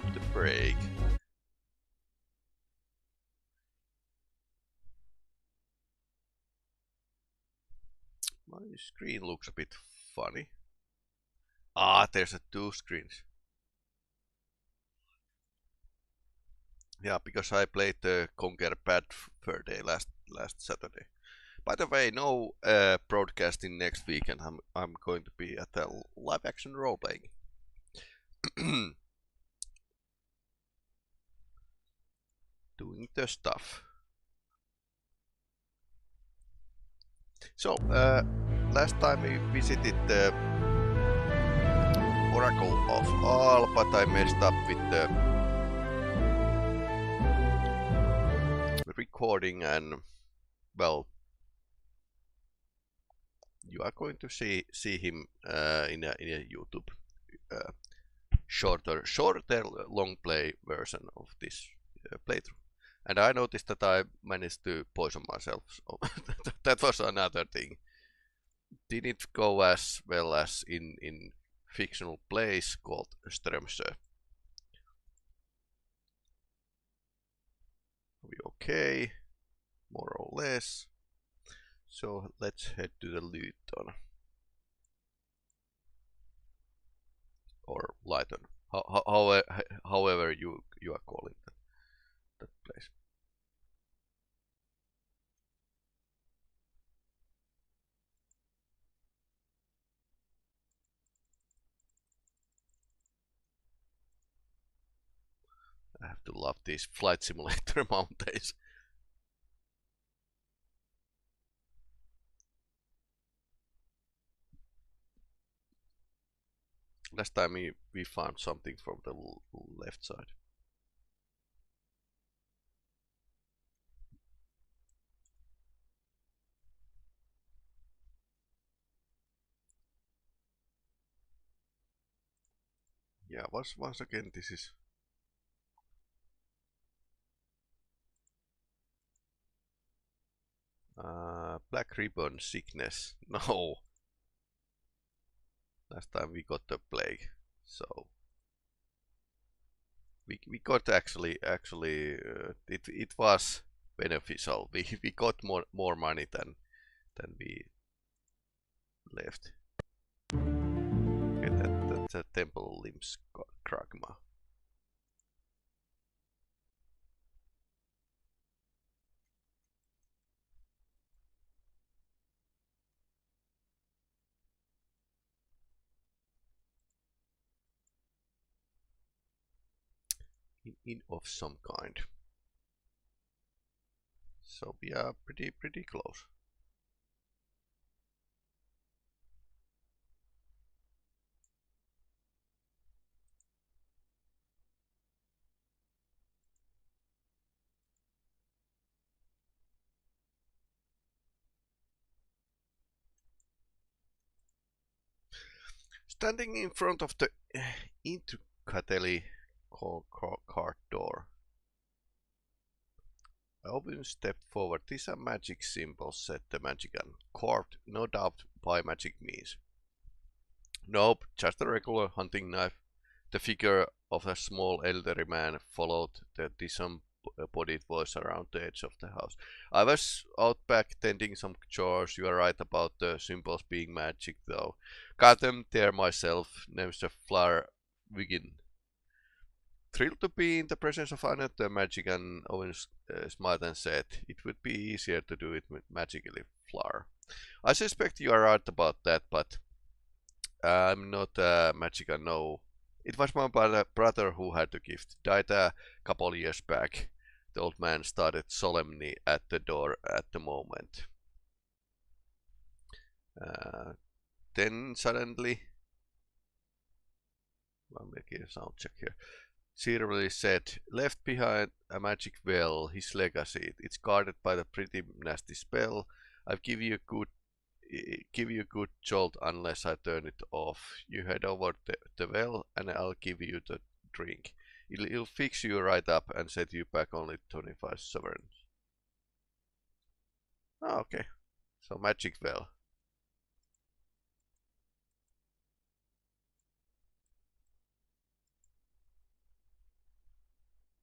the break. My screen looks a bit funny. Ah, there's a 2 screens. Yeah, because I played the Conquer Bad Fur Day last Saturday. By the way, no broadcasting next weekend. I'm going to be at the live action role playing. Doing the stuff. So, last time we visited the Oracle of All, but I messed up with the recording, and well, you are going to see him in a YouTube shorter long play version of this playthrough. And I noticed that I managed to poison myself, so that was another thing. Didn't go as well as in fictional place called Strömsö. Are we okay? More or less. So let's head to the Luton. Or Lyton. However you are calling that place. I have to love these flight simulator mountains. Last time we found something from the left side. Yeah, once again this is Black Ribbon Sickness. No. Last time we got the plague, so we got actually it was beneficial. We got more money than we left. Okay, that's a temple limbs kragma. In of some kind. So we are pretty close. Standing in front of the intricately card door, Alvin stepped forward. These are magic symbols, said the magician. Carved, no doubt, by magic means. Nope, just a regular hunting knife. The figure of a small elderly man followed the disembodied voice around the edge of the house. I was out back tending some chores. You are right about the symbols being magic, though. Got them there myself. Name's the Flower Wiggin. Thrilled to be in the presence of another magic, and Owen smiled and said, "It would be easier to do it with magically flower." I suspect you are right about that, but I'm not a magician, no. It was my brother who had the gift. Died a couple years back. The old man started solemnly at the door at the moment. Then suddenly, I'm making a sound check here. Cheerily said, "Left behind a magic well, his legacy. It's guarded by the pretty nasty spell. I'll give you a good jolt unless I turn it off. You head over the well and I'll give you the drink. It'll fix you right up and set you back only 25 sovereigns." Oh, okay. So magic well.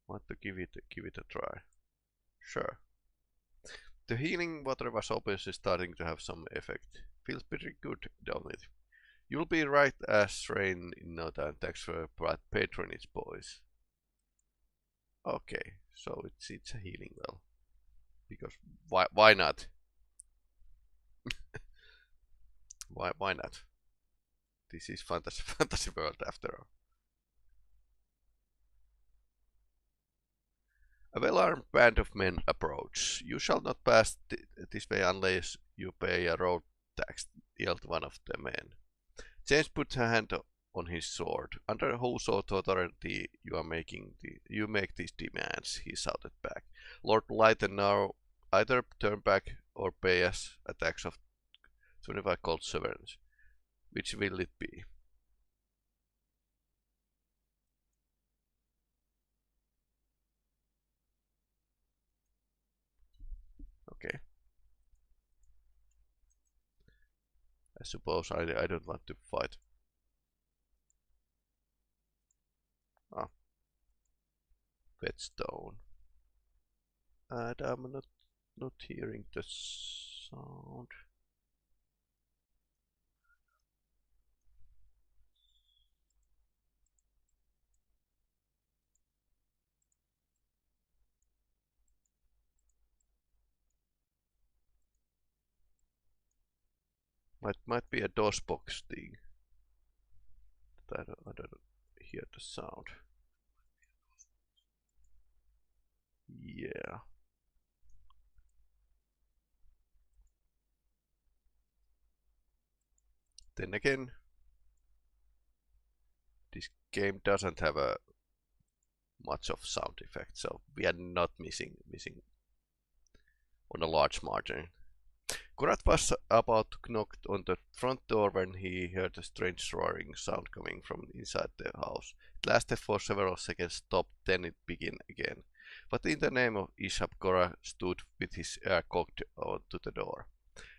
Want to give it a try. Sure. The healing water was obviously starting to have some effect. Feels pretty good, don't it? You'll be right as rain in no time. Thanks for patronage, boys. Okay, so it's a healing well. Because why not? why not? This is fantasy world after all. A well-armed band of men approach. You shall not pass this way unless you pay a road tax, yelled one of the men. James put a hand on his sword. Under whose authority you make these demands, he shouted back. Lord Lytton, now either turn back or pay us a tax of 25 gold sovereigns. Which will it be? Okay. I suppose I don't want to fight. Ah. Whetstone. And I'm not hearing the sound. Might be a DOS box thing. I don't hear the sound. Yeah. Then again, this game doesn't have a much of sound effect, so we are not missing on a large margin. Kurat was about to knock on the front door when he heard a strange roaring sound coming from inside the house. It lasted for several seconds, stopped, then it began again. But in the name of Ishab, Cora stood with his ear cocked onto the door.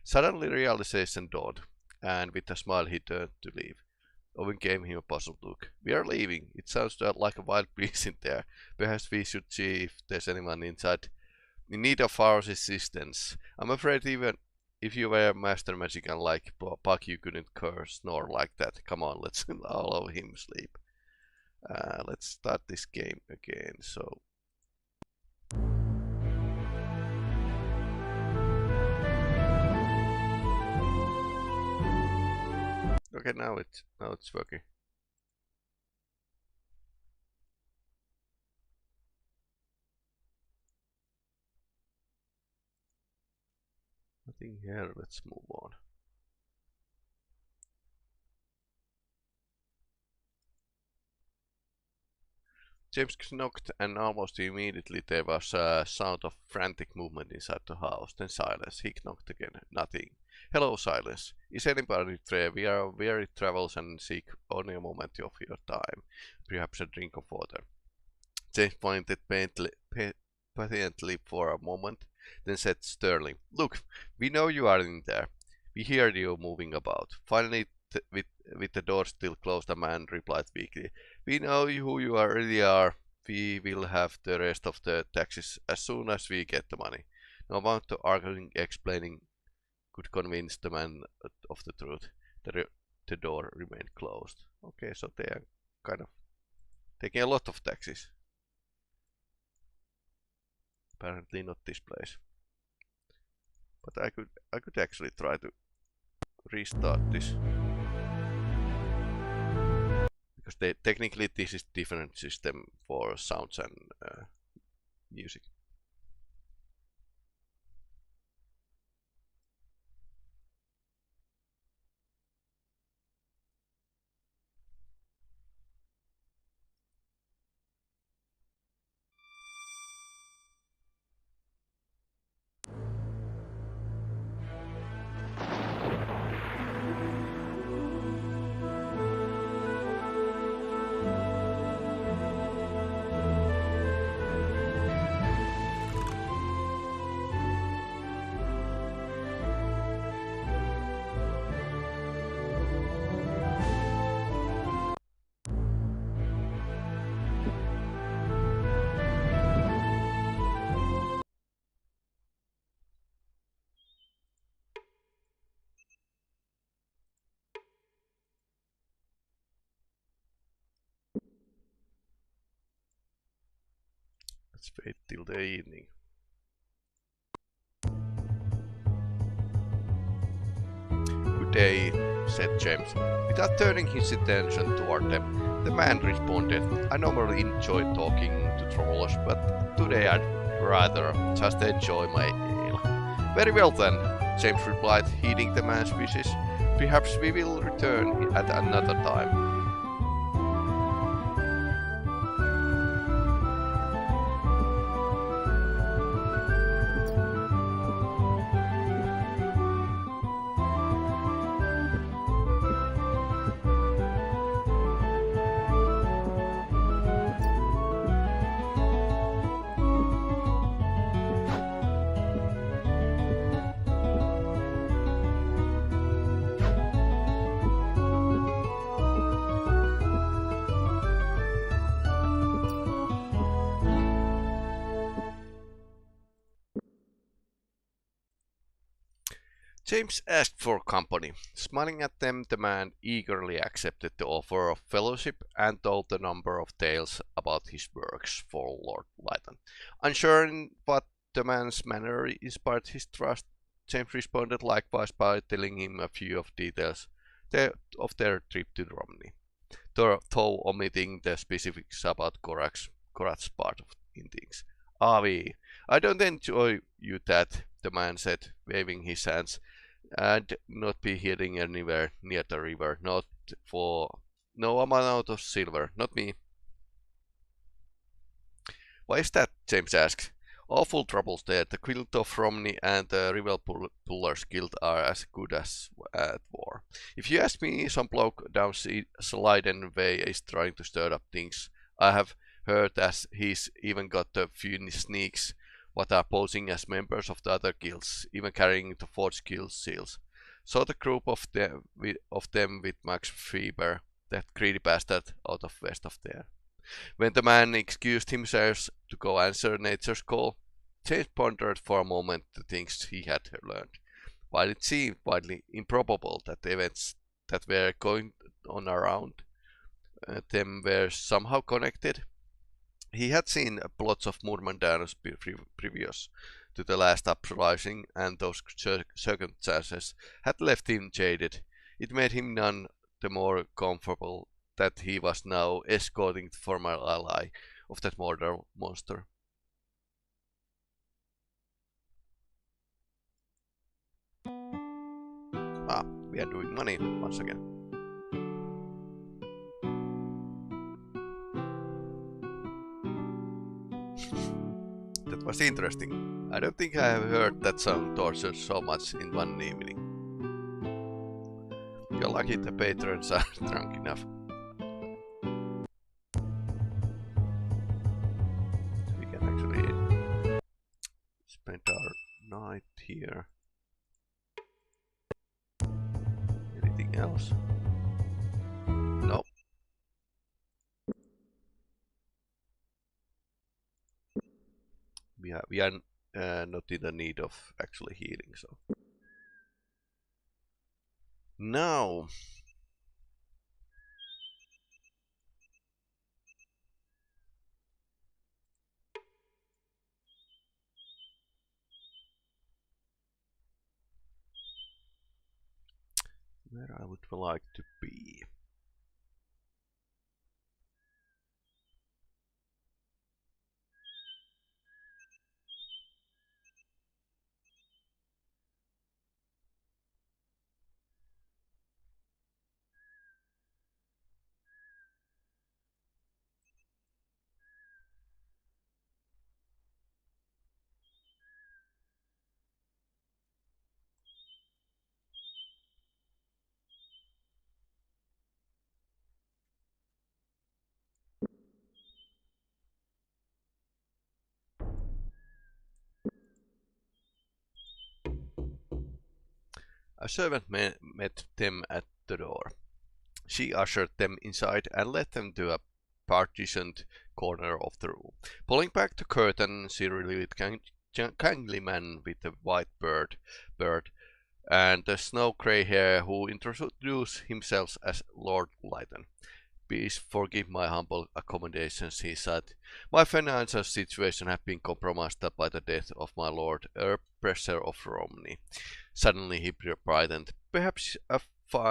Suddenly realization dawned, and with a smile he turned to leave. Owen gave him a puzzled look. We are leaving. It sounds like a wild beast in there. Perhaps we should see if there's anyone inside in need of our assistance. I'm afraid even if you were a master magician like Puck, you couldn't snore like that. Come on, let's allow him sleep. Let's start this game again. So. Okay, now it's working. Nothing here, let's move on. James knocked and almost immediately there was a sound of frantic movement inside the house. Then silence. He knocked again. Nothing. Hello, silence. Is anybody there? We are weary travels and seek only a moment of your time. Perhaps a drink of water. James pointed patiently for a moment, then said sternly, Look, we know you are in there. We hear you moving about. Finally, with the door still closed, the man replied weakly, We know who you really are. We will have the rest of the taxes as soon as we get the money. No amount of arguing, explaining could convince the man of the truth. The door remained closed. Okay, so they are kind of taking a lot of taxes. Apparently not this place. But I could actually try to restart this. Because technically this is different system for sounds and music. Let's wait till the evening. Good day, said James, without turning his attention toward them. The man responded, I normally enjoy talking to trollers, but today I'd rather just enjoy my ale. Very well then, James replied, heeding the man's wishes. Perhaps we will return at another time. James asked for company. Smiling at them, the man eagerly accepted the offer of fellowship and told the number of tales about his works for Lord Lytton. Unsure what the man's manner inspired his trust, James responded likewise by telling him a few of details of their trip to Romney, though omitting the specifics about Korat's part of in things. Avi, I don't enjoy you that, the man said, waving his hands. And not be heading anywhere near the river, not for no amount of silver, not me. Why is that? James asked. Awful troubles there. The Guild of Romney and the River Pullers Guild are as good as at war. If you ask me, some bloke down Sliden Way is trying to stir up things. I have heard that he's even got a few sneaks what are posing as members of the other guilds, even carrying the forged guild seals. So the group of them with Max Fever, that greedy bastard out of west of there. When the man excused himself to go answer nature's call, James pondered for a moment the things he had learned. While it seemed widely improbable that the events that were going on around them were somehow connected, he had seen plots of Murmandanos previous to the last uprising, and those circumstances had left him jaded. It made him none the more comfortable that he was now escorting the former ally of that murder monster. Ah, we are doing money once again. That was interesting. I don't think I have heard that song tortured so much in one evening. You're lucky the patrons are drunk enough. We can actually spend our night here. Anything else? No. We are not in the need of actually healing, so. Now. Where I would like to be. A servant met them at the door. She ushered them inside and led them to a partitioned corner of the room. Pulling back the curtain, she relieved kindly man with the white beard and the snow-grey hair, who introduced himself as Lord Lytton. Please forgive my humble accommodations, he said. My financial situation had been compromised by the death of my lord, Pressure of Romney. Suddenly he brightened. Perhaps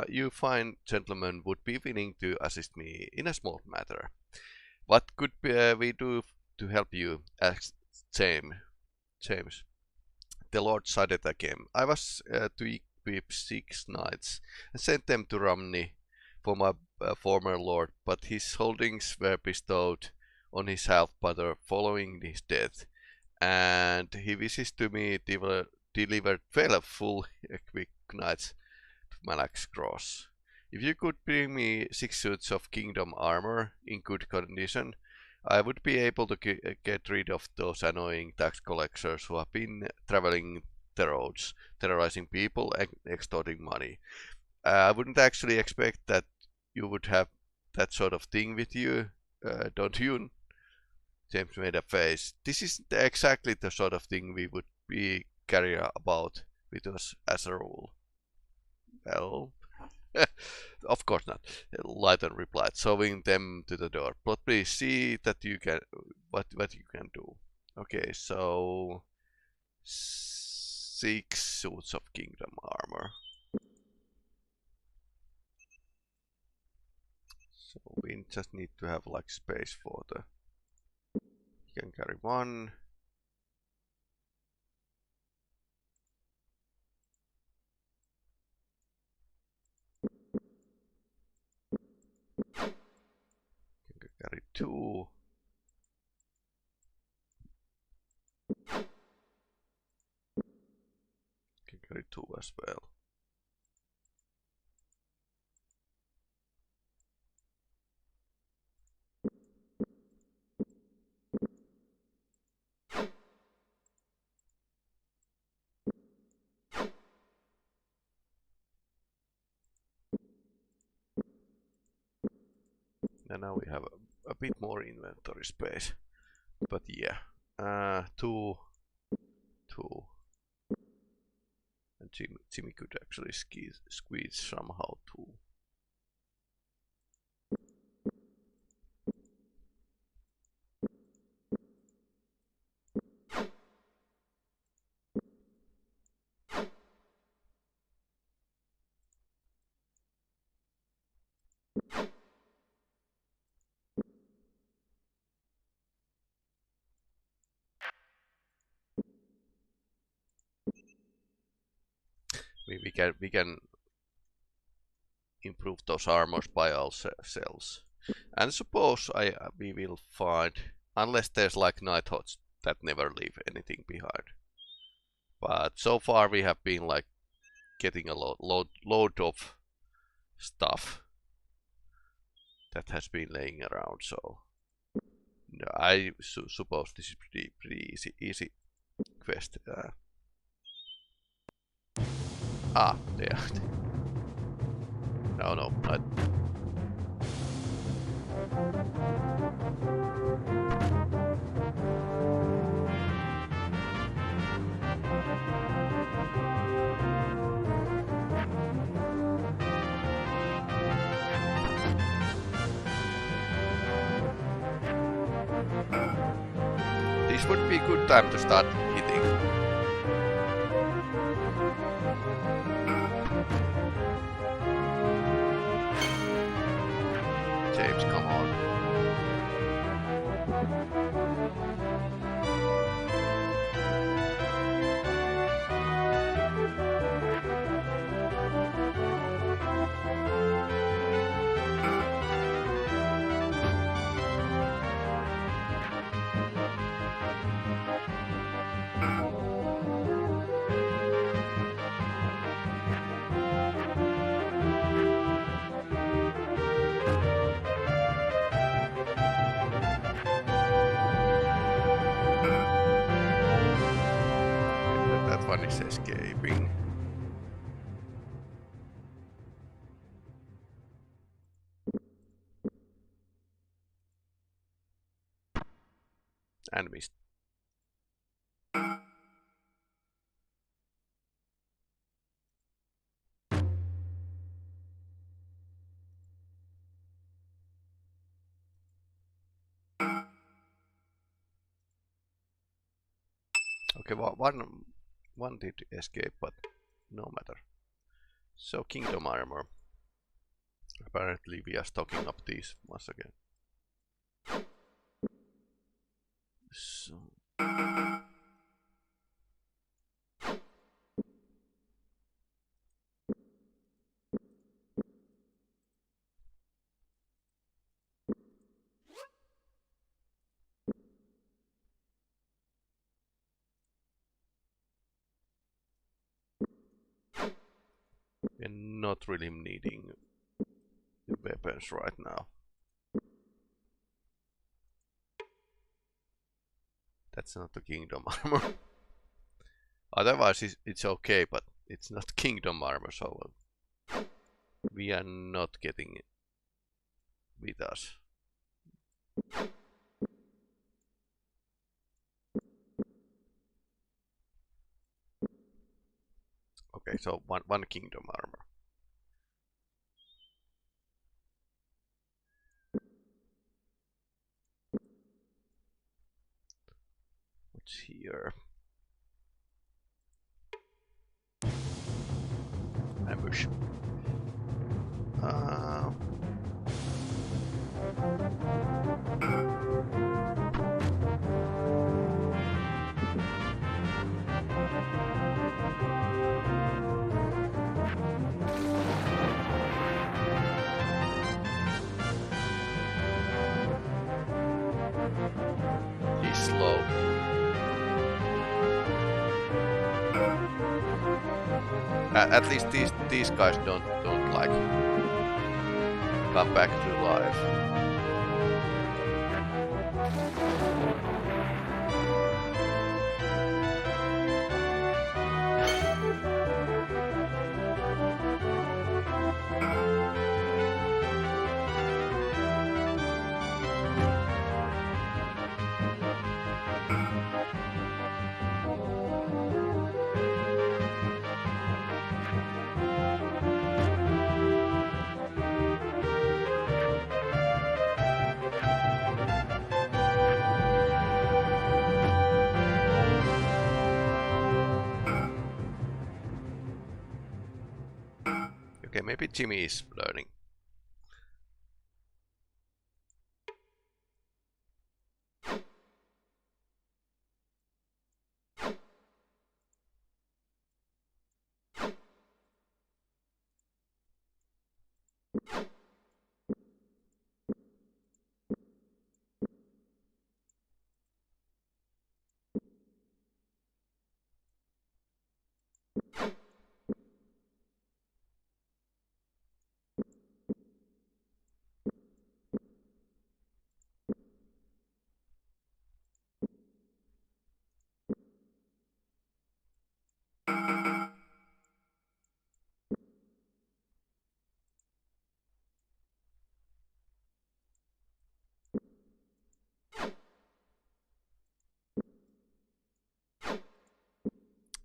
you fine gentlemen would be willing to assist me in a small matter. What could we do to help you? Asked James. The Lord sighed again. I was to equip 6 knights and sent them to Romney for my former lord, but his holdings were bestowed on his half-brother following his death, and he wishes to me delivered 12 full equipped knights to Malak's Cross. If you could bring me 6 suits of kingdom armor in good condition, I would be able to get rid of those annoying tax collectors who have been traveling the roads, terrorizing people and extorting money. I wouldn't actually expect that you would have that sort of thing with you, don't you? James made a face. This isn't exactly the sort of thing we would be carrying about with us as a rule. Well, of course not, Lighton replied, showing them to the door. But please see that you can what you can do. Okay, so 6 suits of kingdom armor. So we just need to have like space for the. You can carry 1. You can carry 2. You can carry 2 as well. And now we have a bit more inventory space. But yeah, 2, 2. And Jimmy could actually squeeze somehow too. We can improve those armors by ourselves. And suppose we will find, unless there's like Nighthawks that never leave anything behind. But so far we have been like getting a load of stuff that has been laying around. So no, I suppose this is pretty easy quest. There. No, not. This would be a good time to start hitting. James, come on. That one is escaping. And missed. Okay, one did escape, but no matter. So Kingdom Armor. Apparently we are stocking up these once again. So we're not really needing weapons right now. That's not the Kingdom Armor. Otherwise it's okay, but it's not Kingdom Armor, so we are not getting it with us. Okay, so one Kingdom Armor. What's here? Ambush. He's slow. At least these guys don't like come back to life. Okay, maybe Jimmy is learning.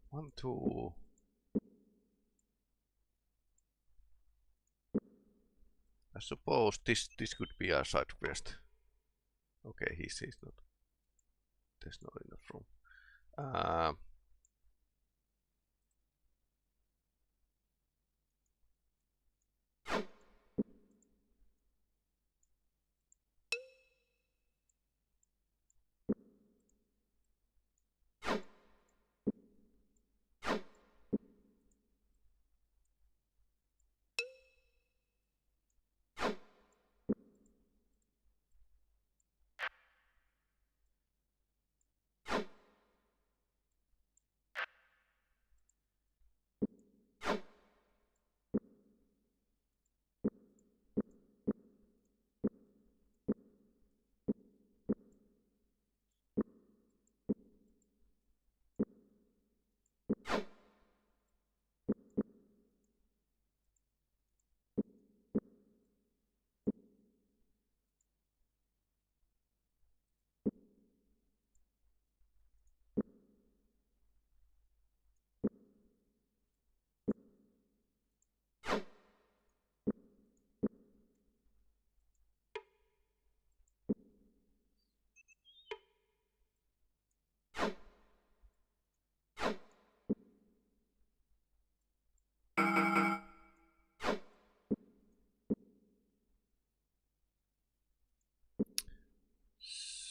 One, two. I suppose this could be a side quest. Okay, he's not. There's not enough room.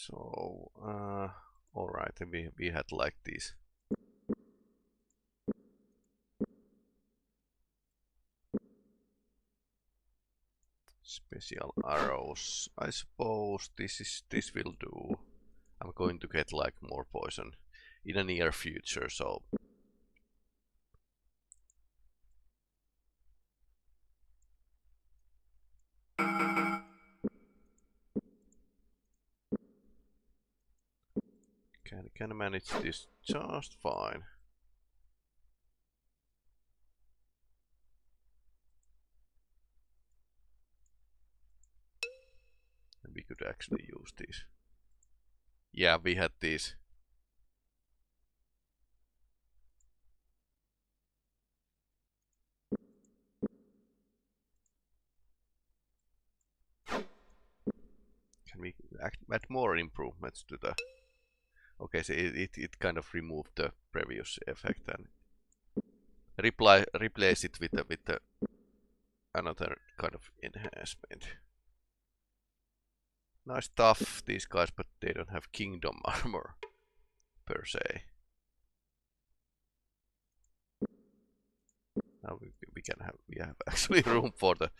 So, alright, we had like these special arrows. I suppose this will do. I'm going to get like more poison in the near future, so can manage this just fine. And we could actually use these. Yeah, we had these. Can we add more improvements to the... Okay, so it kind of removed the previous effect and replace it with the another kind of enhancement. Nice stuff, these guys, but they don't have kingdom armor per se. Now we have actually room for the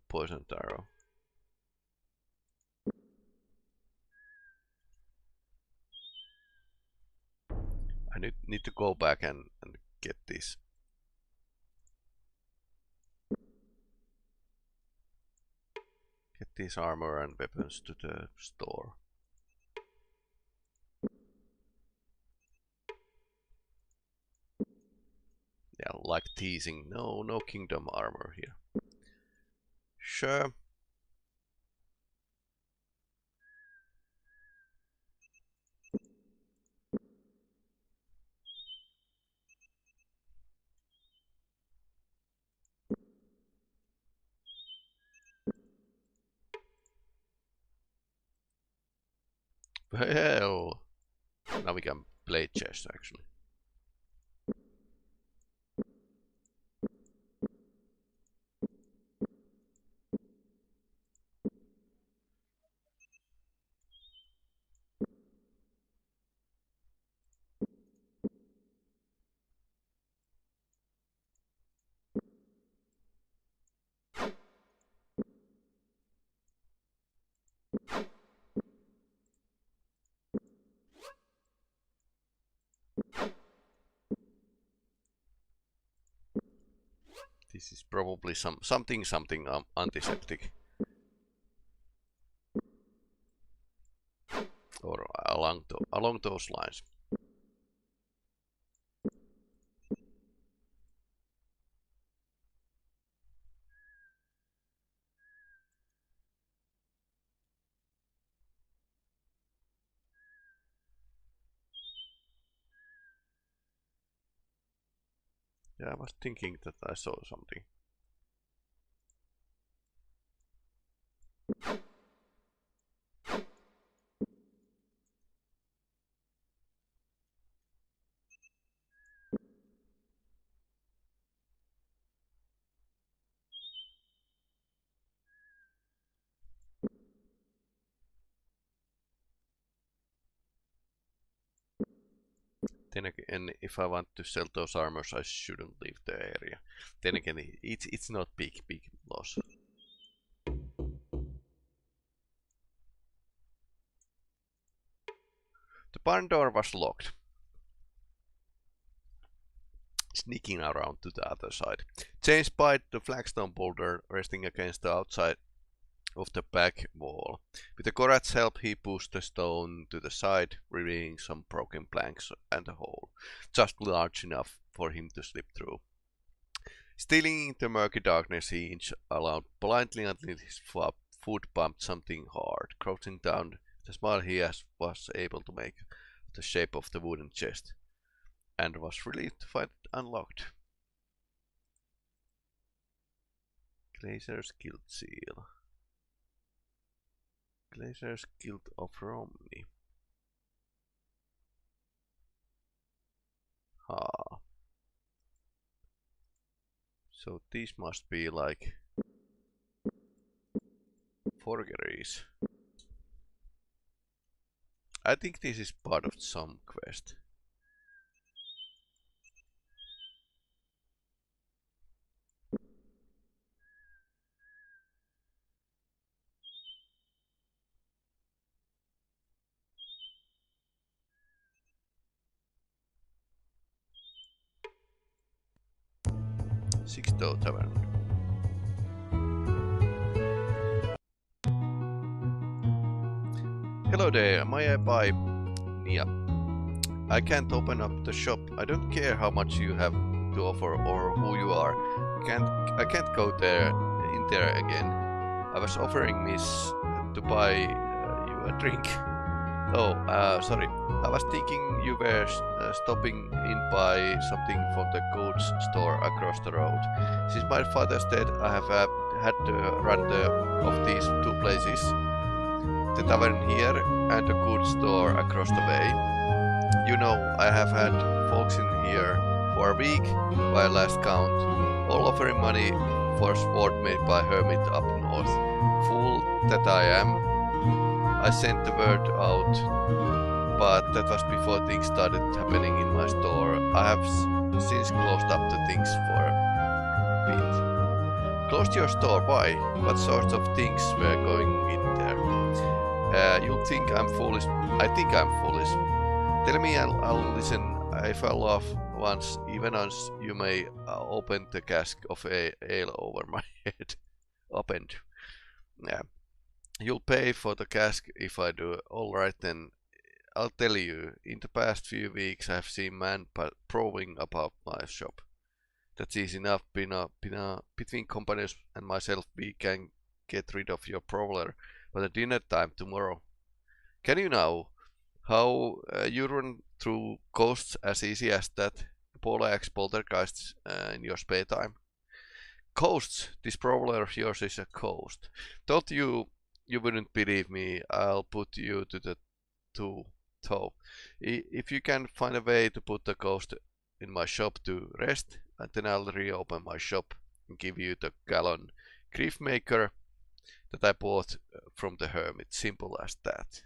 poison arrow. I need to go back and get this. Get these armor and weapons to the store. Yeah, like teasing. No kingdom armor here. Sure. Well, now we can play chess actually. This is probably something antiseptic. Or along those lines. Yeah, I was thinking that I saw something. Then again, if I want to sell those armors, I shouldn't leave the area. Then again, it's not big loss. The barn door was locked. Sneaking around to the other side. James spied the flagstone boulder resting against the outside of the back wall. With the Korat's help, he pushed the stone to the side, revealing some broken planks and a hole, just large enough for him to slip through. Stealing into murky darkness, he inched along blindly until his foot bumped something hard. Crouching down, the smile he was able to make the shape of the wooden chest, and was relieved to find it unlocked. Glazier's Guild Seal. Glazier's Guild of Romney. Ah. So these must be like forgeries. I think this is part of some quest. Six Toe Tavern. Hello there, may I buy Nia? I can't open up the shop. I don't care how much you have to offer or who you are. I can't go there in there again. I was offering Miss to buy you a drink. Oh, sorry. I was thinking you were stopping in by something from the goods store across the road. Since my father's dead, I have had to run of these two places. The tavern here and the goods store across the way. You know, I have had folks in here for a week, by last count, all offering money for a sword made by hermit up north. Fool that I am, I sent the word out, but that was before things started happening in my store. I have since closed up the things for a bit. Closed your store? Why? What sorts of things were going in there? You'll think I'm foolish. I think I'm foolish. Tell me, I'll listen. I fell off once, even once you may open the cask of ale over my head. Opened. Yeah. You'll pay for the cask if I do. Alright then. I'll tell you, in the past few weeks I've seen man prowling about my shop. That's easy enough. Between companies and myself we can get rid of your prowler by the dinner time tomorrow. Can you now? How you run through coasts as easy as that? Polar X poltergeists in your spare time? Coasts? This prowler of yours is a coast. Told you wouldn't believe me. I'll put you to the toe. If you can find a way to put the ghost in my shop to rest, and then I'll reopen my shop and give you the gallon grief maker that I bought from the hermit. Simple as that.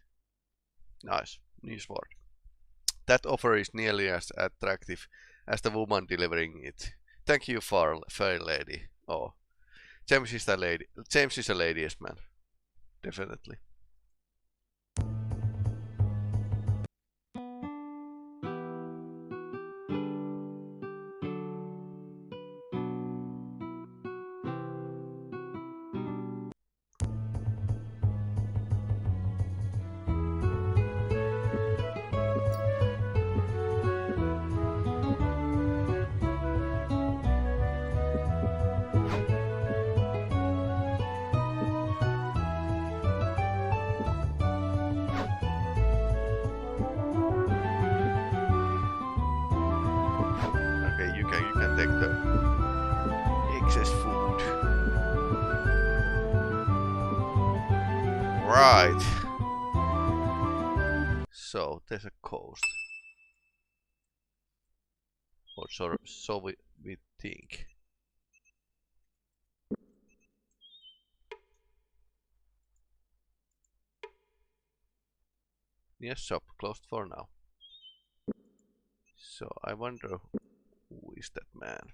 Nice. New sword. That offer is nearly as attractive as the woman delivering it. Thank you, fair lady. Oh, James is a lady. James is a ladies man. Definitely. Right. So there's a coast. Or so we think. Yes, shop closed for now. So I wonder who is that man?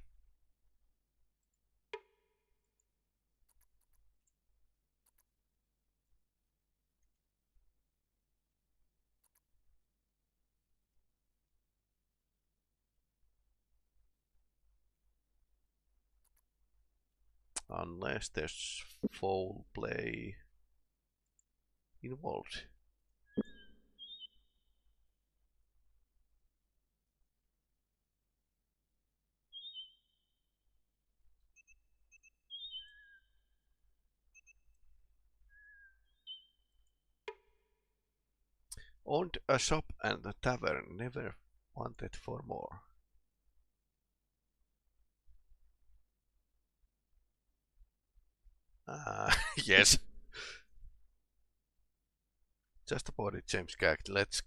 Unless there's foul play involved. Owned a shop and a tavern, never wanted for more. Yes. Just about it, James gagged. Let's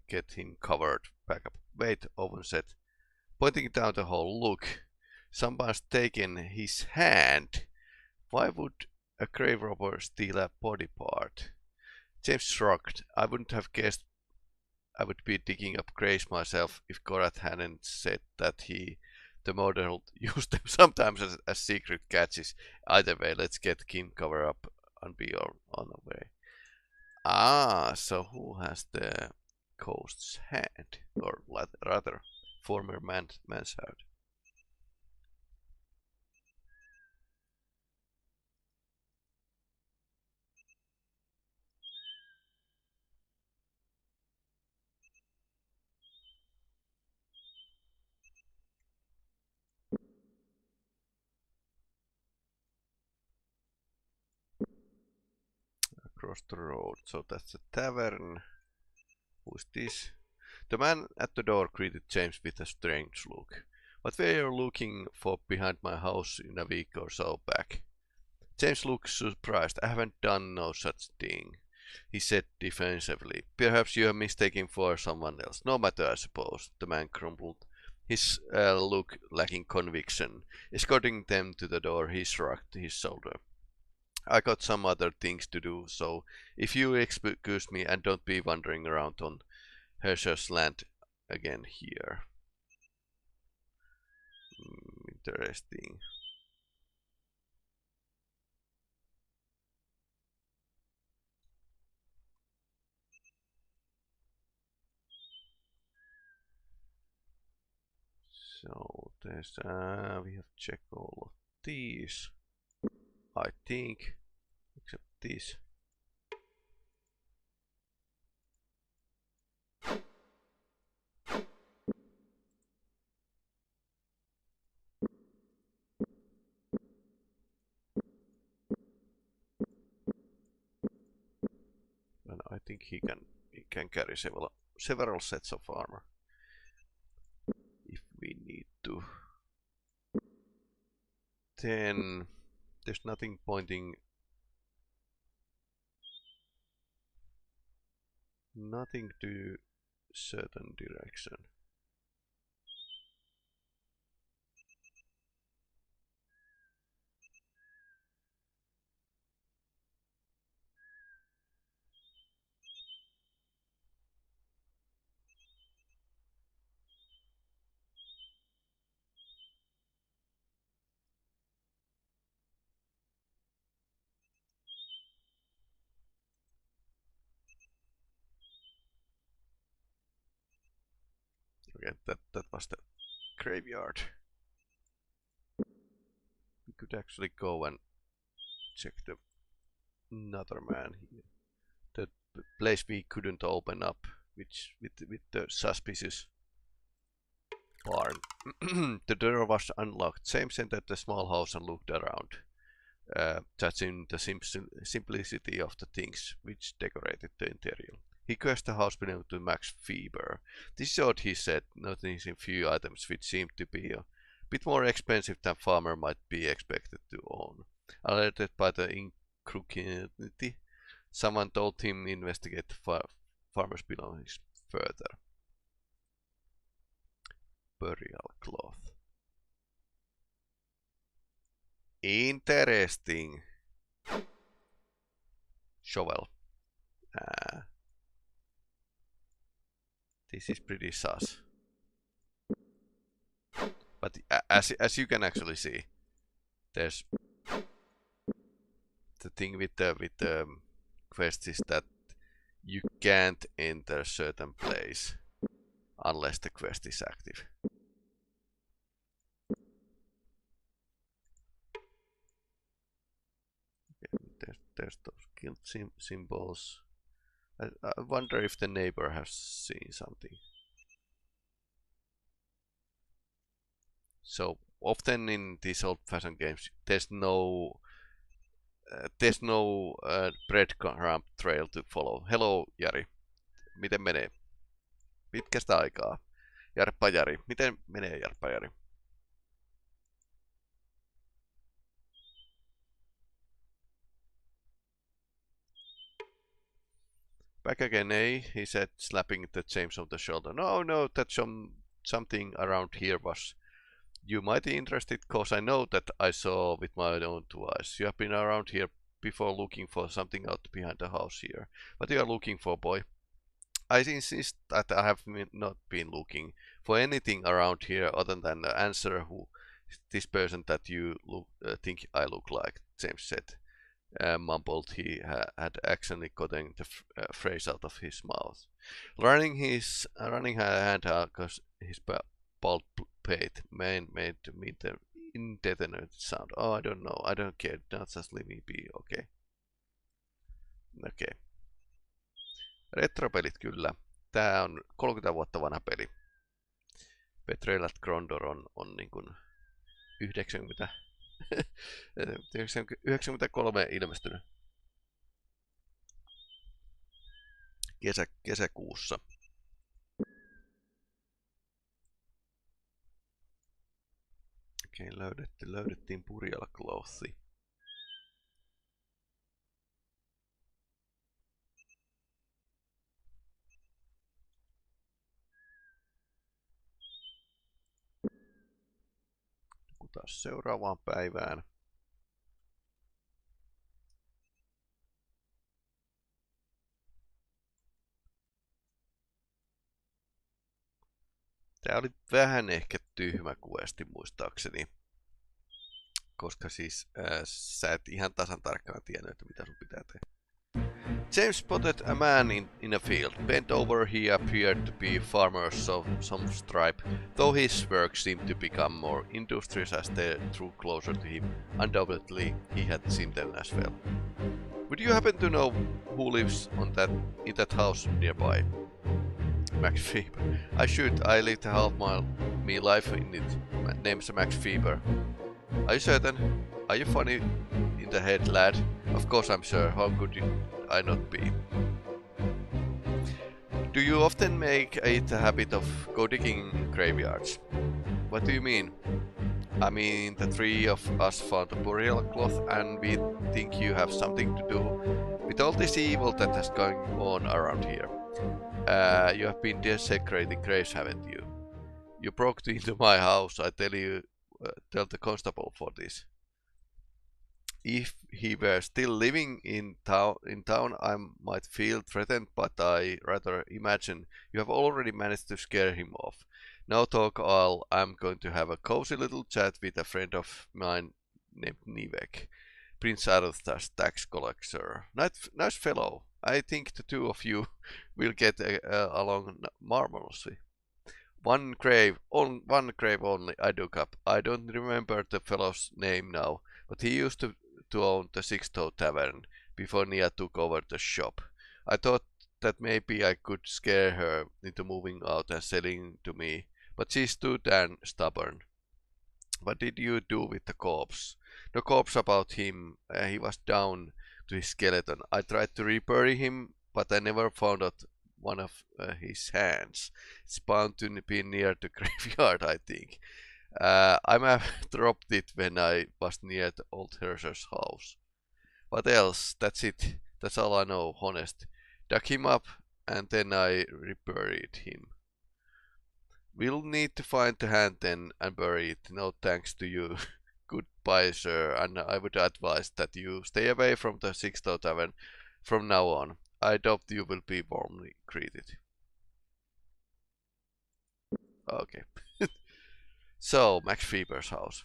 get him covered. Back up. Wait, Owen said, pointing down the hole. Look, someone's taken his hand. Why would a grave robber steal a body part? James shrugged. I wouldn't have guessed I would be digging up graves myself if Gorath hadn't said that the model, used them sometimes as secret catches. Either way, let's get Kim cover up and be on the way. Ah, so who has the coast's hand? Or rather, former man's hand. Across the road, so that's a tavern. Who's this? The man at the door greeted James with a strange look. What were you looking for behind my house in a week or so back? James looked surprised. I haven't done no such thing, he said defensively. Perhaps you are mistaken for someone else. No matter, I suppose, the man grumbled, his look lacking conviction. Escorting them to the door, he shrugged his shoulder. I got some other things to do, so if you excuse me and don't be wandering around on Hersher's land again here. Interesting. So there's we have checked all of these, I think, except this. And I think he can carry several sets of armor if we need to. Then there's nothing pointing, nothing to certain direction. Okay, that was the graveyard. We could actually go and check the another man here. The place we couldn't open up, which with the suspicious barn. The door was unlocked. James entered the small house and looked around, judging the simplicity of the things which decorated the interior. He cursed the house belonged to Max Feber. This is odd, he said, noticing few items which seemed to be a bit more expensive than farmer might be expected to own. Alerted by the incongruity, someone told him investigate the farmer's belongings further. Burial cloth. Interesting. Shovel. This is pretty sus. But as you can actually see, there's the thing with the quest is that you can't enter a certain place unless the quest is active. Okay, there's those guild symbols. I wonder if the neighbor has seen something. So often in these old-fashioned games, there's no breadcrumb trail to follow. Hello, Jari. Miten menee? Pitkästä aikaa. Jarppa Jari. Miten menee, Jarppa Jari? Back again, eh? He said, slapping the James on the shoulder. No, that's something around here was. You might be interested, cause I know that I saw with my own two eyes. You have been around here before looking for something out behind the house here. What you are looking for, boy? I insist that I have not been looking for anything around here other than the answer who this person that you think I look like, James said. Mumbled he had accidentally gotten the phrase out of his mouth. Running her hand across his bald pate made the indeterminate sound. Oh, I don't know. I don't care. Not just leave me be. Okay. Okay. Retropelit kyllä. Tää on 30 vuotta vanha peli. Betrayal at Krondor on niin kuin 90 93 ilmestynyt kesäkuussa. Okei, löydettiin Burial Clothi. Taas seuraavaan päivään. Tää oli vähän ehkä tyhmä questi muistaakseni. Koska siis sä et ihan tasan tarkkaan tiennyt, että mitä sun pitää tehdä. James spotted a man in a field. Bent over, he appeared to be farmer of some stripe, though his work seemed to become more industrious as they drew closer to him. Undoubtedly, he had seen them as well. Would you happen to know who lives in that house nearby? Max Feber. I should. I lived half my life in it. My name's Max Feber. Are you certain? Are you funny in the head, lad? Of course I'm sure. How could I not be? Do you often make it a habit of go digging in graveyards? What do you mean? I mean, the three of us found a burial cloth and we think you have something to do with all this evil that has going on around here. You have been desecrating graves, haven't you? You broke into my house. I tell the constable for this. If he were still living in town, I might feel threatened, but I rather imagine you have already managed to scare him off. Now talk all. I'm going to have a cozy little chat with a friend of mine named Nivek, Prince Arthur's tax collector. Nice fellow. I think the two of you will get along marvelously. One grave only I dug up. I don't remember the fellow's name now, but he used to own the Six Toe Tavern before Nia took over the shop. I thought that maybe I could scare her into moving out and selling to me, but she's too damn stubborn. What did you do with the corpse? No corpse about him. He was down to his skeleton. I tried to rebury him, but I never found out one of his hands. It's bound to be near the graveyard, I think. I may have dropped it when I was near the old Herser's house. What else? That's it. That's all I know, honest. Dug him up and then I reburied him. We'll need to find the hand then and bury it. No thanks to you. Goodbye, sir, and I would advise that you stay away from the Six Toe Tavern from now on. I doubt you will be warmly greeted. Okay. So, Max Feber's house.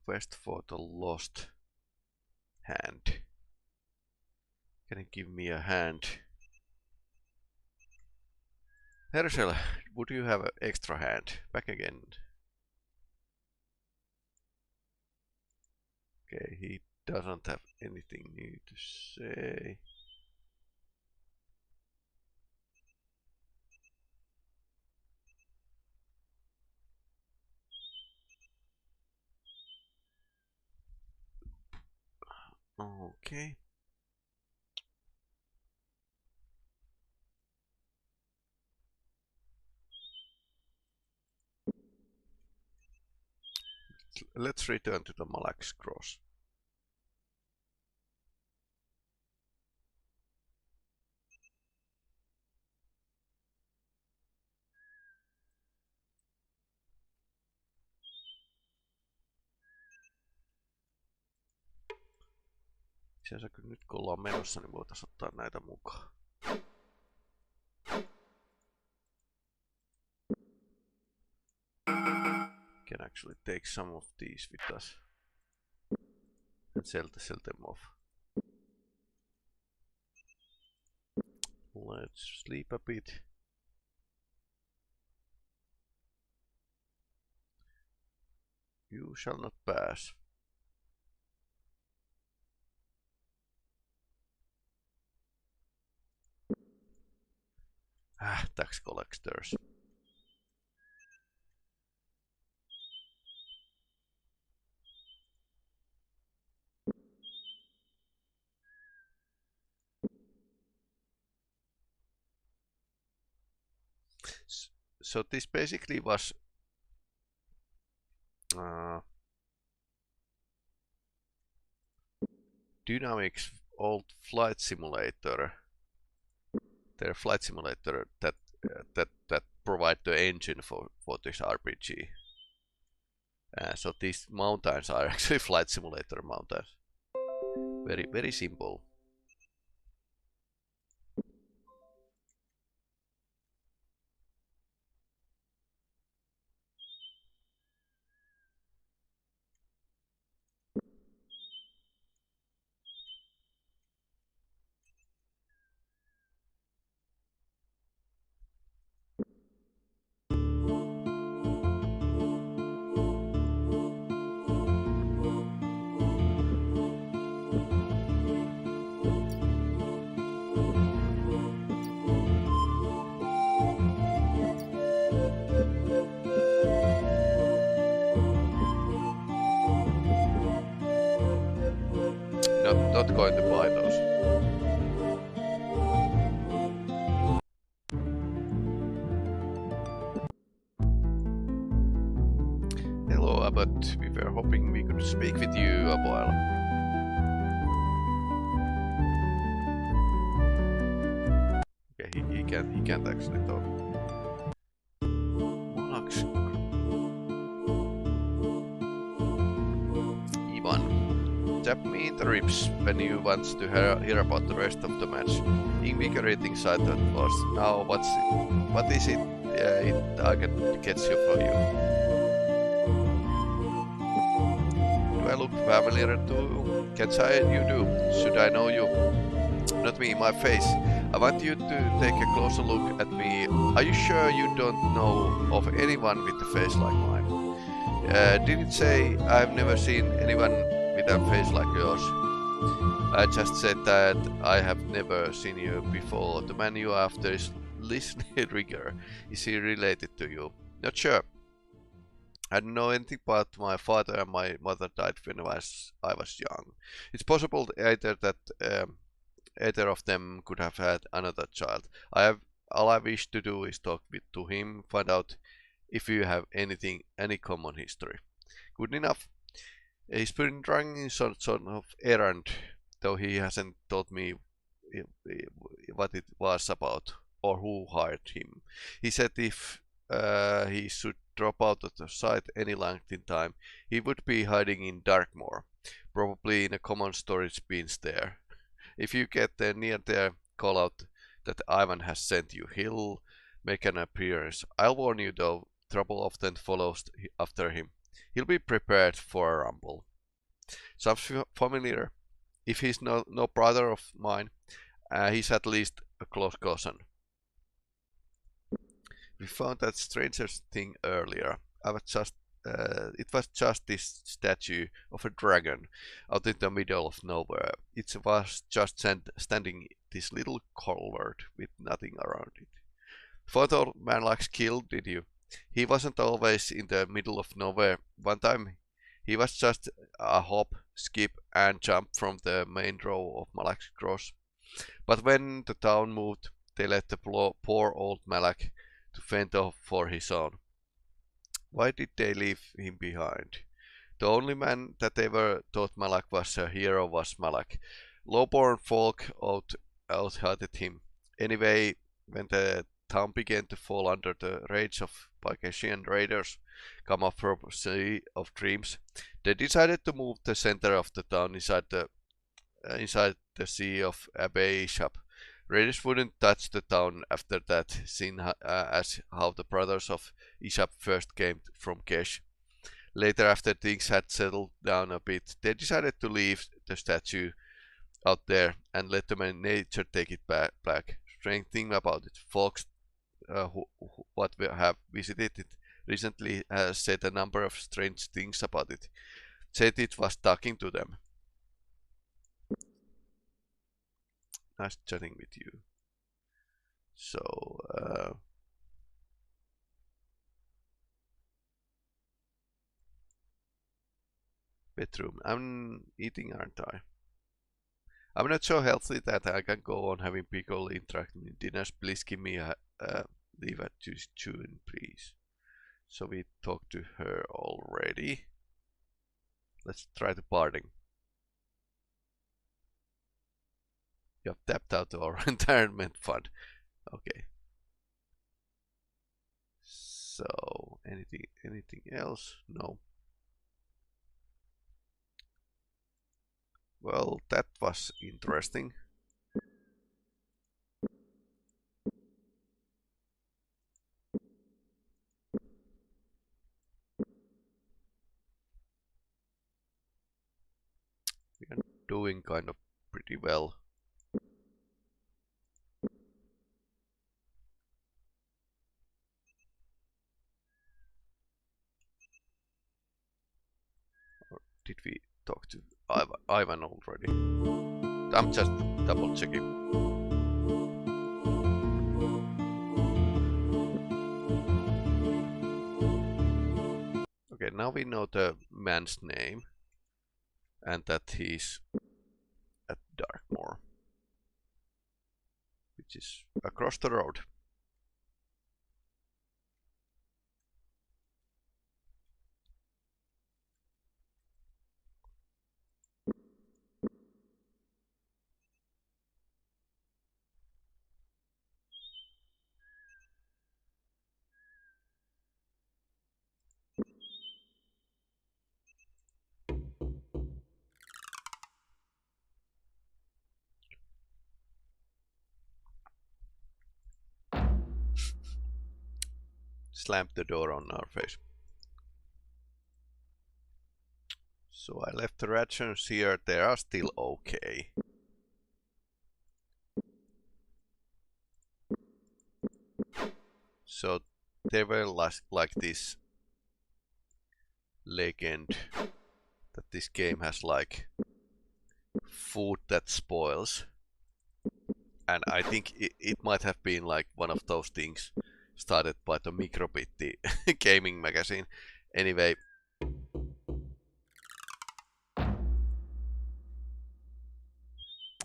Quest for the lost hand. Can you give me a hand? Herschel, would you have an extra hand? Back again. Okay, he doesn't have anything new to say. Okay. Let's return to the Malax Cross. Itse asiassa nyt kun ollaan menossa, niin voitaisiin ottaa näitä mukaan. Can actually take some of these with us and sell them off. Let's sleep a bit. You shall not pass. Tax collectors. So this basically was Dynamics old flight simulator. Their flight simulator that provide the engine for this RPG. So these mountains are actually flight simulator mountains. Very simple. Not going to buy those. Hello, Abbott. We were hoping we could speak with you a while. Okay, he can't actually talk. Monarchs. Ivan. Tap me in the ribs when you want to hear about the rest of the match. Invigorating sight that was. Now what is it I can get you for you? Do I look familiar to you? Can't say you do. Should I know you? Not me, my face. I want you to take a closer look at me. Are you sure you don't know of anyone with a face like mine? Did it say I've never seen anyone with a face like yours? I just said that I have never seen you before. The man you are after is Listening Rigger. Is he related to you? Not sure. I don't know anything about my father and my mother died when I was young. It's possible either that either of them could have had another child. All I wish to do is talk to him, find out if you have any common history. Good enough. He's been running some sort of errand, though he hasn't told me what it was about or who hired him. He said if he should drop out of the site any length in time, he would be hiding in Darkmoor, probably in a common storage bins there. If you get near there, call out that Ivan has sent you. He'll make an appearance. I'll warn you though, trouble often follows after him. He'll be prepared for a rumble. Sounds familiar. If he's no brother of mine, he's at least a close cousin. We found that stranger's thing earlier. It was just this statue of a dragon out in the middle of nowhere. It was just standing this little culvert with nothing around it. Thought old man likes skill, did you? He wasn't always in the middle of nowhere. One time he was just a hop, skip and jump from the main row of Malak's cross. But when the town moved, they let the poor old Malak to fend off for his own. Why did they leave him behind? The only man that ever thought Malak was a hero was Malak. Lowborn folk out-hearted him. Anyway, when the town began to fall under the rage of Pygasian raiders come up from a sea of dreams, they decided to move the center of the town inside the inside the sea of Abbey Shop. Raiders wouldn't touch the town after that, seeing as how the brothers of Ishap first came from Kesh. Later, after things had settled down a bit, they decided to leave the statue out there and let the nature take it back. Strange thing about it, folks what we have visited it recently has said a number of strange things about it. Said it was talking to them. Nice chatting with you. So, bedroom. I'm eating, aren't I? I'm not so healthy that I can go on having people interacting in dinners. Please give me a leave at June, please. So we talked to her already. Let's try the Bardin. You have tapped out our retirement fund. Okay. So anything else? No. Well, that was interesting. We are doing kind of pretty well. Or did we talk to Ivan already? I'm just double checking. Okay, now we know the man's name and that he's at Darkmoor, which is across the road. Slammed the door on our face. So I left the rations here. They are still okay. So they were like this legend that this game has like food that spoils. And I think it might have been like one of those things started by the Microbit gaming magazine. Anyway,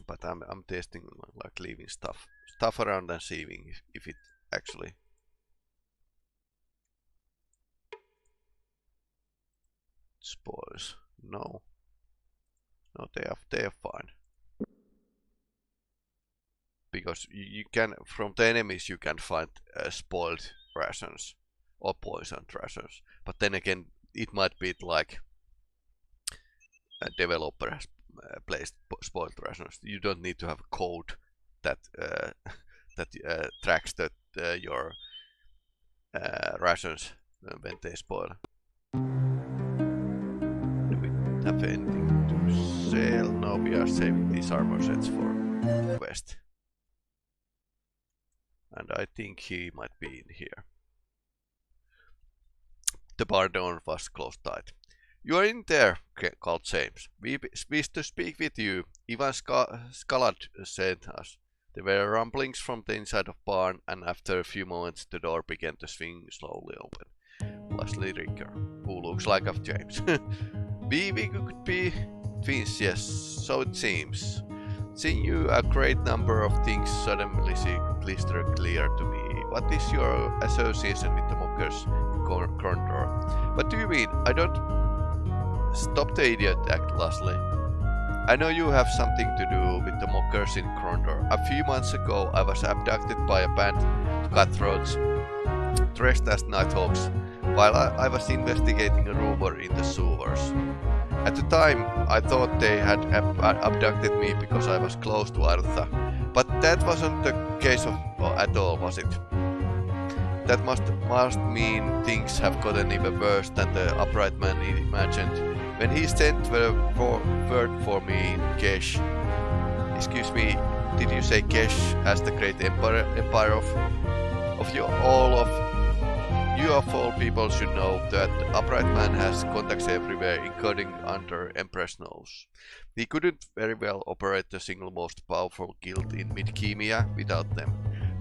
but I'm testing like leaving stuff around and seeing if it actually spoils. No, they are fine. Because you can, from the enemies you can find spoiled rations or poisoned rations, but then again it might be like a developer has placed spoiled rations. You don't need to have a code that tracks that your rations when they spoil. Do we have anything to sell? No, we are saving these armor sets for quest. And I think he might be in here. The bar door was closed tight. You are in there, called James. We wish to speak with you. Ivan Scalad sent us. There were rumblings from the inside of barn, and after a few moments the door began to swing slowly open. Leslie Ricker, who looks like of James. we could be twins, yes, so it seems. Seeing you, a great number of things suddenly seem crystal clear to me. What is your association with the mockers in Krondor? What do you mean? I don't... Stop the idiot act, Leslie. I know you have something to do with the mockers in Krondor. A few months ago, I was abducted by a band of cutthroats dressed as nighthawks while I was investigating a rumor in the sewers. At the time I thought they had abducted me because I was close to Artha. But that wasn't the case at all, was it? That must mean things have gotten even worse than the upright man imagined. When he sent the word for me in Gesh, excuse me, did you say Gesh as the great empire of you? You of all people should know that upright man has contacts everywhere, including under Empress nose. He couldn't very well operate the single most powerful guild in Midkemia without them.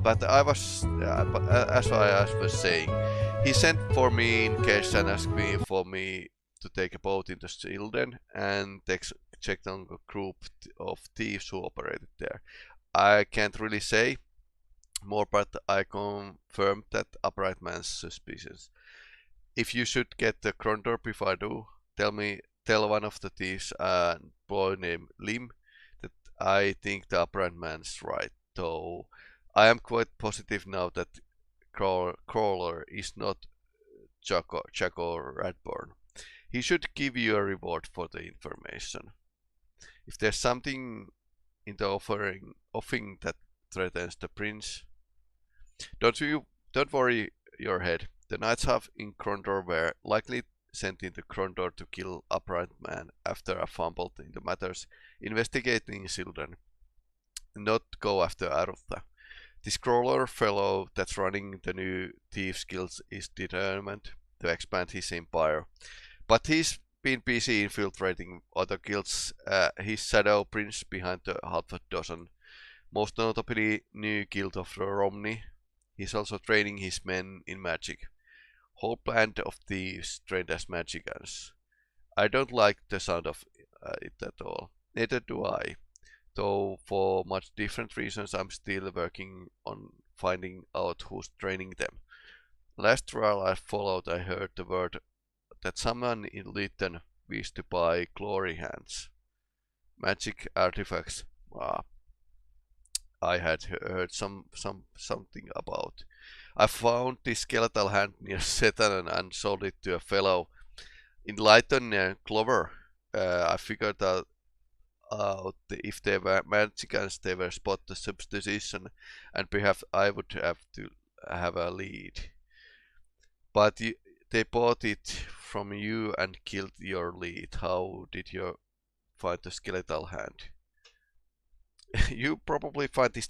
But as I was saying, he sent for me in case and asked me for me to take a boat into Silden and check on a group of thieves who operated there. I can't really say more, but I confirmed that upright man's suspicions. If you should get the Krondor before I do, tell one of the thieves, a boy named Lim, that I think the upright man's right. Though I am quite positive now that Crawler is not Jack or Radborn. He should give you a reward for the information. If there's something in the offering that threatens the prince, don't worry your head. The knights have in Krondor were likely sent into Krondor to kill upright man after I fumbled in the matters investigating Silden, not go after Arutha. This crawler fellow that's running the new Thieves Guild is determined to expand his empire, but he's been busy infiltrating other guilds. His shadow prince behind the half a dozen, most notably new guild of Romney. He's also training his men in magic. Whole band of thieves trained as magicians. I don't like the sound of it at all. Neither do I. Though for much different reasons I'm still working on finding out who's training them. Last trial I followed I heard the word that someone in Lytton wished to buy glory hands. Magic artifacts. I had heard something about. I found this skeletal hand near Setanen and sold it to a fellow in Lytton near Clover. I figured out if they were magicians, they were spot the substitution, and perhaps I would have to have a lead. But they bought it from you and killed your lead. How did you find the skeletal hand? You probably find this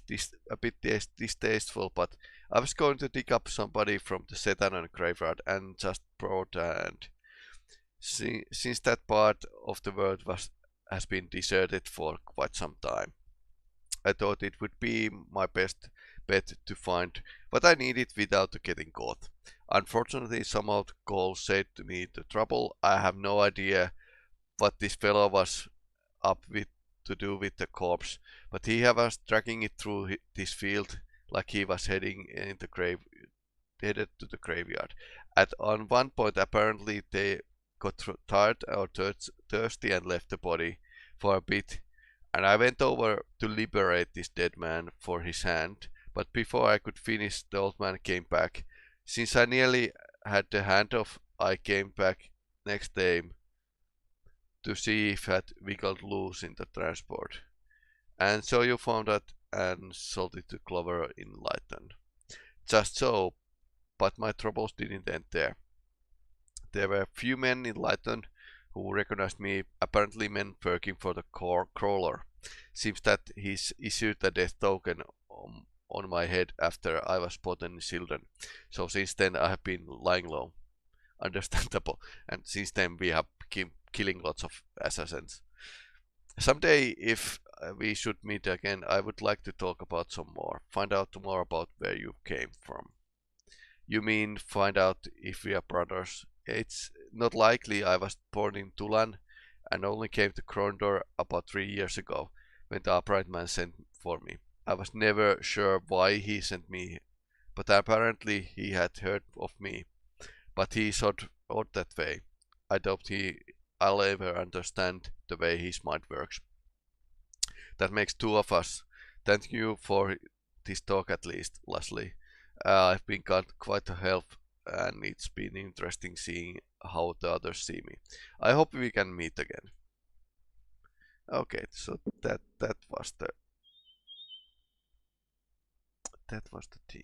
a bit distasteful, but I was going to dig up somebody from the Setanon graveyard and just brought and since that part of the world has been deserted for quite some time, I thought it would be my best bet to find what I needed without getting caught. Unfortunately, somehow the call said to me the trouble. I have no idea what this fellow was up with to do with the corpse, but he was dragging it through this field like he was headed to the graveyard. On one point, apparently they got tired or thirsty and left the body for a bit, and I went over to liberate this dead man for his hand, but before I could finish, the old man came back. Since I nearly had the hand off, I came back next day to see if it had wiggled loose in the transport. And so you found that and sold it to Clover in Lytton. Just so, but my troubles didn't end there. There were few men in Lytton who recognized me, apparently men working for the crawler. Seems that he's issued a death token on my head after I was spotted in Silden. So since then I have been lying low. Understandable. And since then we have been killing lots of assassins. Someday, if we should meet again, I would like to talk about some more. Find out more about where you came from. You mean find out if we are brothers? It's not likely. I was born in Tulan and only came to Krondor about 3 years ago when the upright man sent for me. I was never sure why he sent me, but apparently he had heard of me. But he's odd that way. I doubt I'll ever understand the way his mind works. That makes two of us. Thank you for this talk at least, Leslie. I've been quite a help and it's been interesting seeing how the others see me. I hope we can meet again. Okay, so that was the team.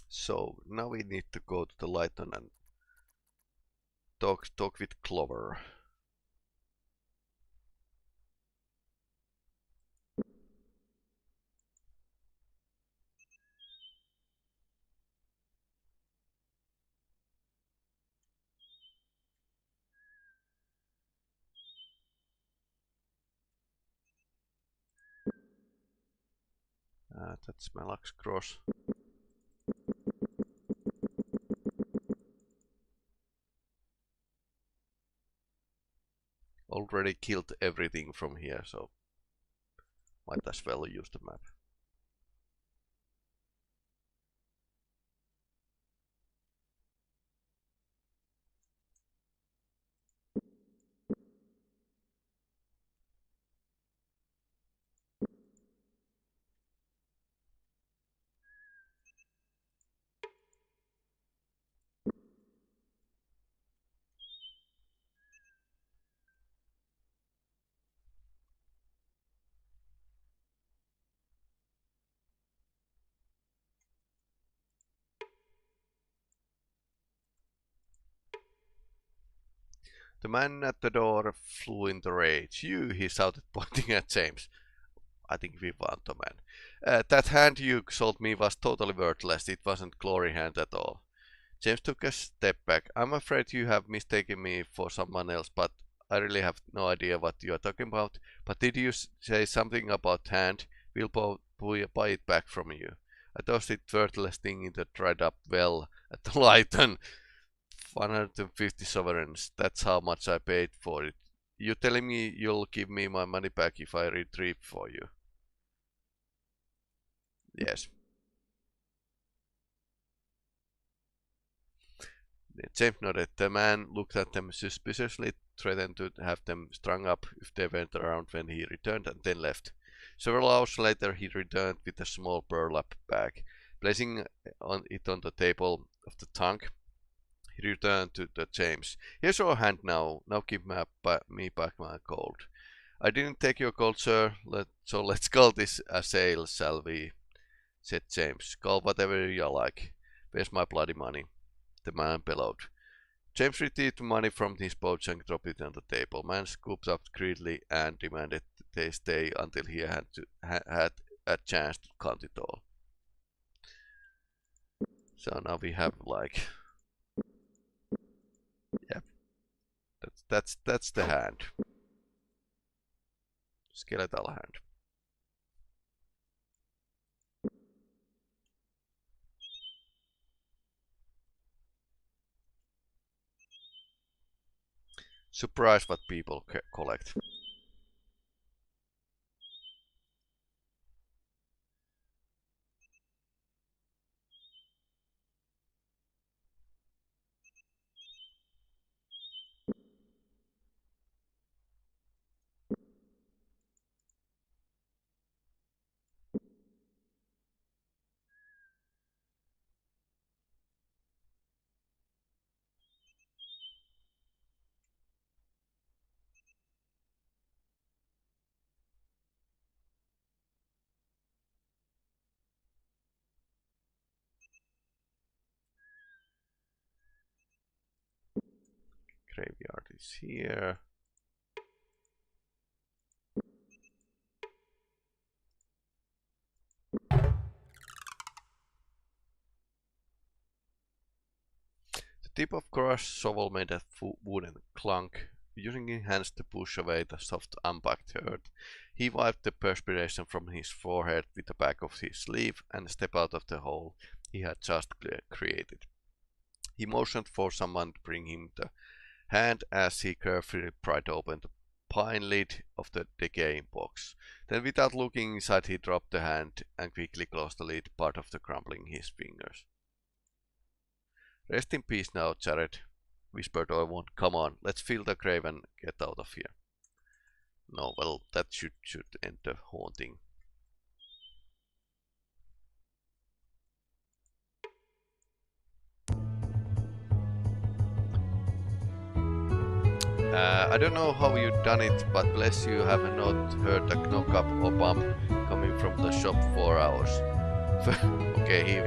So now we need to go to the Lighton and talk with Clover. That's Malak's cross. Already killed everything from here, so might as well use the map. The man at the door flew into rage. You, he shouted, pointing at James. I think we want the man. That hand you sold me was totally worthless. It wasn't glory hand at all. James took a step back. I'm afraid you have mistaken me for someone else, but I really have no idea what you are talking about. But did you say something about hand? We'll buy it back from you. I tossed it worthless thing in the dried up well at the Lighton. 150 sovereigns. That's how much I paid for it. You telling me you'll give me my money back if I retrieve for you? Yes. James nodded. The man looked at them suspiciously, threatened to have them strung up if they weren't around when he returned, and then left. Several hours later, he returned with a small burlap bag. Placing it on the table of the trunk, he returned to the James. Here's your hand now. Now give me back my gold. I didn't take your gold, sir. So let's call this a sale, shall we? Said James. Call whatever you like. Where's my bloody money? The man bellowed. James retrieved the money from his pouch and dropped it on the table. Man scooped up greedily and demanded they stay until he had a chance to count it all. So now we have like, yeah, that's the hand, skeletal hand. Surprise what people collect. Graveyard is here. The tip of crushed shovel made a wooden clunk. Using his hands to push away the soft unpacked earth, he wiped the perspiration from his forehead with the back of his sleeve and stepped out of the hole he had just created. He motioned for someone to bring him the hand as he carefully pried open the pine lid of the decaying box. Then, without looking inside, he dropped the hand and quickly closed the lid, part of the crumbling his fingers. Rest in peace now, Jared, whispered Owen. Come on, let's fill the grave and get out of here. No, well, that should end the haunting. I don't know how you've done it, but bless you have not heard a knock up or bump coming from the shop 4 hours. Okay,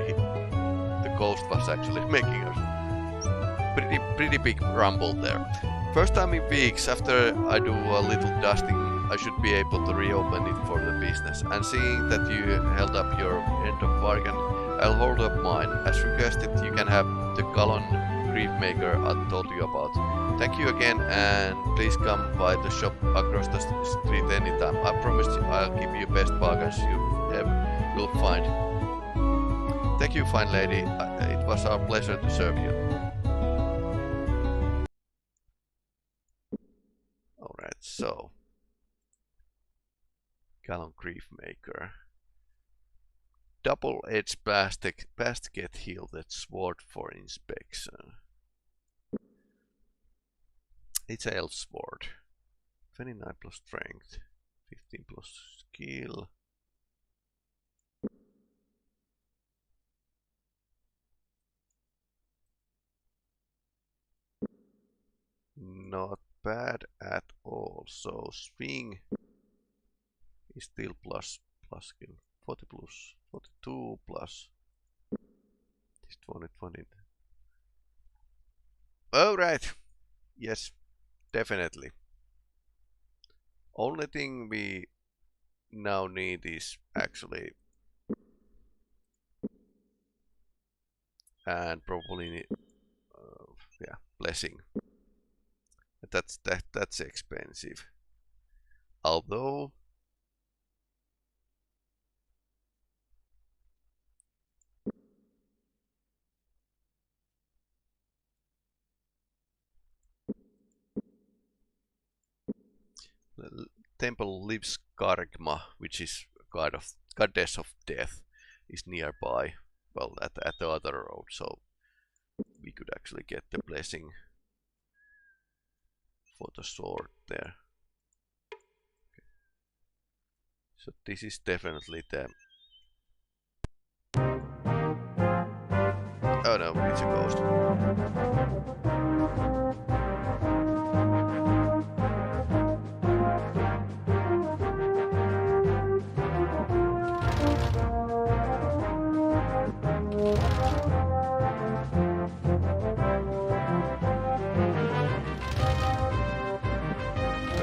the ghost was actually making a pretty big rumble there. First time in weeks after I do a little dusting, I should be able to reopen it for the business. And seeing that you held up your end of bargain, I'll hold up mine. As requested, you can have the gallon grief maker I told you about. Thank you again, and please come by the shop across the street anytime. I promise you I'll give you best bargains you will find. Thank you, fine lady. It was our pleasure to serve you. Alright, so gallon grief maker. Double-edged basket hilted sword for inspection. It's a elf sword. 29 plus strength, 15 plus skill. Not bad at all. So swing is still plus skill. 40 plus 42 plus this 20. Oh right. Yes, definitely. Only thing we now need is actually and probably yeah, blessing. That's expensive. Although the temple lives Kargma, which is goddess of death, is nearby. Well, at the other road, so we could actually get the blessing for the sword there. Okay. So this is definitely the... Oh no, it's a ghost.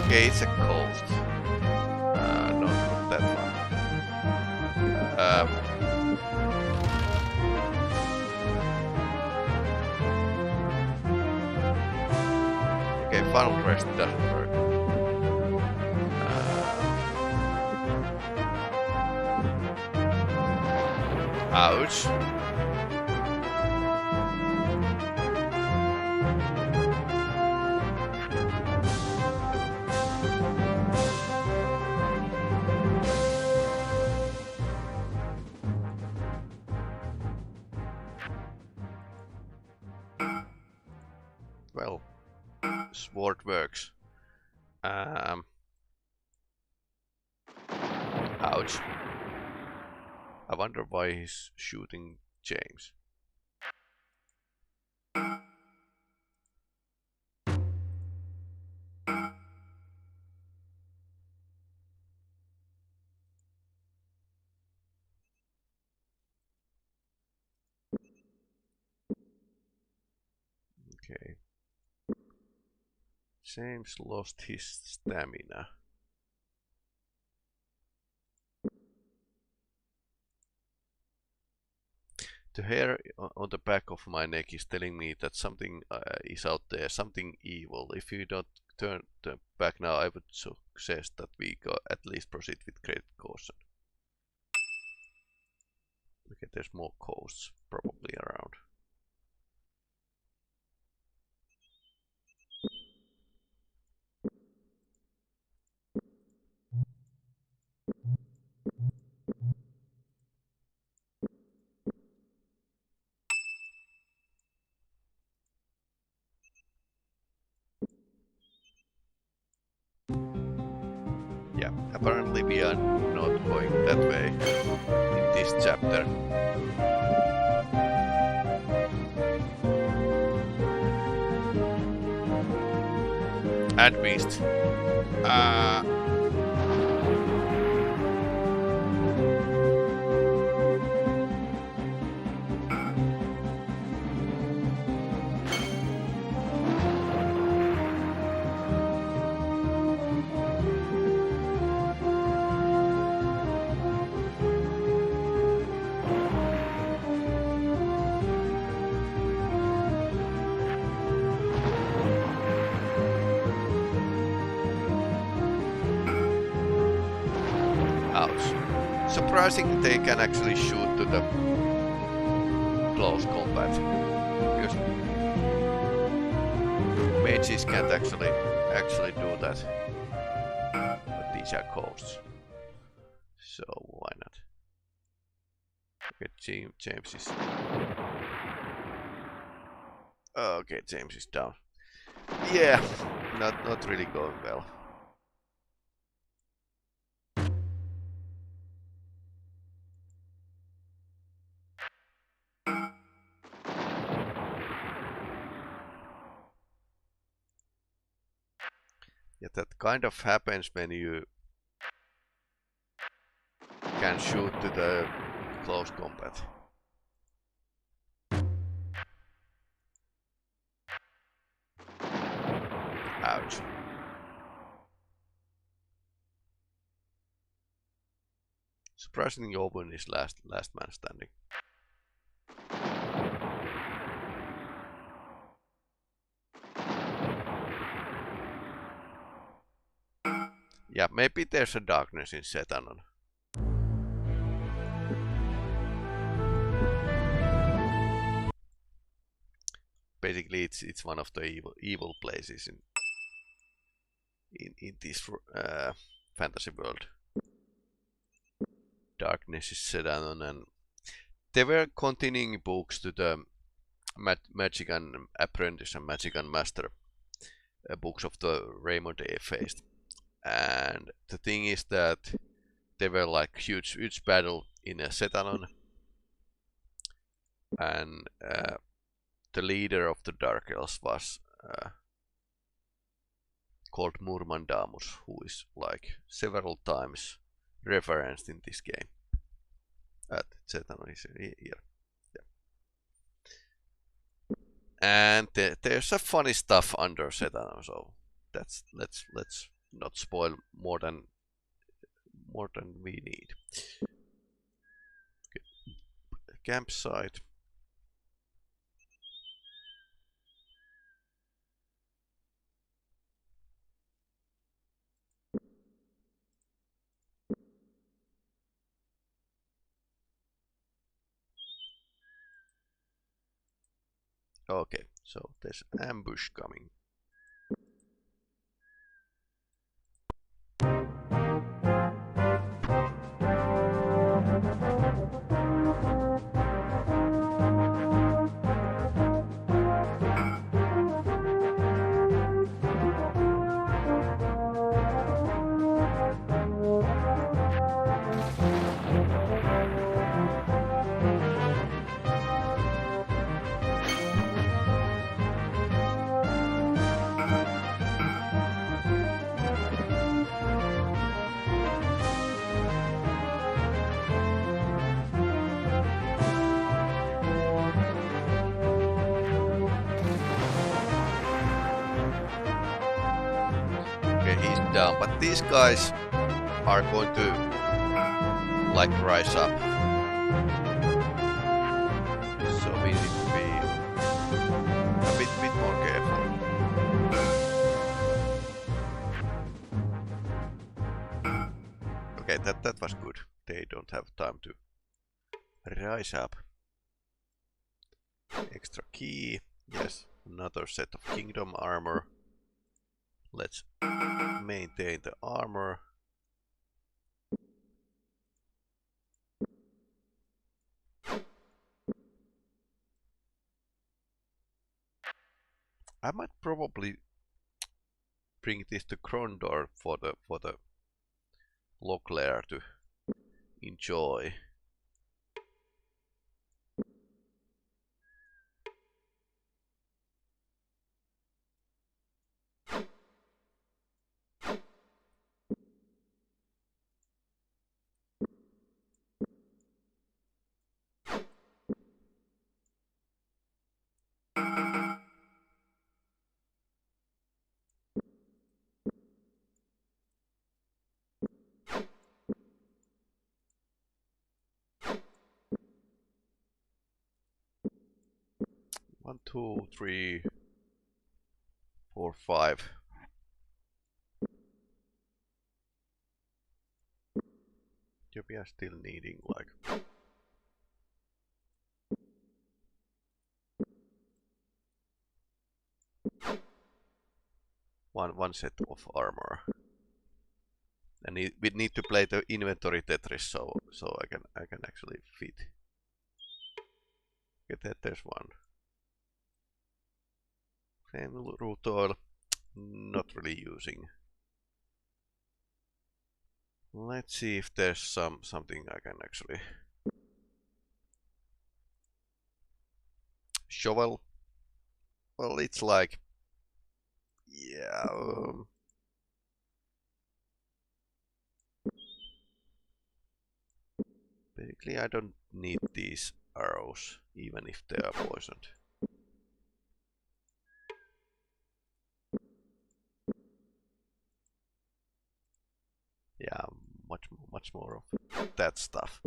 Okay, it's a ghost. No, not that one. Okay, final quest doesn't work. Ouch. Well, sword works. Ouch. I wonder why he's shooting James. Okay. James lost his stamina. The hair on the back of my neck is telling me that something is out there, something evil. If you don't turn back now, I would suggest that we at least proceed with great caution. Okay, there's more ghosts probably around. Yeah, apparently we are not going that way in this chapter. And beast. Ouch. Surprising they can actually shoot to the close combat. Because mages can't actually do that. But these are ghosts. So why not? Okay, James is... Okay, James is down. Yeah, not really going well. Yeah, that kind of happens when you can shoot to the close combat. Ouch. Surprisingly open is last man standing. Yeah, maybe there's a darkness in Setanon. Basically, it's one of the evil places in this fantasy world. Darkness is Setanon, and there were continuing books to the Magican Apprentice and Magican Master books of the Raymond A. Feist. And the thing is that there were like huge battle in Setanon, and the leader of the Dark Elves was called Murmandamus, who is like several times referenced in this game. Setanon is here. Yeah. And there's a funny stuff under Setanon, so let's not spoil more than we need. Okay. Campsite. Okay, so there's an ambush coming. He's down, but these guys are going to like rise up, so we need to be a bit more careful. Okay, that was good. They don't have time to rise up. Extra key, yes, another set of kingdom armor. Let's maintain the armor. I might probably bring this to Krondor for the log layer to enjoy. One, two, three, four, five. We are still needing like one set of armor. And we need to play the inventory Tetris so I can actually fit. Get that, there's one. Flame root oil, not really using. Let's see if there's something I can actually. Shovel. Well, it's like, yeah. Basically, I don't need these arrows, even if they are poisoned. Yeah, much more of that stuff.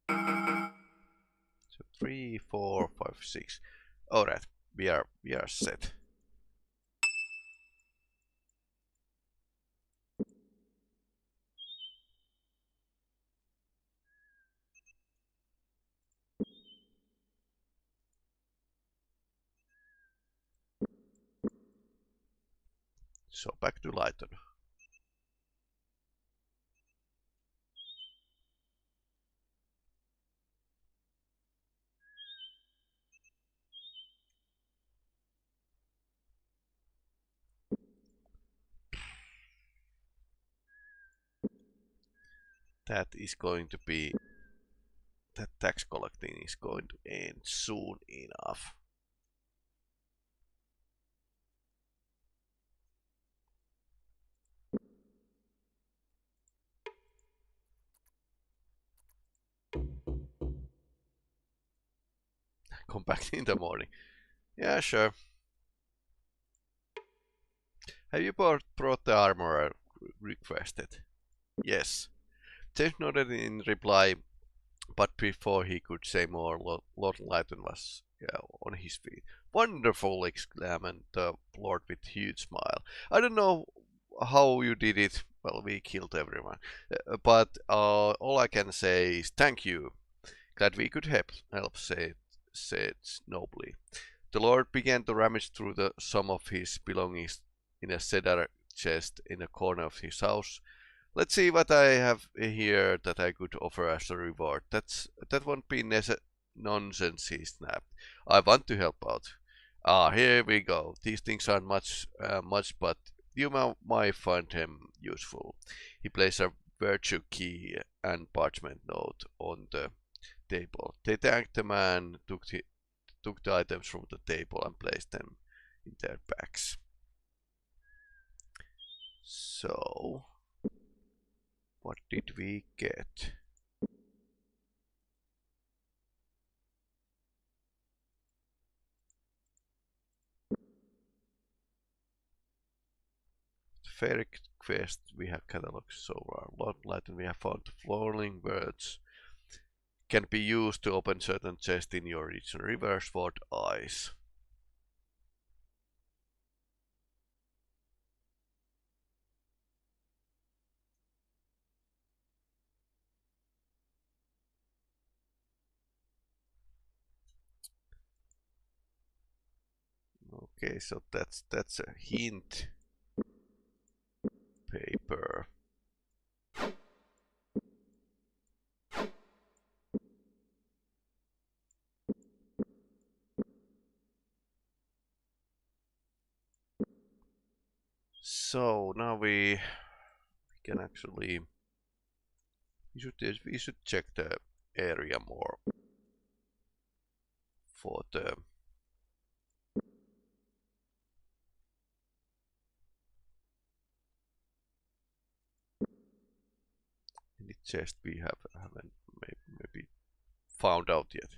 So 3, 4, 5, 6. Alright, we are set. So back to Lighton. That is going to be, that tax collecting is going to end soon enough. Come back in the morning. Yeah, sure. Have you brought the armor I requested? Yes. James nodded in reply, but before he could say more, Lord Lighton was on his feet. Wonderful, exclaimed the Lord with a huge smile. I don't know how you did it. Well, we killed everyone. But all I can say is thank you. Glad we could help, said nobly. The Lord began to rummage through some of his belongings in a cedar chest in a corner of his house. Let's see what I have here that I could offer as a reward. That won't be nonsense, he snapped. I want to help out. Ah, here we go. These things aren't much, but you might find them useful. He placed a virtue key and parchment note on the table. They thanked the man, took the items from the table and placed them in their bags. So, what did we get? Fairy quest we have cataloged so far. Lord Lighton we have found the flowing words can be used to open certain chests in your region. Reverse Sword Eyes. Okay, so that's a hint paper. So now we can actually we should check the area more for the any chest we haven't maybe found out yet.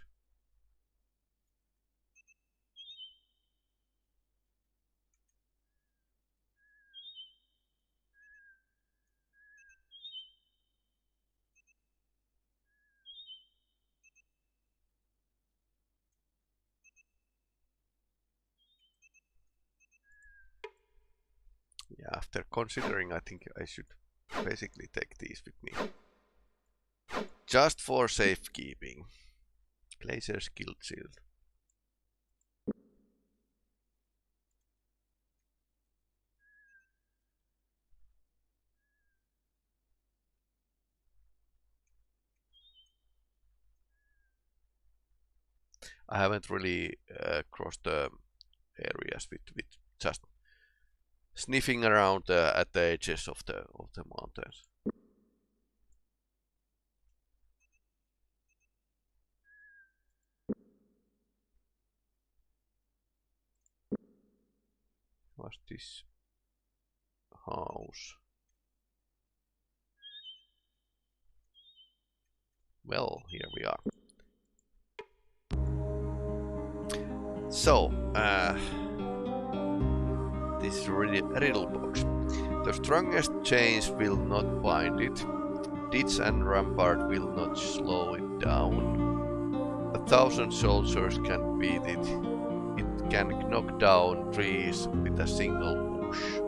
Yeah, after considering, I think I should basically take these with me. Just for safekeeping. Glazier's Guild Shield. I haven't really crossed the areas with just sniffing around at the edges of the mountains. What's this house? Well, here we are. So, this is really a riddle box. The strongest chains will not bind it. Ditch and rampart will not slow it down. 1,000 soldiers can beat it. It can knock down trees with a single push.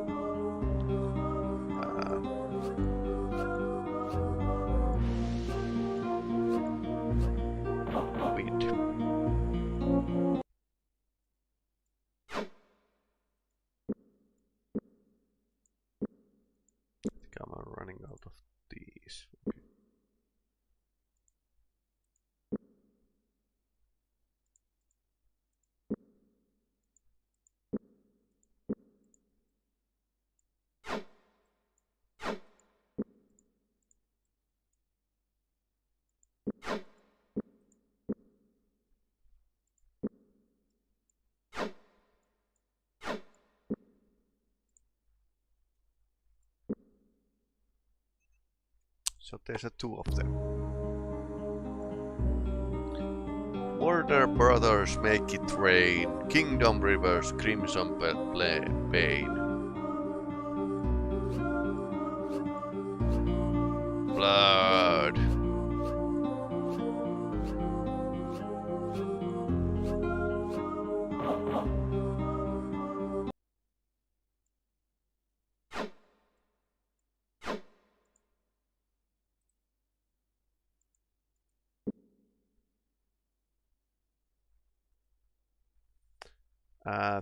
I'm running out of these. Okay. So there's two of them. Border brothers make it rain. Kingdom rivers crimson pain. Blood.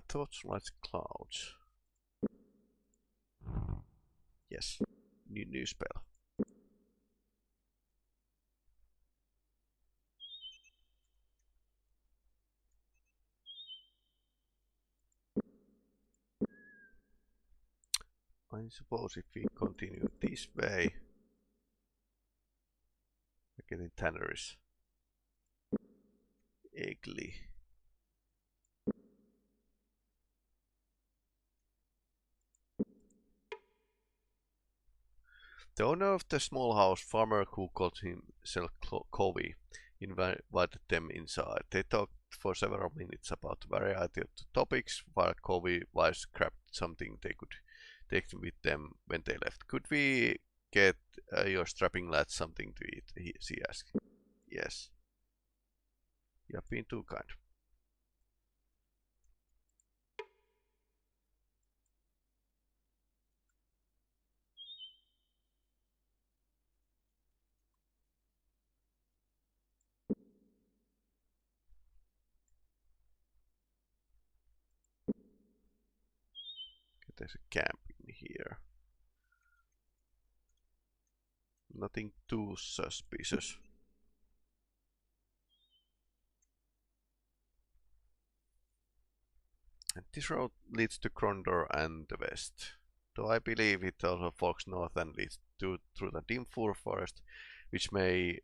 Torchlight clouds. Yes, new spell. I suppose if we continue this way, we're getting tanneries. Ugly. The owner of the small house, farmer who called himself Covey, invited them inside. They talked for several minutes about a variety of topics, while Covey was grabbed something they could take with them when they left. Could we get your strapping lads something to eat? She asked. Yes. You have been too kind. There's a camp in here. Nothing too suspicious. And this road leads to Krondor and the west. though I believe it also forks north and leads through the Dimfur forest. Which way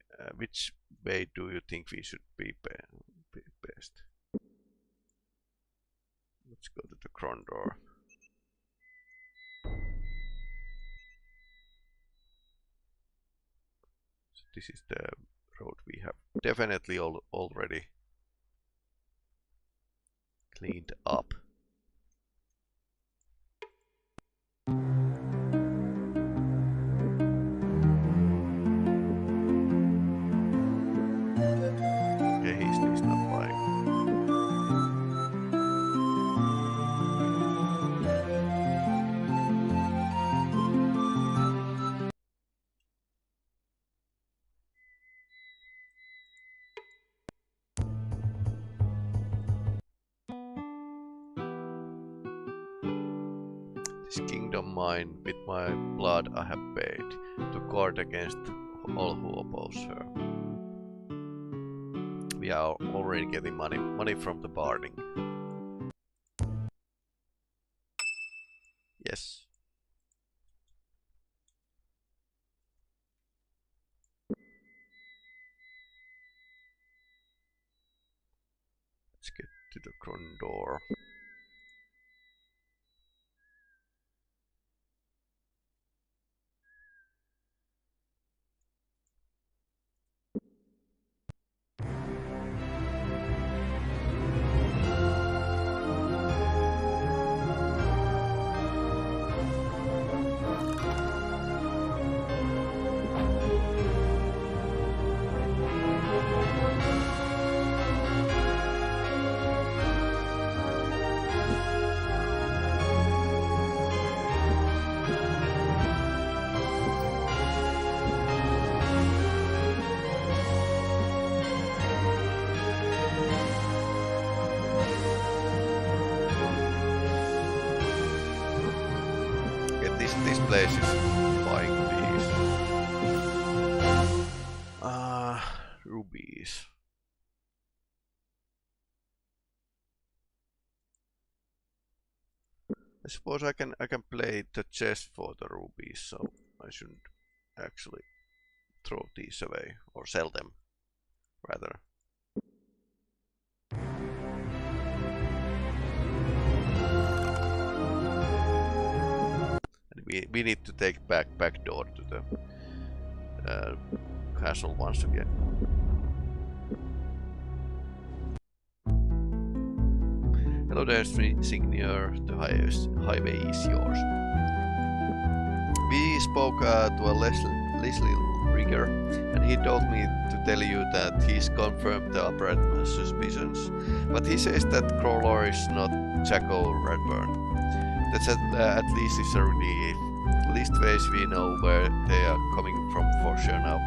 do you think we should be best? Let's go to the Krondor. So this is the road we have definitely already cleaned up. Okay, he's not buying. This kingdom mine, with my blood I have paid, to guard against all who oppose her. We are already getting money from the Bardin. Yes. Let's get to the Krondor. This place is buying these rubies. I suppose I can play the chest for the rubies, so I shouldn't actually throw these away or sell them rather. We need to take back door to the castle once again. Hello there, Signor. The highway is yours. We spoke to a Leslie Rigger, and he told me to tell you that he's confirmed the upright suspicions, but he says that Krondor is not Jacko Redburn. That's at least is a relief. Leastways we know where they are coming from for sure now.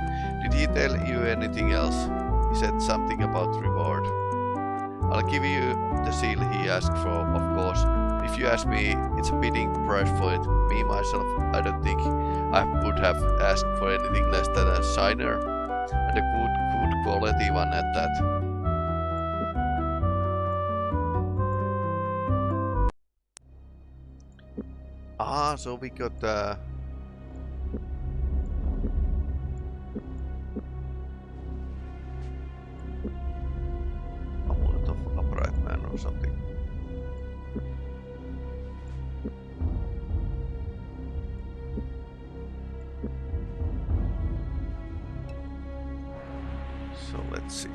Did he tell you anything else? He said something about reward. I'll give you the seal he asked for, of course. If you ask me, it's a bidding price for it. Me myself, I don't think I would have asked for anything less than a shiner, and a good quality one at that. Ah, so we got amulet of upright man or something. So let's see.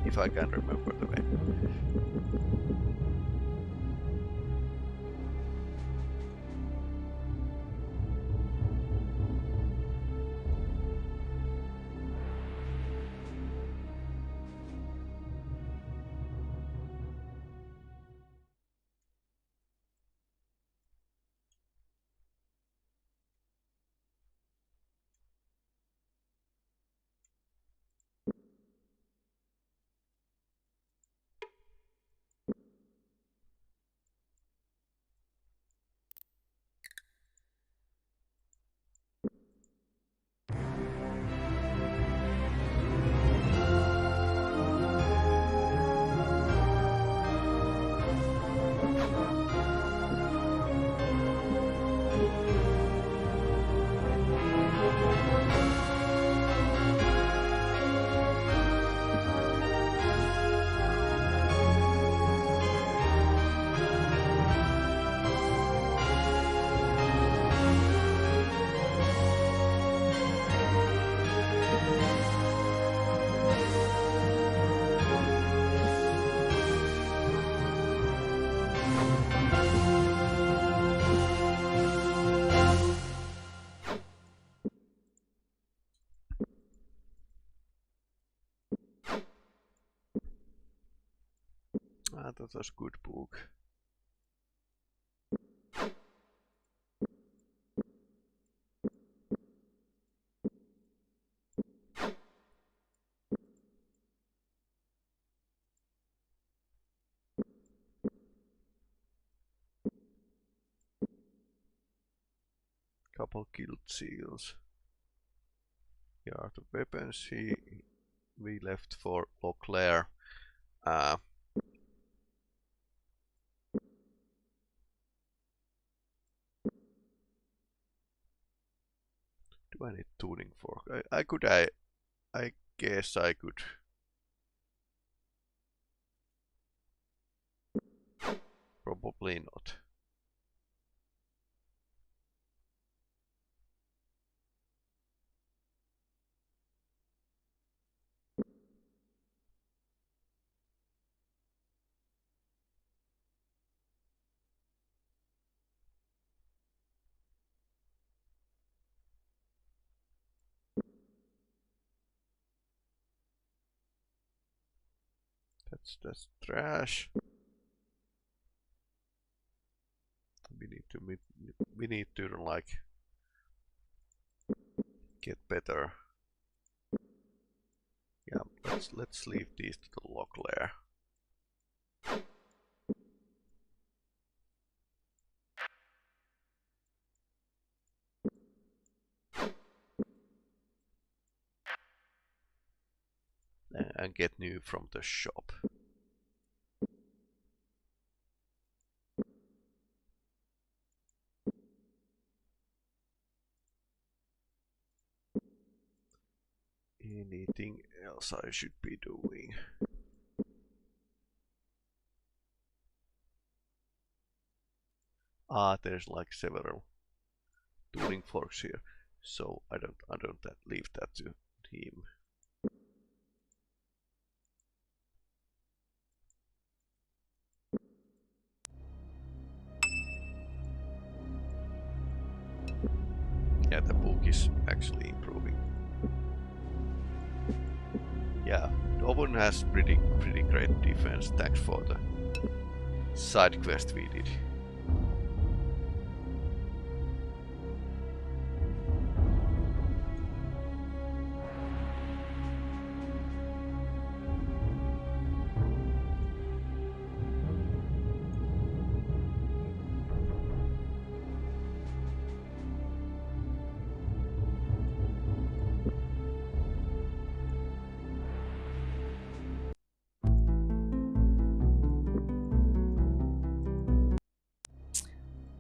If I can remember the way. that was good book. Couple killed seals. Here are the weapons we left for Leclerc. Do I need tuning fork? I guess I could. Probably not. That's trash. We need to like get better. Yeah, let's leave these to the log layer. And get new from the shop. Anything else I should be doing? There's like several tuning forks here, so I don't leave that to him. Yeah, the book is actually improving. Yeah, the oven has pretty great defense. Thanks for the side quest we did.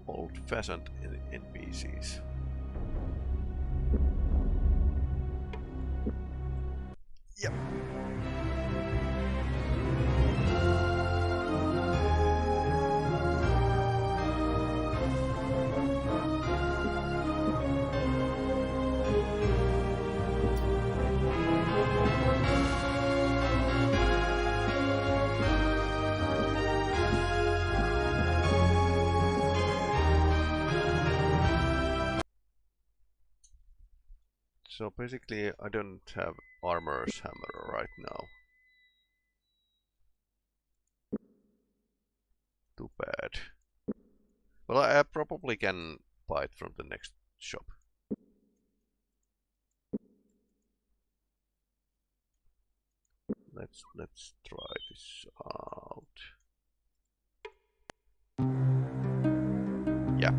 Old-fashioned NPCs. Yep. So basically I don't have armor's hammer right now. Too bad. Well, I probably can buy it from the next shop. Let's try this out. Yeah.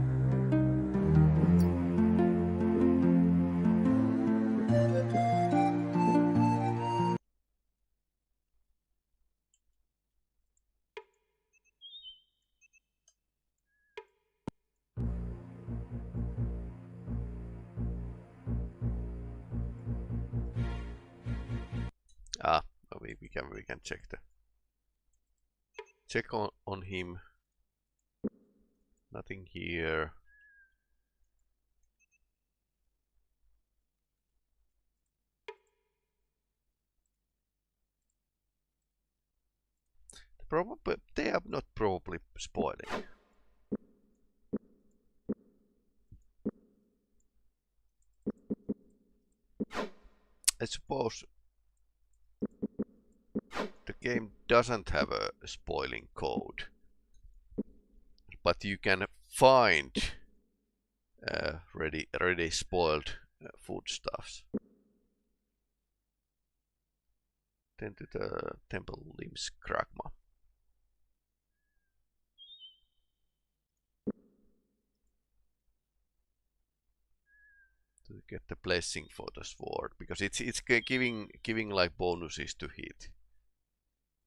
We can check on him. Nothing here. They are not probably spoiling. I suppose the game doesn't have a spoiling code, but you can find ready spoiled foodstuffs. Then to the temple limbs Kragma. To get the blessing for the sword, because it's giving like bonuses to hit,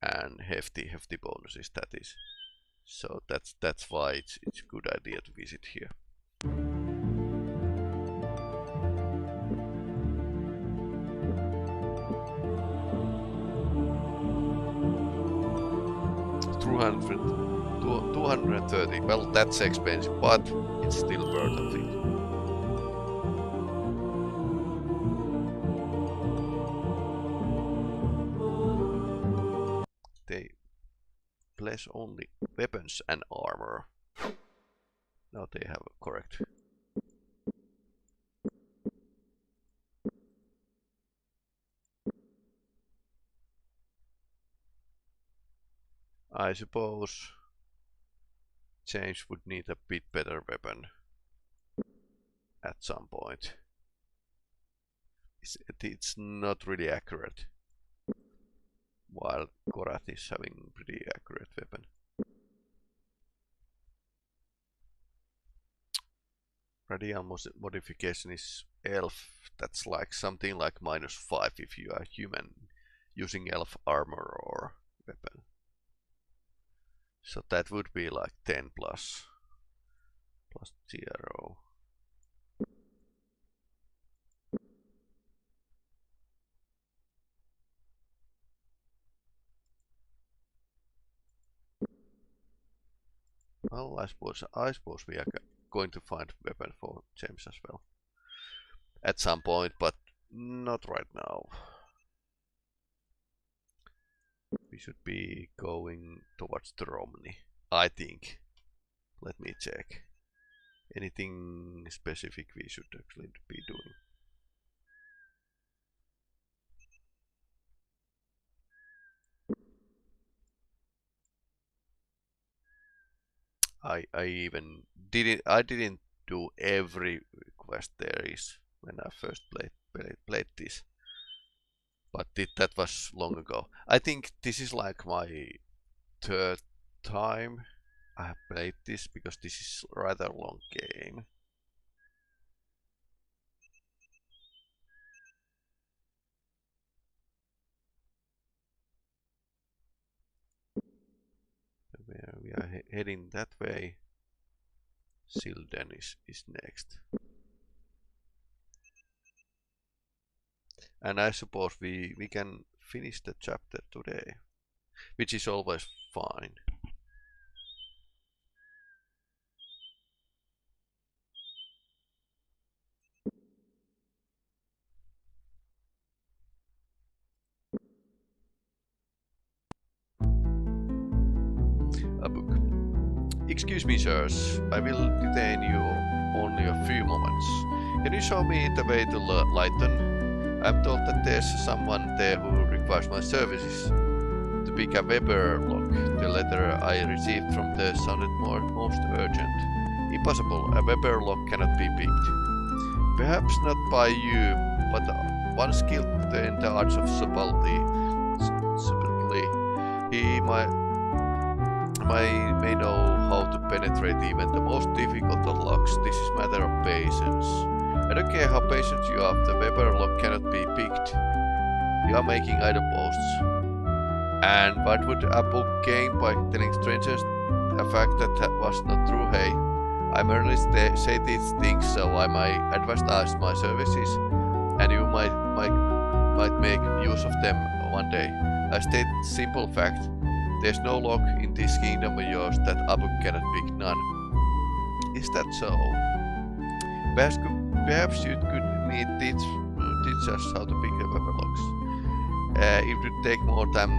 and hefty bonuses that is. So that's why it's a good idea to visit here. 230. Well, that's expensive, but it's still worth of it. They bless only weapons and armor. Now they have correct. I suppose James would need a bit better weapon at some point. It's not really accurate, while Korath is having pretty accurate weapon. Radial modification is elf. That's like something like -5 if you are human using elf armor or weapon. So that would be like 10 plus 0. Well, I suppose we are going to find weapon for James as well at some point, but not right now. We should be going towards the Romney, I think. Let me check. Anything specific we should actually be doing? I didn't do every quest there is when I first played this, but that was long ago. I think this is like my third time I have played this, because this is a rather long game. We are heading that way. Silden is next. And I suppose we can finish the chapter today, which is always fine. A book. Excuse me, sirs. I will detain you only a few moments. Can you show me the way to Lighton? I'm told that there's someone there who requires my services to pick a Weber lock. The letter I received from there sounded most urgent. Impossible, a Weber lock cannot be picked. Perhaps not by you, but one skilled in the arts of subtlety. He may know how to penetrate even the most difficult of locks. This is a matter of patience. I don't care how patient you are, the Weber lock cannot be picked. You are making idle boasts. And what would a book gain by telling strangers a fact that was not true? Hey, I merely say these things so I might advertise my services, and you might make use of them one day. I state simple fact. There's no lock in this kingdom of yours that a book cannot pick, none. Is that so? Perhaps you could teach us how to pick the Weber locks. It would take more time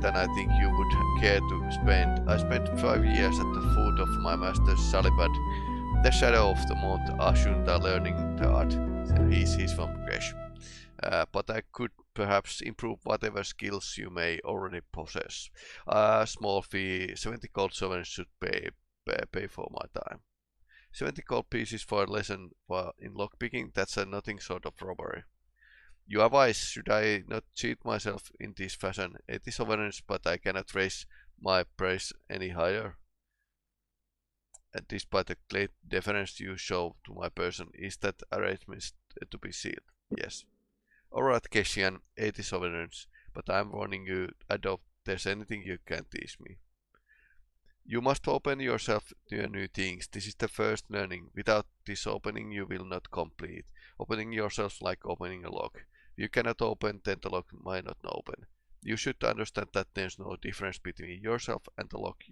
than I think you would care to spend. I spent 5 years at the foot of my master's Salibad, the shadow of the Mount Ashunda, learning the art. He's from Gresh. But I could perhaps improve whatever skills you may already possess. Small fee, 70 gold sovereigns should pay for my time. 70 gold pieces for a lesson in lockpicking, that's a nothing sort of robbery. You are wise, should I not cheat myself in this fashion? 80 sovereigns, but I cannot raise my price any higher. And despite the great deference you show to my person, is that arrangement to be sealed? Yes. Alright, Keshian, 80 sovereigns, but I'm warning you, I doubt there's anything you can teach me. You must open yourself to new things. This is the first learning. Without this opening, you will not complete. Opening yourself like opening a lock. If you cannot open, then the lock might not open. You should understand that there's no difference between yourself and the lock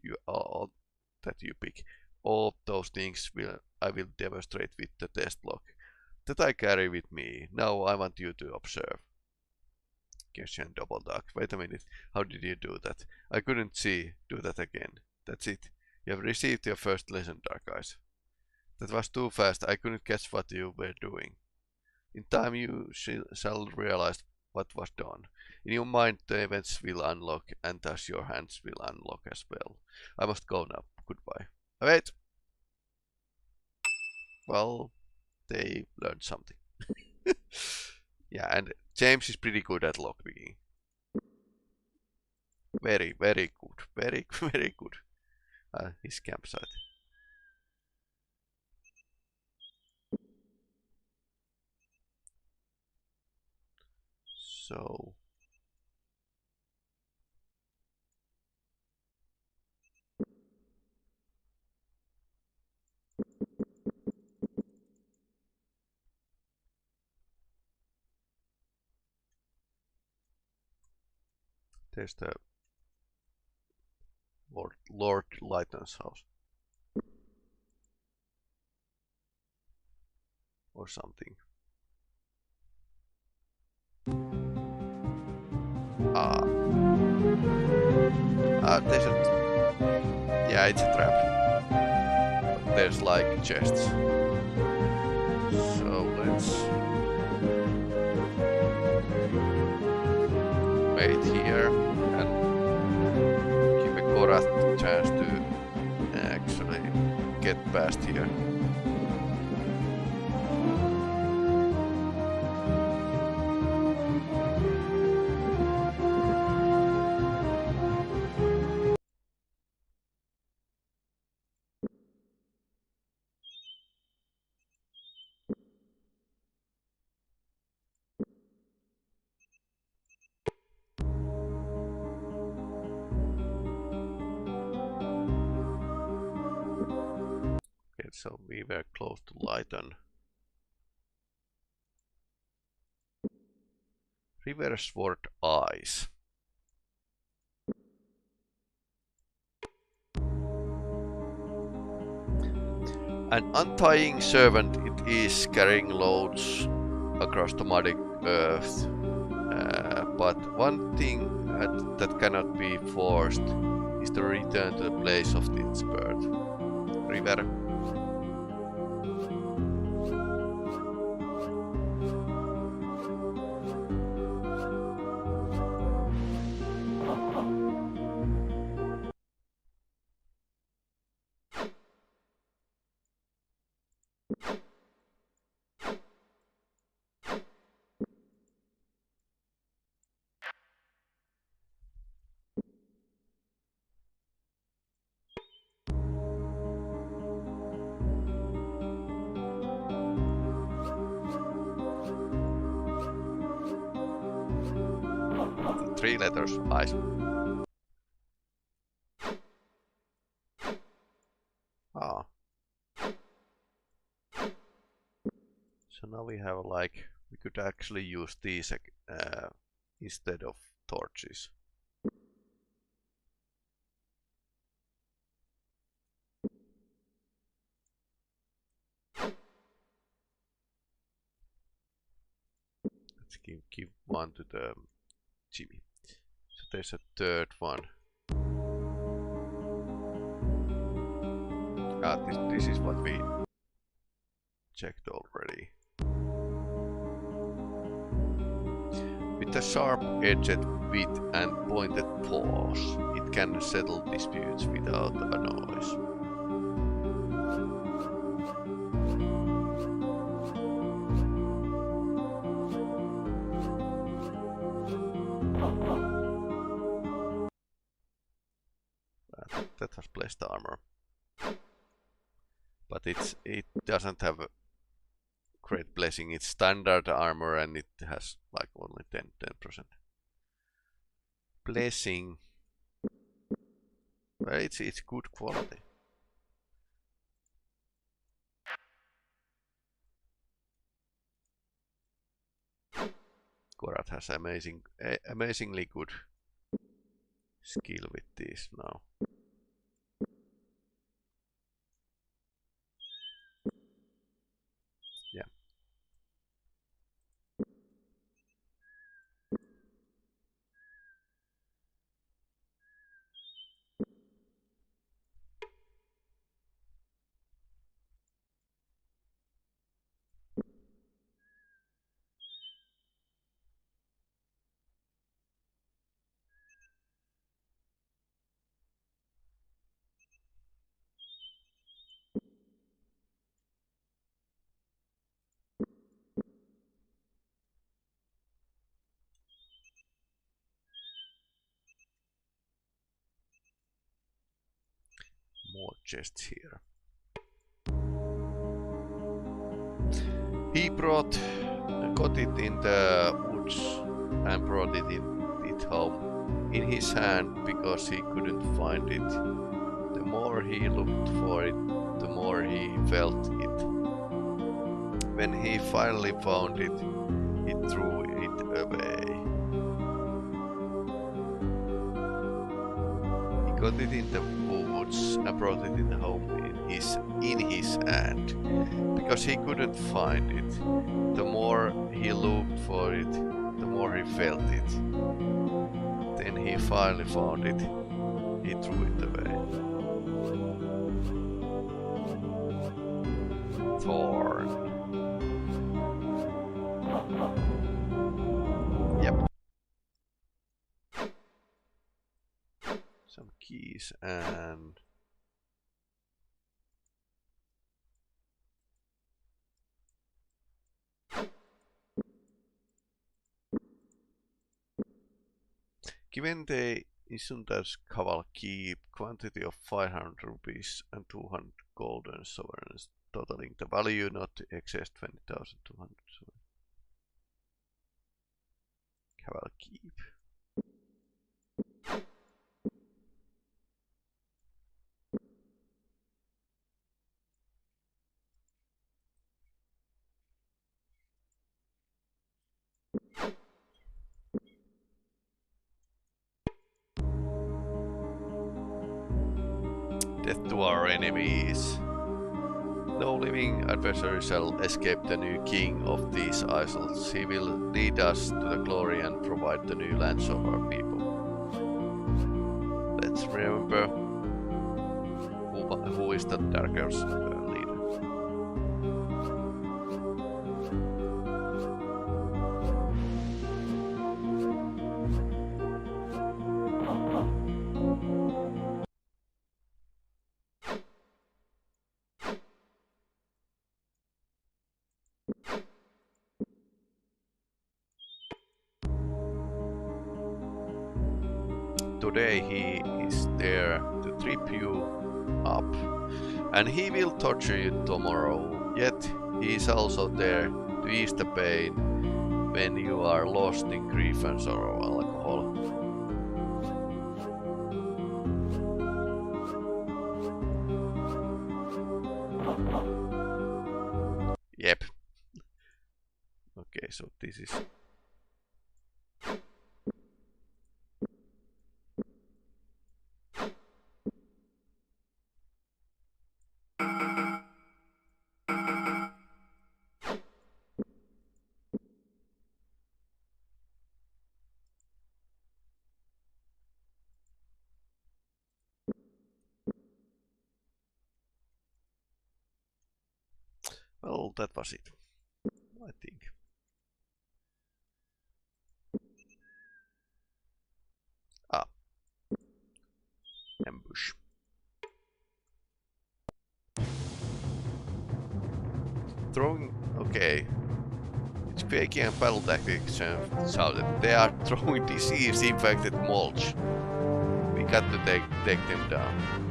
that you pick. All those things I will demonstrate with the test lock that I carry with me. Now I want you to observe. Keshian double dog. Wait a minute. How did you do that? I couldn't see. Do that again. That's it. You have received your first lesson, Dark Eyes. That was too fast. I couldn't catch what you were doing. In time you shall realize what was done. In your mind the events will unlock, and thus your hands will unlock as well. I must go now. Goodbye. Wait! Well, they learned something. Yeah, and James is pretty good at lockpicking. Very, very good. Very, very good. His campsite. So... there's the Lord Lighton's house. Or something. There's a... yeah, it's a trap. But there's like chests. So let's... wait here and give a Korath a chance to actually get past here. So we were close to Lighton. River Sword Eyes. An untying servant it is carrying loads across the muddy earth. But one thing that cannot be forced is to return to the place of its birth. River. Three letters, eyes. Ah. So now we have like, we could actually use these instead of torches. Let's give one to the Jimmy. So there's a third one. This is what we checked already. With With a sharp-edged wit and pointed paws, it can settle disputes without a noise. That has blessed armor, but it doesn't have a great blessing. It's standard armor and it has like only 10%. Blessing, well, it's good quality. Korat has amazingly good skill with these now. Yeah. More chests here. He got it in the woods and brought it home in his hand because he couldn't find it. The more he looked for it, the more he felt it. When he finally found it, he threw it away. He got it in the woods and brought it home in his hand because he couldn't find it. The more he looked for it, the more he felt it. Then he finally found it. He threw it away. Thorn. Yep. Some keys and given the Isundar's cavalcade quantity of 500 rupees and 200 golden sovereigns, totaling the value not to excess 20,200. Cavalcade. Death to our enemies. No living adversary shall escape the new king of these isles. He will lead us to the glory and provide the new lands of our people. Let's remember who is the Darker's leader. Today he is there to trip you up, and he will torture you tomorrow. Yet he is also there to ease the pain when you are lost in grief and sorrow. Alcohol. Yep. Okay, so this is well, that was it, I think. throwing. Okay. It's faking and battle tactics shouted. They are throwing disease infected mulch. We got to take them down.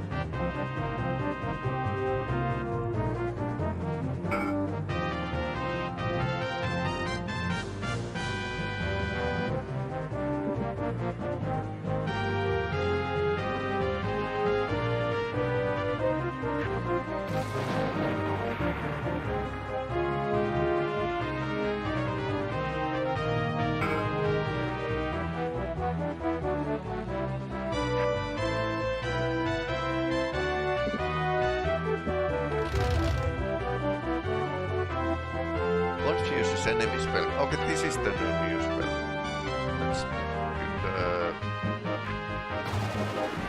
Confuses enemy spell. Okay, this is the new spell. Let's do the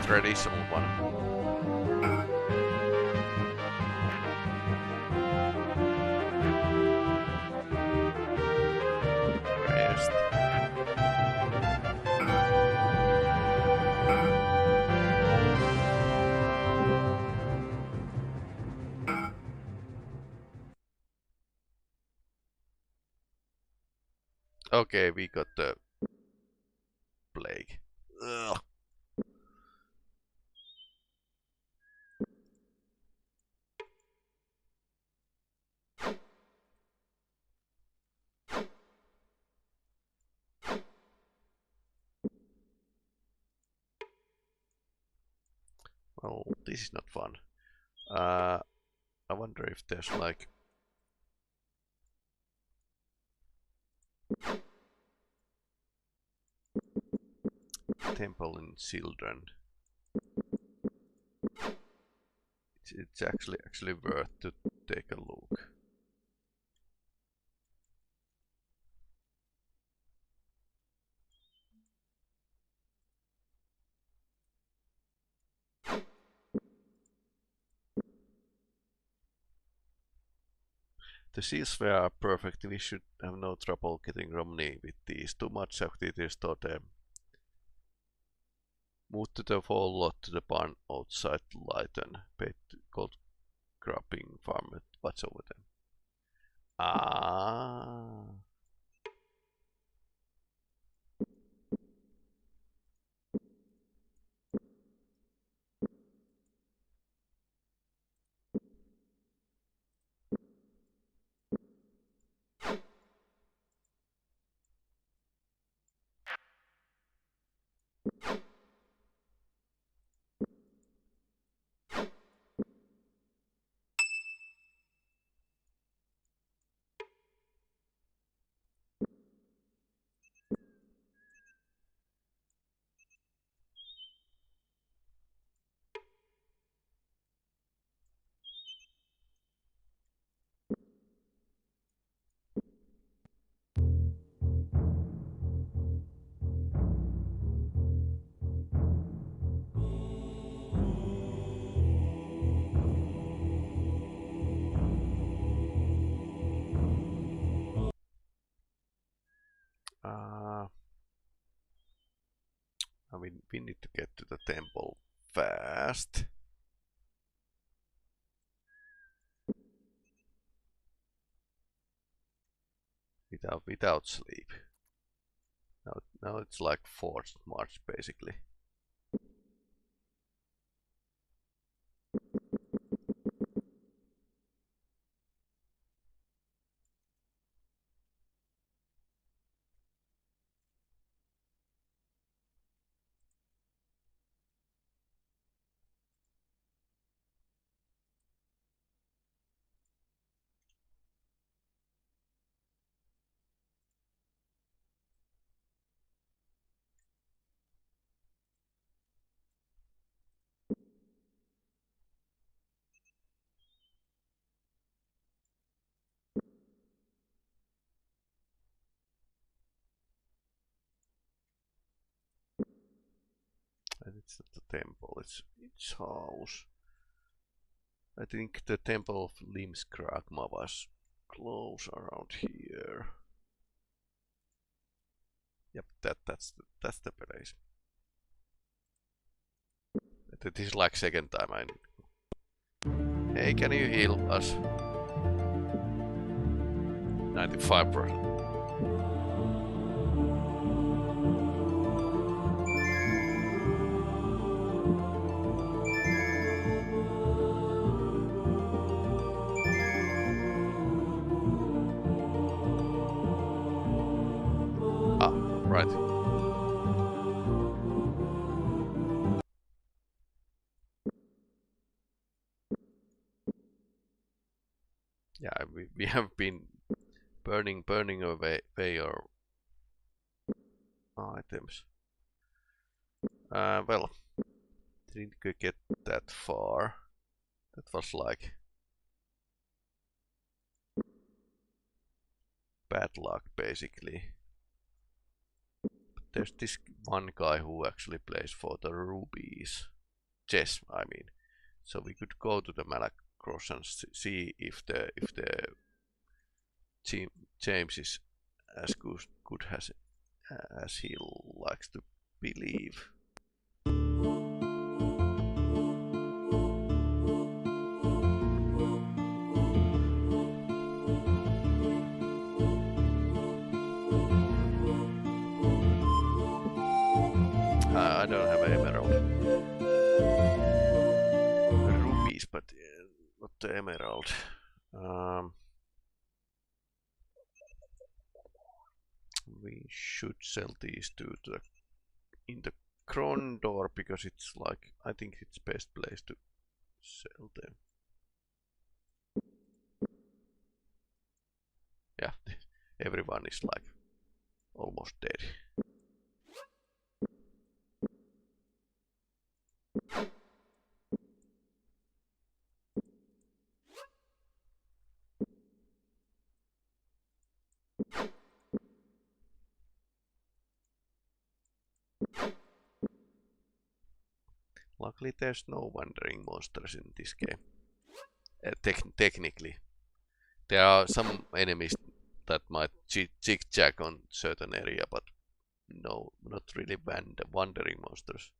traditional one. Rest. Okay, we got the plague. Ugh. Well, this is not fun. I wonder if there's like temple in children. It's actually worth to take a look. The seals were perfect. We should have no trouble getting Romney with these. Too much activity stored them. Move to the whole lot to the barn outside Lighten. Paid gold grabbing farmer. What's over them? Ah. I mean, we need to get to the temple fast. Without sleep. Now it's like forced march basically. And it's not the temple, it's its house. I think the temple of Limskragma was close around here. Yep, that's the place. This is like second time I need. Hey, can you heal us? 95%. Ah, right. Yeah, we have been burning away our items. Well, didn't get that far. That was like bad luck, basically. But there's this one guy who actually plays for the rubies. Chess, I mean. So we could go to the Malacross and see if the James is as good as he likes to believe. I don't have emerald. Rubies, but not the emerald. We should sell these two in the Krondor because it's like, I think it's best place to sell them. Yeah, everyone is like almost dead. Luckily there's no wandering monsters in this game. Technically. There are some enemies that might zigzag on certain area, but no, not really wandering monsters.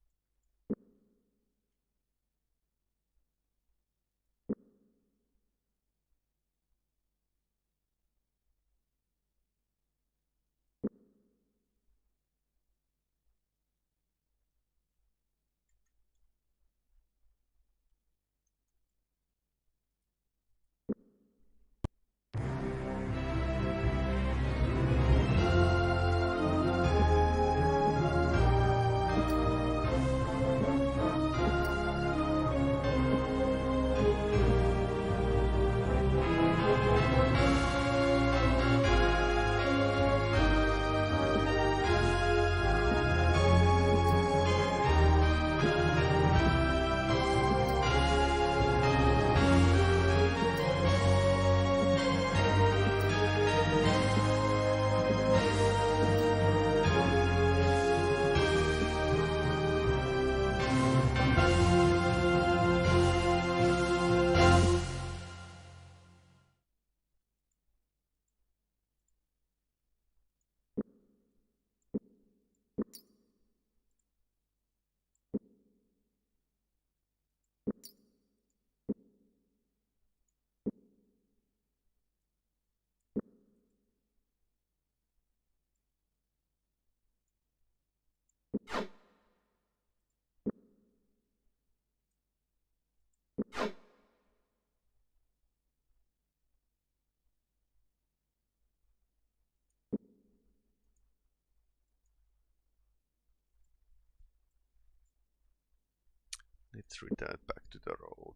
Let's return back to the road.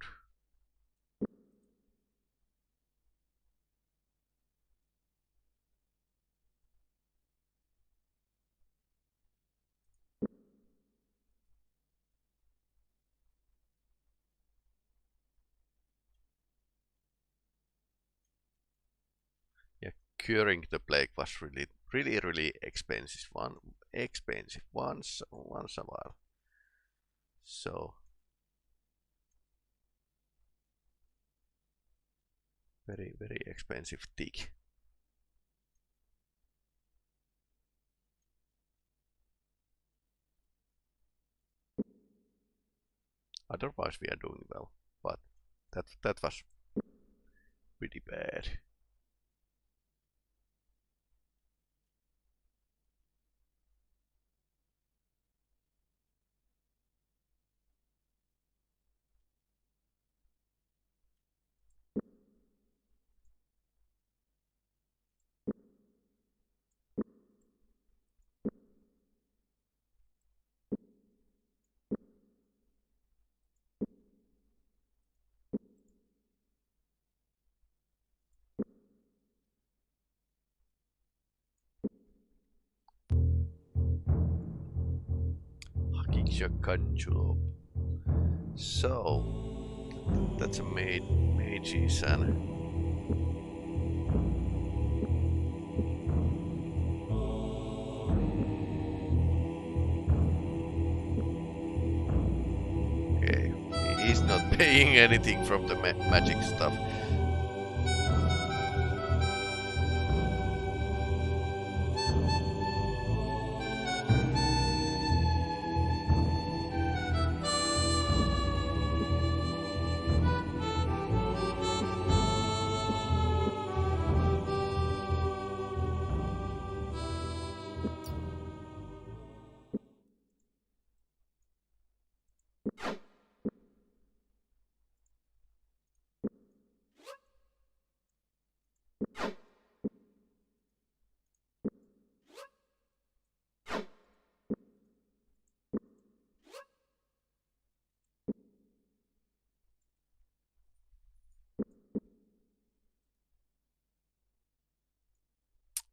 Yeah, curing the plague was really expensive once a while. So very expensive tick. Otherwise we are doing well, but that was pretty bad. Chakanchulo. So, that's a mage's and okay, he's not paying anything from the magic stuff.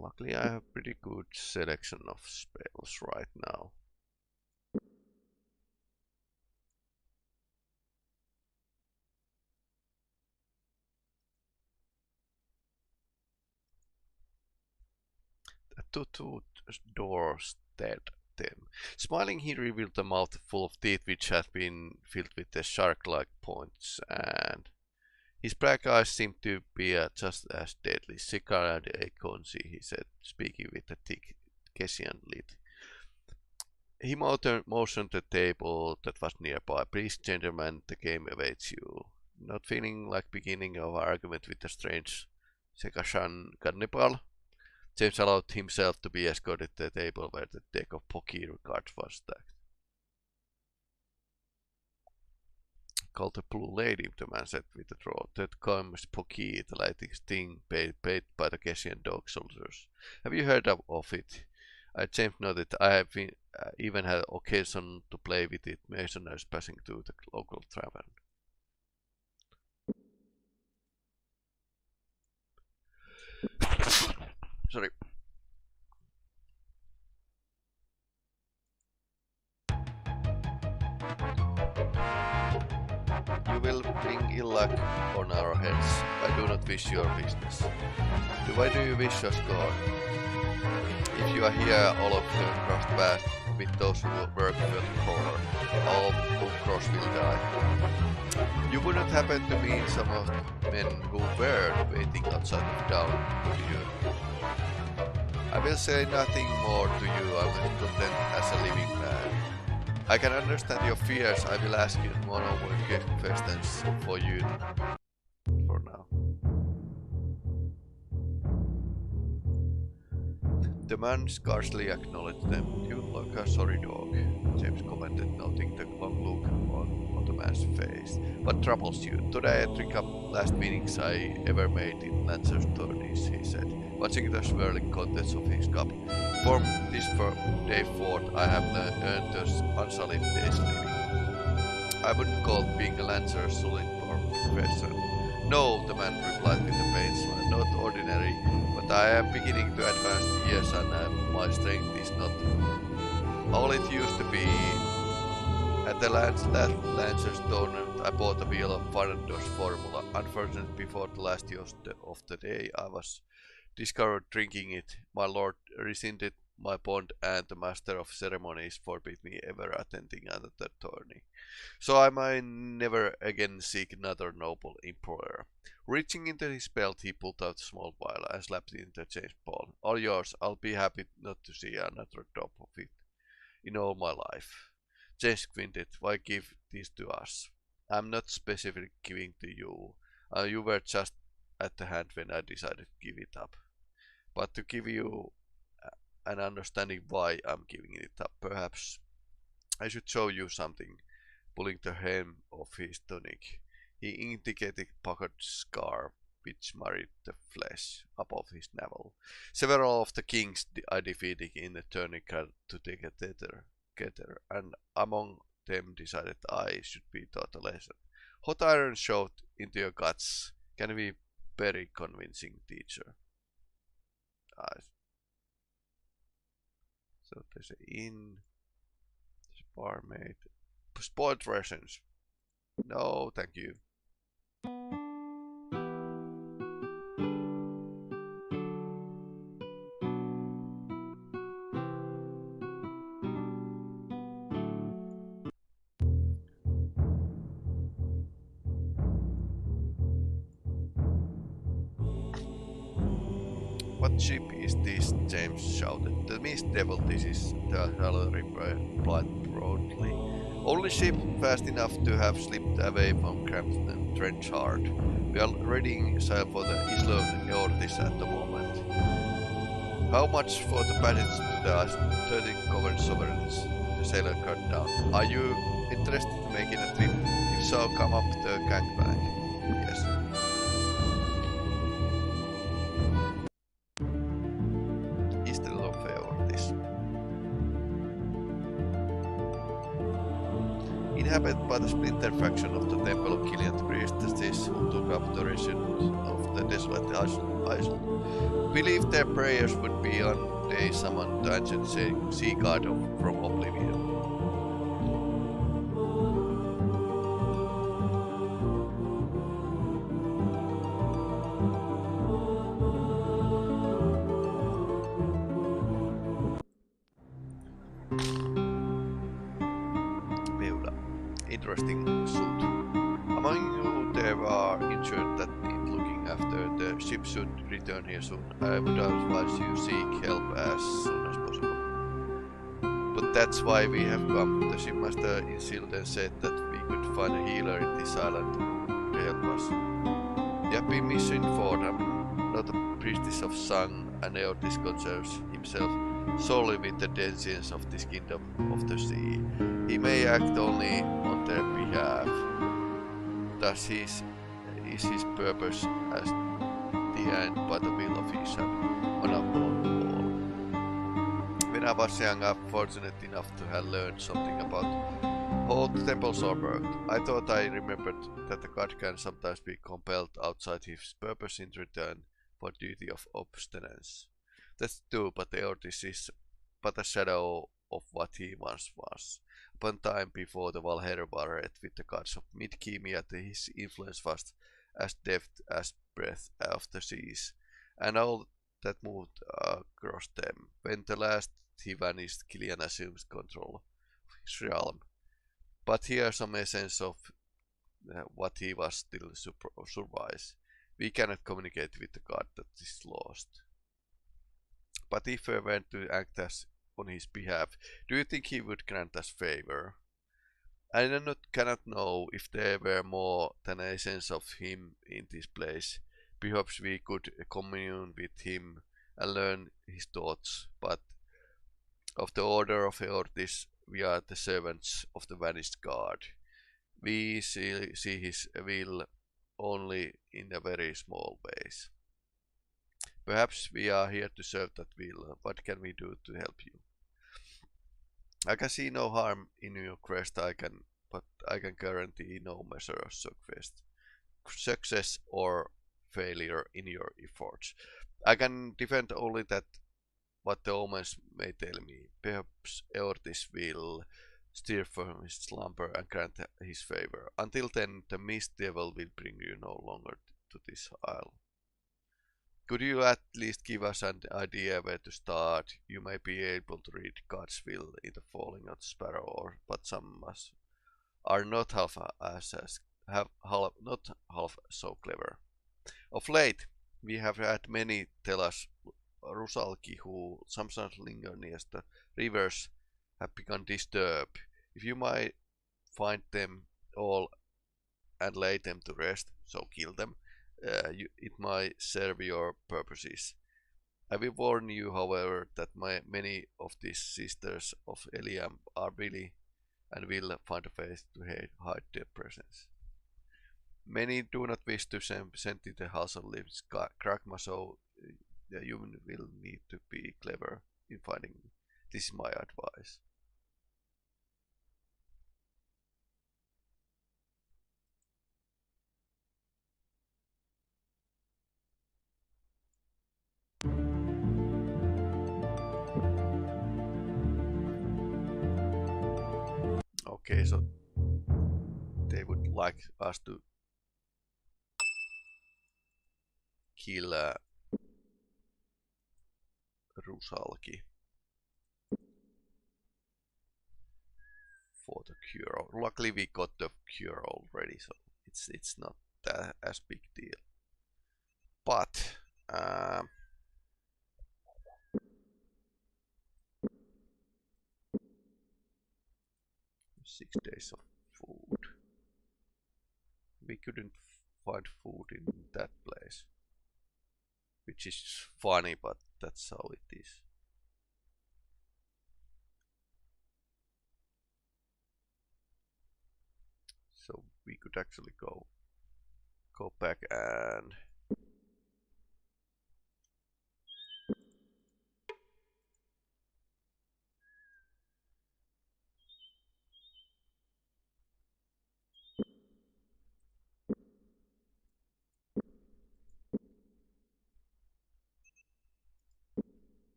Luckily, I have pretty good selection of spells right now. The two doors stared them. Smiling, he revealed a mouth full of teeth which had been filled with the shark-like points, and his black eyes seemed to be just as deadly. Cigar and acornsy, he said, speaking with a thick Kessian lid. He motioned the table that was nearby. Please, gentlemen, the game awaits you. Not feeling like beginning an argument with a strange Sekashan cannibal, James allowed himself to be escorted to the table where the deck of poker cards was stacked. Called the Blue Lady, the man said with a draw. That comes poker, the lightning sting paid by the Kessian dog soldiers. Have you heard of it? James nodded. I have even had occasion to play with it, masoners passing through the local tavern. Sorry. You will bring ill luck on our heads. I do not wish your business. Why do you wish us God? If you are here, all of you cross paths with those who work for Krondor. All who cross will die. You wouldn't happen to meet some of the men who were waiting outside of town, do you? I will say nothing more to you. I will content as a living man. I can understand your fears. I will ask you more questions for you for now. The man scarcely acknowledged them. You look a sorry dog, James commented, noting the long look on the man's face. What troubles you? Today I drink up last winnings I ever made in Lancer's tourneys, he said, watching the swirling contents of his cup. From this day forth, I have earned a unsullied day's living. I wouldn't call being a Lancer a solid profession. No, the man replied with a faint smile, not ordinary, but I am beginning to advance the years and my strength is not all it used to be. At the last Lancer's tournament, I bought a wheel of Farandor's formula. Unfortunately, before the last year of the day, I was discovered drinking it. My lord rescinded my bond, and the master of ceremonies forbid me ever attending another tourney. So I might never again seek another noble emperor. Reaching into his belt, he pulled out a small vial and slapped it into James' palm. All yours. I'll be happy not to see another drop of it in all my life. James squinted. Why give these to us? I'm not specifically giving to you. You were just at the hand when I decided to give it up. But to give you an understanding why I'm giving it up, perhaps I should show you something. Pulling the hem of his tunic, he indicated puckered scar which marred the flesh above his navel. Several of the kings I defeated in the tournament to take a tether, and among them decided I should be taught a lesson. Hot iron shot into your guts can be very convincing teacher. So there's an inn, there's a Barmaid. Spoiled rations. No, thank you. What ship is this? James shouted. The mist devil, this is, the sailor replied proudly. Only ship fast enough to have slipped away from Crampton Trench Hard. We are readying sail for the Isla Eortis at the moment. How much for the passage to the 30 covered sovereigns? The sailor cut down. Are you interested in making a trip? If so, come up the gangplank. Yes. Eastern of Eortis. Inhabited by the splinter faction of the Temple of Killian priestesses who took up the residence of the desolate island. Believed their prayers would be on they summoned the ancient sea god from oblivion. Veula. Interesting suit. Among you there are injured that need looking after. The ship should return here soon. I would advise you seek help as soon as possible. But that's why we have come. The shipmaster in Silden said that we could find a healer in this island who could help us. You have been misinformed. I'm not a priestess of Sang, and Eotis concerns himself solely with the denizens of this kingdom of the sea. He may act only on their behalf. Thus is his purpose as the end by the will of his son on a wall. When I was young, I was fortunate enough to have learned something about how the temples are worked. I thought I remembered that the god can sometimes be compelled outside his purpose in return for duty of abstinence. That's true, but Eotis is but a shadow of what he once was. Upon time before the Valhalla barred with the gods of Midkemia, his influence was as depth as breadth of the seas, and all that moved across them. When the last he vanished, Killian assumed control of his realm. But here some essence of what he was still survives. We cannot communicate with the god that is lost. But if we were to act as on his behalf, do you think he would grant us favor? I cannot know if there were more than a sense of him in this place. Perhaps we could commune with him and learn his thoughts, but of the order of Eortis, we are the servants of the vanished god. We see his will only in a very small ways. Perhaps we are here to serve that will. What can we do to help you? I can see no harm in your quest, but I can guarantee no measure of success or failure in your efforts. I can defend only that what the omens may tell me. Perhaps Eortis will stir from his slumber and grant his favor. Until then, the mist devil will bring you no longer to this isle. Could you at least give us an idea where to start? You may be able to read God's will in the falling of the sparrow, but some are not half so clever. Of late, we have had many tell us Rusalki who sometimes linger near the rivers have become disturbed. If you might find them all and lay them to rest, so kill them, it might serve your purposes. I will warn you, however, that many of these sisters of Eliam are really and will find a way to hide their presence. Many do not wish to send to the house of lives Kragma, so you will need to be clever in finding me. This is my advice. Okay, so they would like us to kill Rusalki for the cure. Luckily we got the cure already, so it's not as big deal. But 6 days of food. We couldn't find food in that place, which is funny, but that's how it is. So we could actually go back and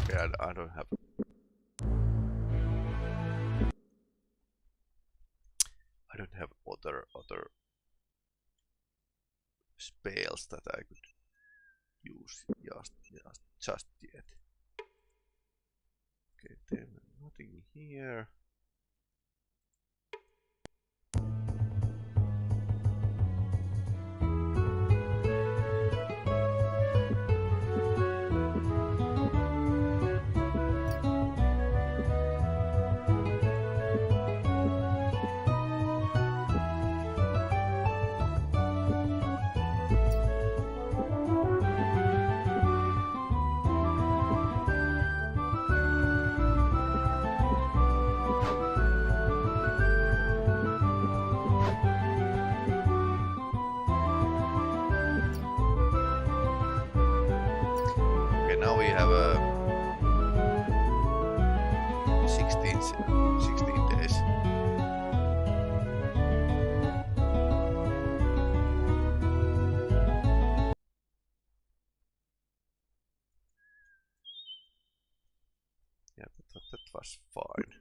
okay, I don't have other spells that I could use just yet. Okay, then nothing here. Now we have 16 days. Yeah, that was fine.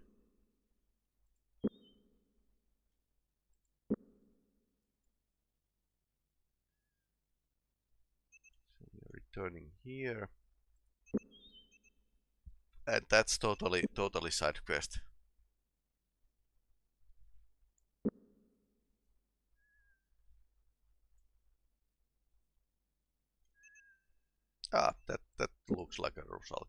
So we are returning here. And that's totally side quest. Ah, that looks like a result.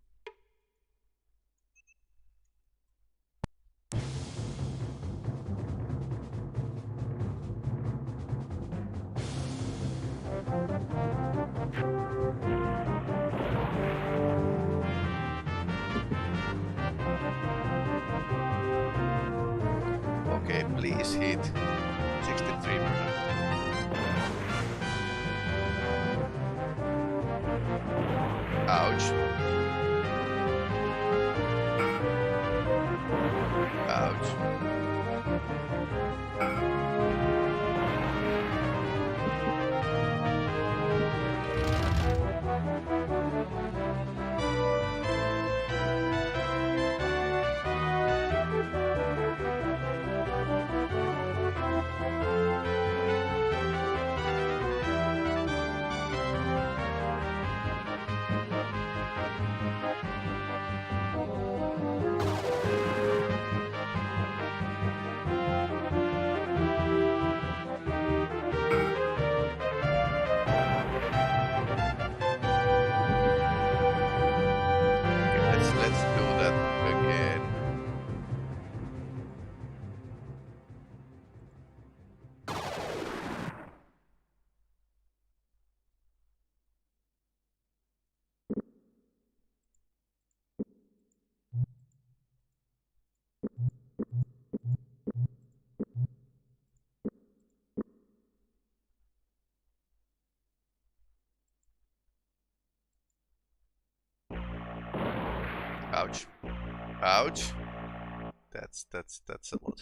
Okay, please hit 63%. Ouch. Ouch. Let's do that again. Ouch. Ouch. That's a lot.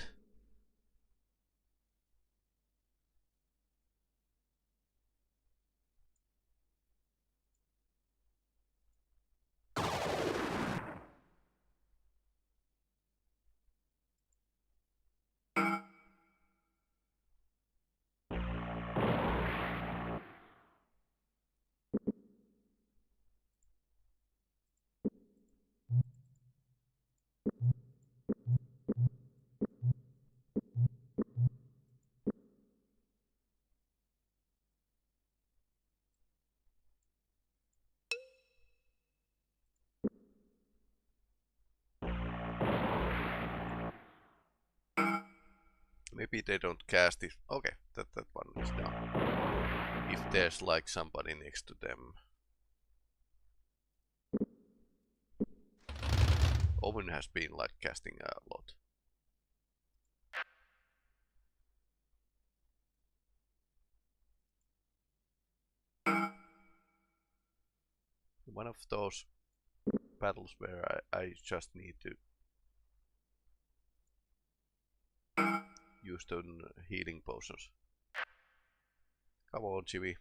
Maybe they don't cast it. Okay, that one is done. If there's like somebody next to them. Owen has been like casting a lot. One of those battles where I just need to use the healing potions. Come on, Jimmy.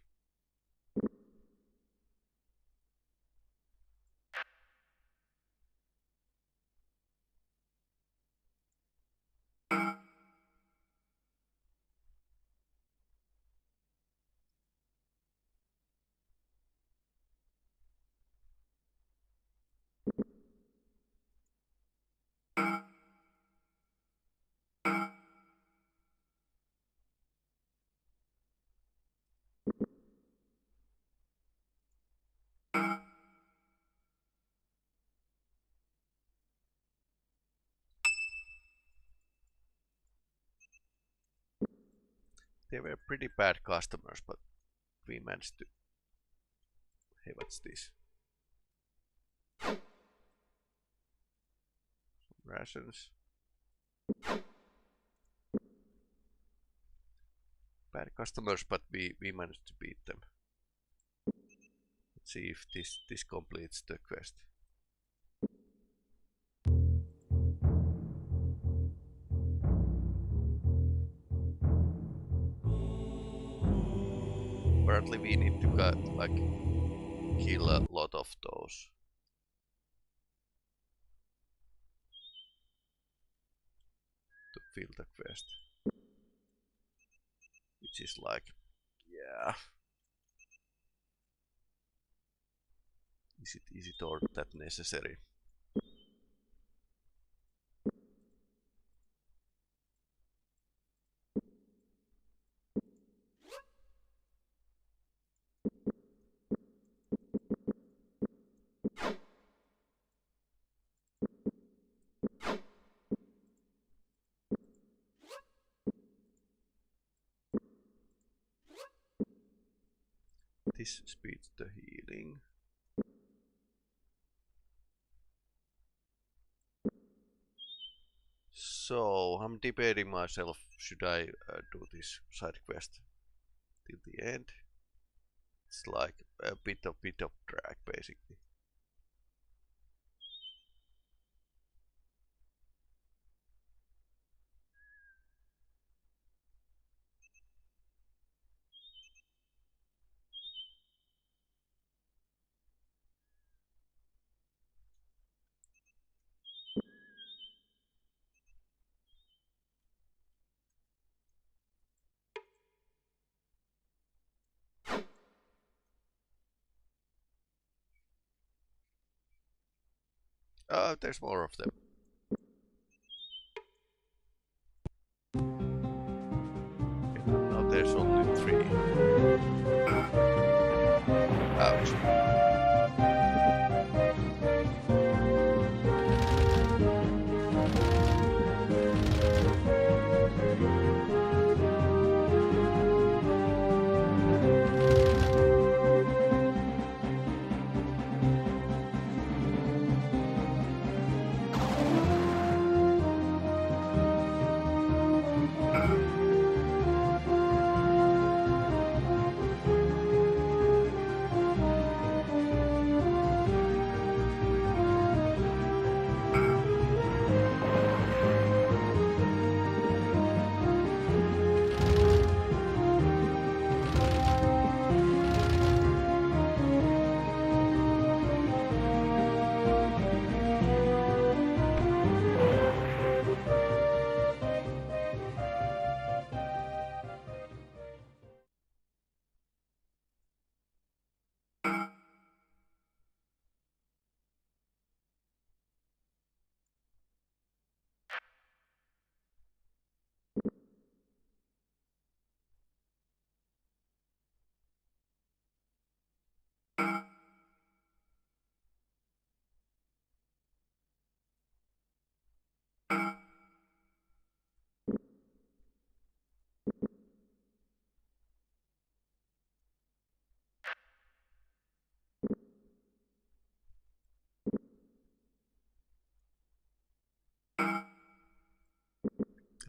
They were pretty bad customers, but we managed to... Hey, what's this? Rations. Bad customers, but we managed to beat them. Let's see if this completes the quest. Apparently we need to like kill a lot of those. To fill the quest. Which is like, yeah. Is it all that necessary? This speeds the healing. So I'm debating myself, should I do this side quest till the end? It's like a bit of drag basically. There's more of them. Okay, now there's only 3. Ouch.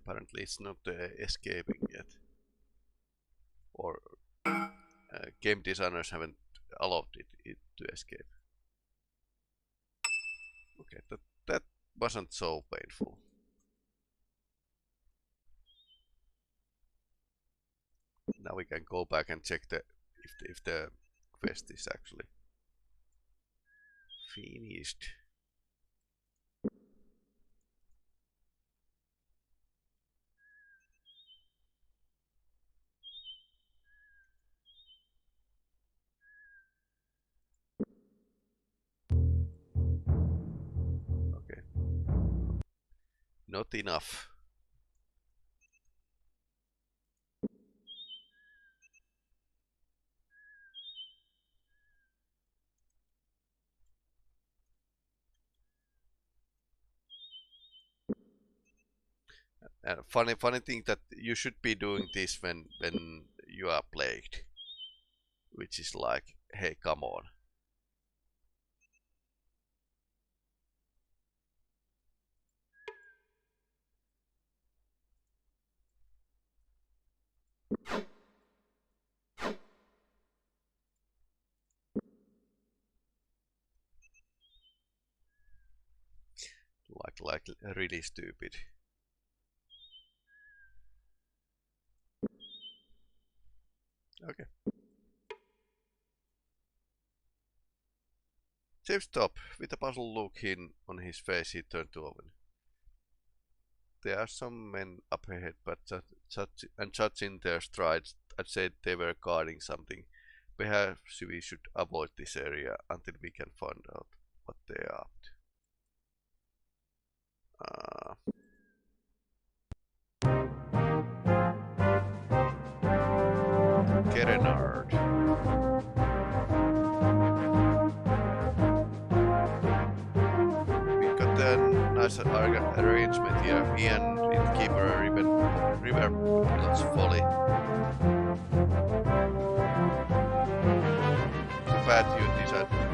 Apparently it's not escaping yet. Or game designers haven't allowed it to escape. Okay, that wasn't so painful. Now we can go back and check if the quest is actually finished. Okay. Not enough. Funny thing that you should be doing this when you are plagued, which is like, hey, come on. Like really stupid. Okay. James stopped. With a puzzled look on his face, he turned to Owen. There are some men up ahead, but judging their strides, I'd say they were guarding something. Perhaps we should avoid this area until we can find out what they are up to. Kerenard. We've got a nice arrangement here. Me and Innkeeper River Pilot's Folly. Too bad you decided to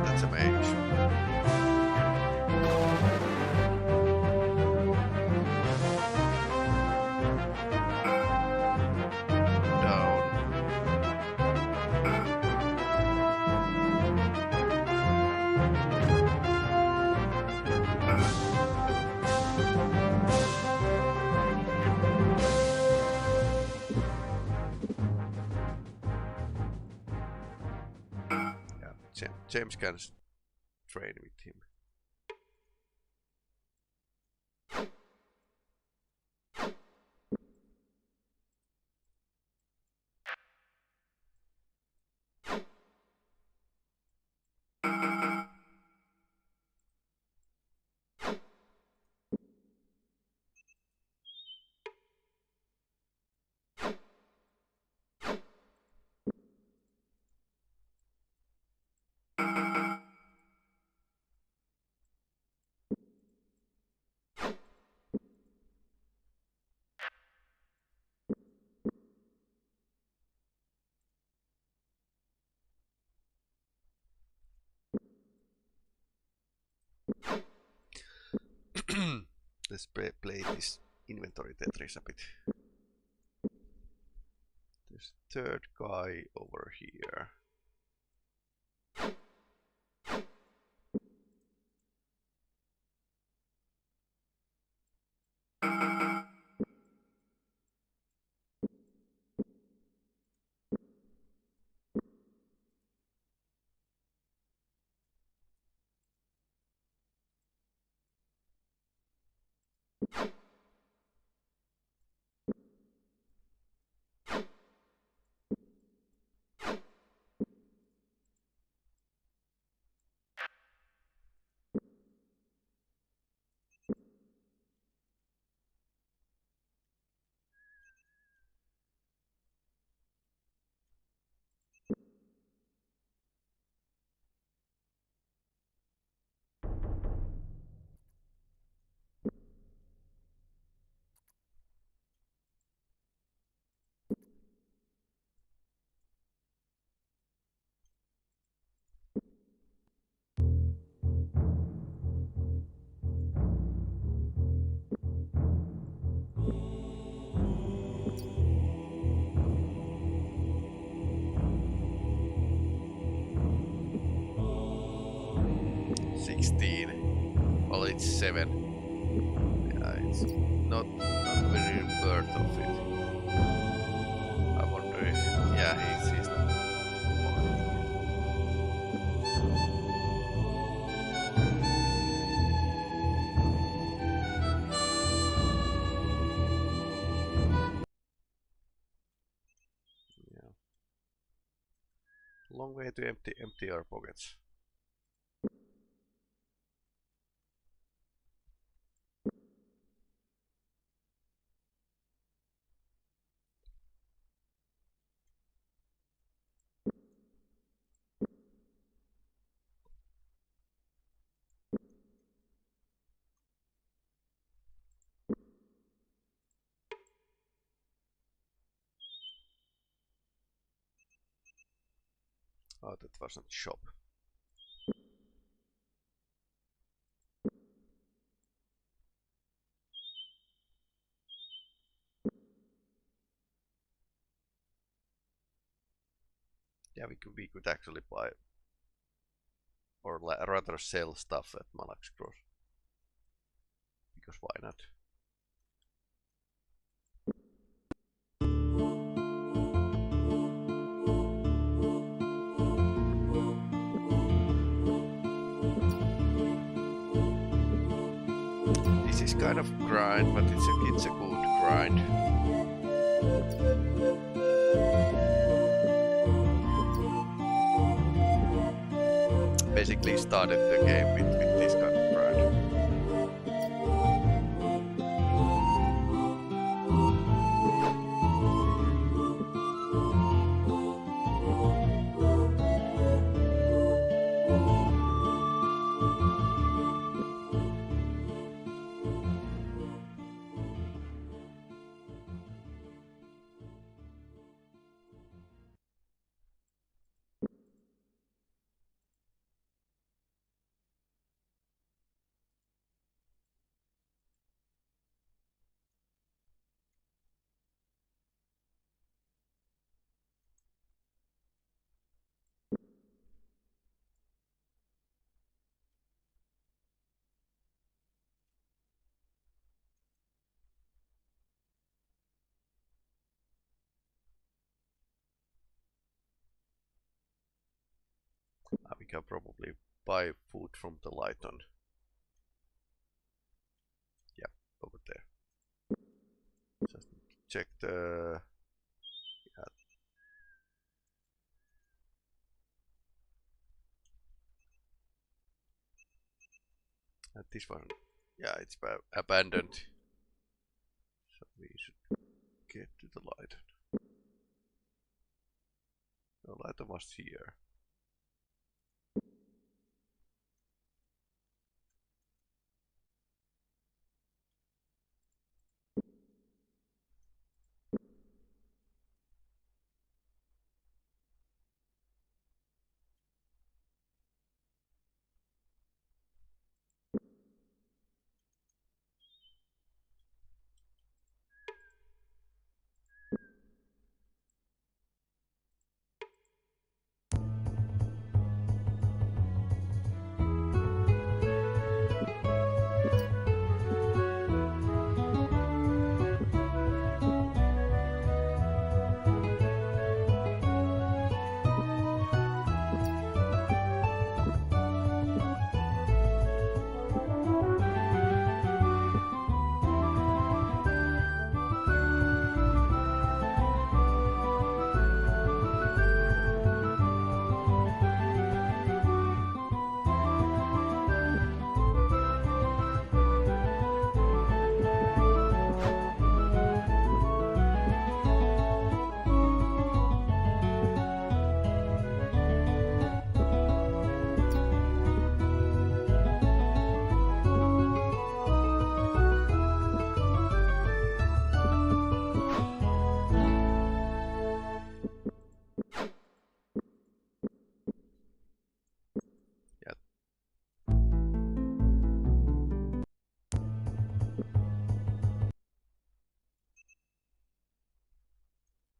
that's a mage. James can train with him. Let's play this inventory Tetris a bit. There's third guy over here. 16. Well, it's 7. Yeah, it's not very worth of it. I wonder if, yeah, he's yeah. Long way to empty our pockets. Oh, that wasn't shop. Yeah, we could actually buy, or rather sell stuff at Malax Cross. Because why not? This is kind of grind, but it's a good grind. Basically started the game with this kind of grind. We can probably buy food from the Lighton. Yeah, over there. Just check the... Yeah. This one, yeah, it's abandoned. So we should get to the Lighton. The Lighton was here.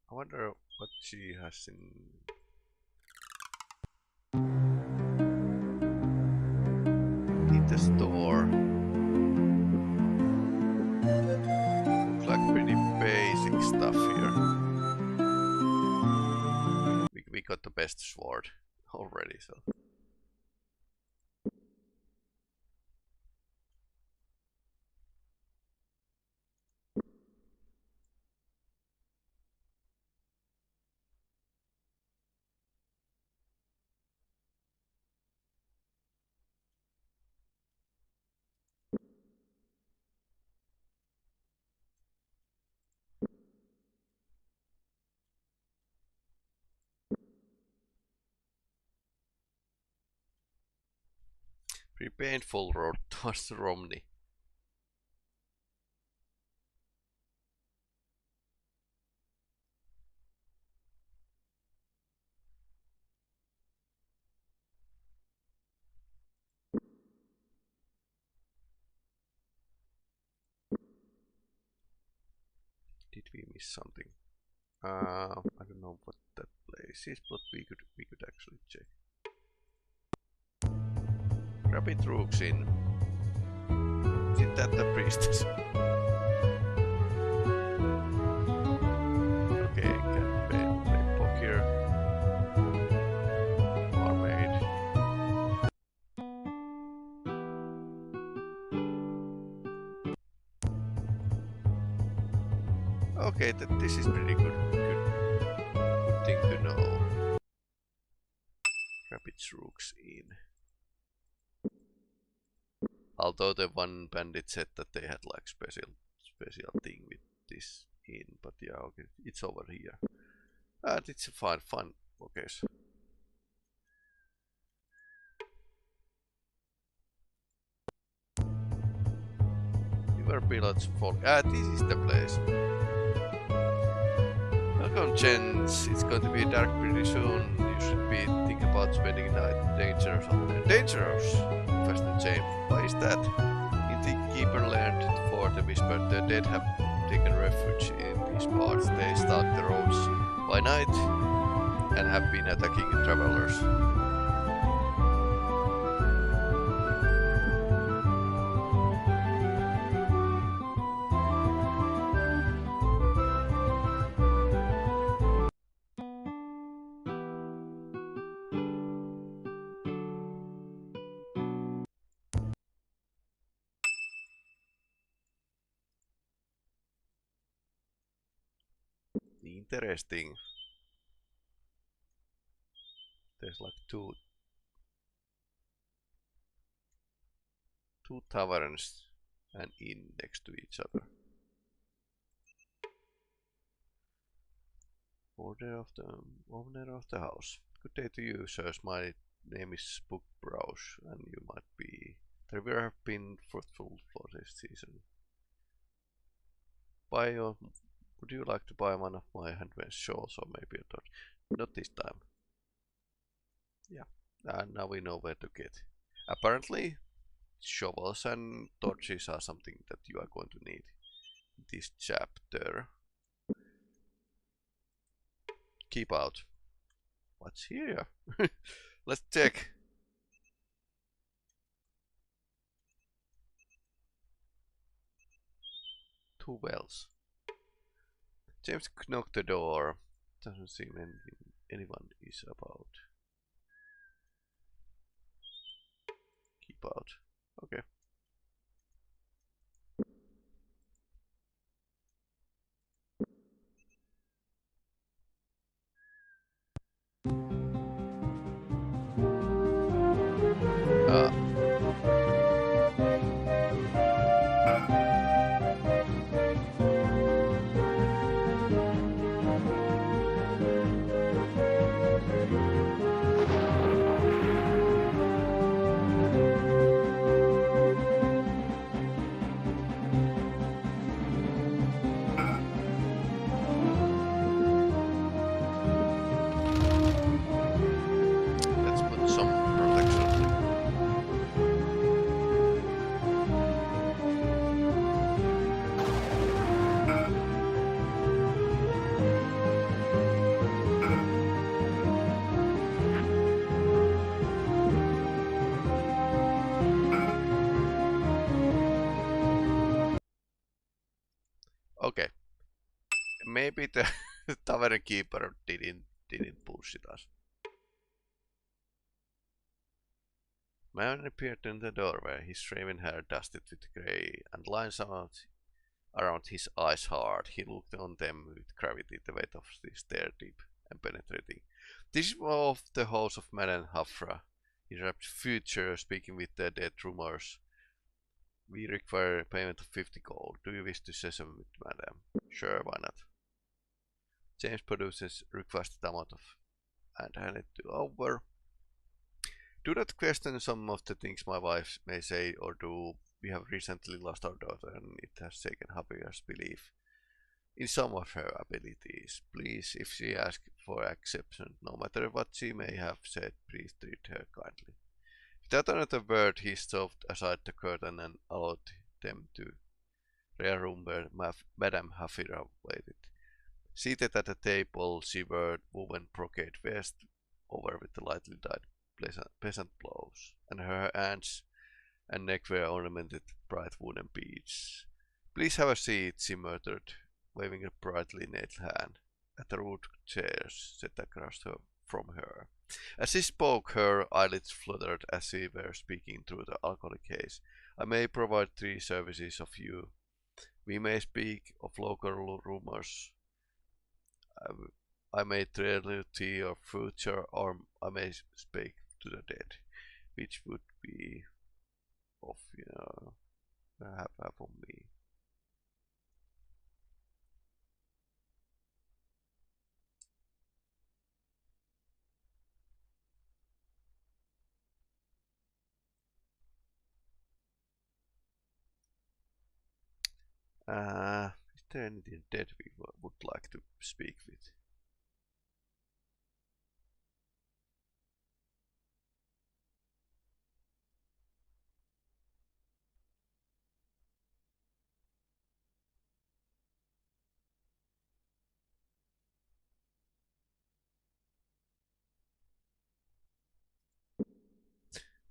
I wonder what she has in... the store. Looks like pretty basic stuff here. We got the best sword already, so. Pretty painful road towards Romney. Did we miss something? I don't know what that place is, but we could actually check. Rabbit Rooks in. Isn't that the priestess? Okay, can play poke here. Barmaid. Okay, this is pretty good thing to know. Rabbit Rooks in. Although the one bandit said that they had like special thing with this in, but yeah, okay, it's over here. It's a fun okay. River pilots fall. This is the place. Welcome, gents. It's going to be dark pretty soon. You should be thinking about spending the night dangerous. Fasten chain. Why is that? In the Keeper land for the Whisper, the dead have taken refuge in these parts. They stalk the roads by night and have been attacking travelers. Interesting. There's like two taverns and inn next to each other. Owner of the house. Good day to you, sirs. My name is Bookbrowse, and you might be. The river have been fruitful for this season. Would you like to buy one of my handmade shawls or maybe a torch? Not this time. Yeah, now we know where to get. Apparently, shovels and torches are something that you are going to need in this chapter. Keep out. What's here? Let's check. Two wells. James knocked the door. Doesn't seem anyone is about. Keep out. Okay. Okay, maybe the tavern keeper didn't bullshit us. Man appeared in the doorway, his raven hair dusted with grey, and lines around his eyes hard. He looked on them with gravity, the weight of the stare deep and penetrating. This is of the house of Madame Hafra. He rapped future, speaking with the dead rumors. We require payment of 50 gold. Do you wish to session with Madame? Sure, why not? James produces requested amount of and hand it to over. Do not question some of the things my wife may say or do. We have recently lost our daughter and it has taken Javier's belief in some of her abilities. Please, if she asks for exception, no matter what she may have said, please treat her kindly. Without another word, he shoved aside the curtain and allowed them to rear room where Madame Hafira waited. Seated at a table, she wore woven brocade vest over with the lightly dyed peasant blouse, and her hands and neck were ornamented with bright wooden beads. Please have a seat, she muttered, waving a brightly nailed hand at the rude chairs set across from her. As she spoke, her eyelids fluttered as she were speaking through the alcoholic haze. I may provide 3 services of you. We may speak of local rumors. I may tell you your future, or I may speak to the dead, which would be of, half of me. Is there anything dead we would like to speak with?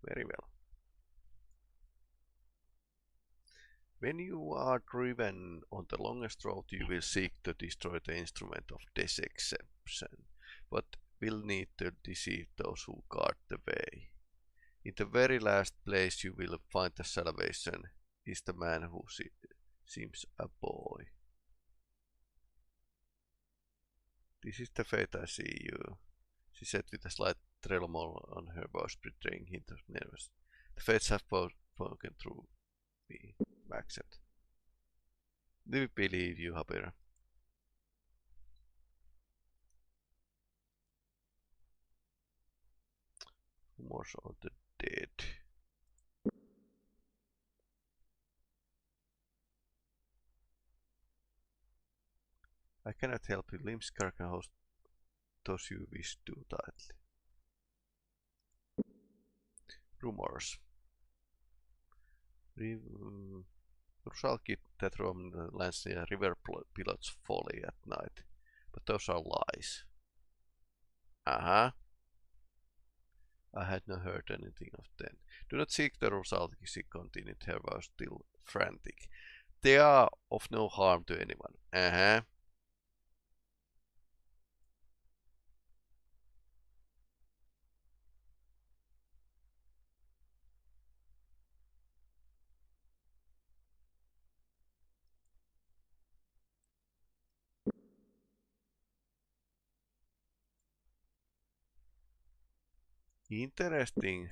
Very well. When you are driven on the longest road, you will seek to destroy the instrument of deception, but will need to deceive those who guard the way. In the very last place you will find the salvation is the man who seems a boy. This is the fate I see you, she said with a slight tremor on her voice, betraying hint of nervous. The fates have spoken through me. Accept. Do we believe you, Habira? Rumors of the dead. I cannot help you. Limbs can host those you wish too tightly. Rumors. Rusalki that roam lands near river pilots folly at night. But those are lies. Uh-huh. I had not heard anything of them. Do not seek the Rusalki, she continued, her voice still frantic. They are of no harm to anyone. Uh-huh. Interesting.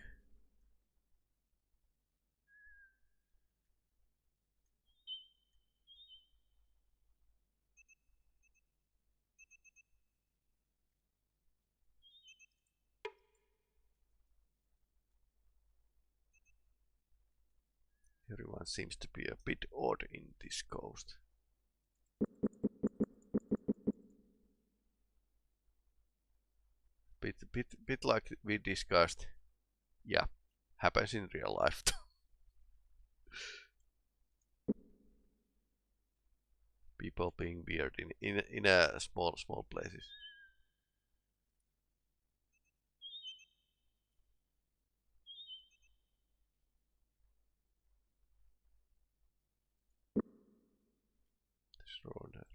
Everyone seems to be a bit odd in this coast. Bit like we discussed. Yeah, happens in real life. People being weird in a small places.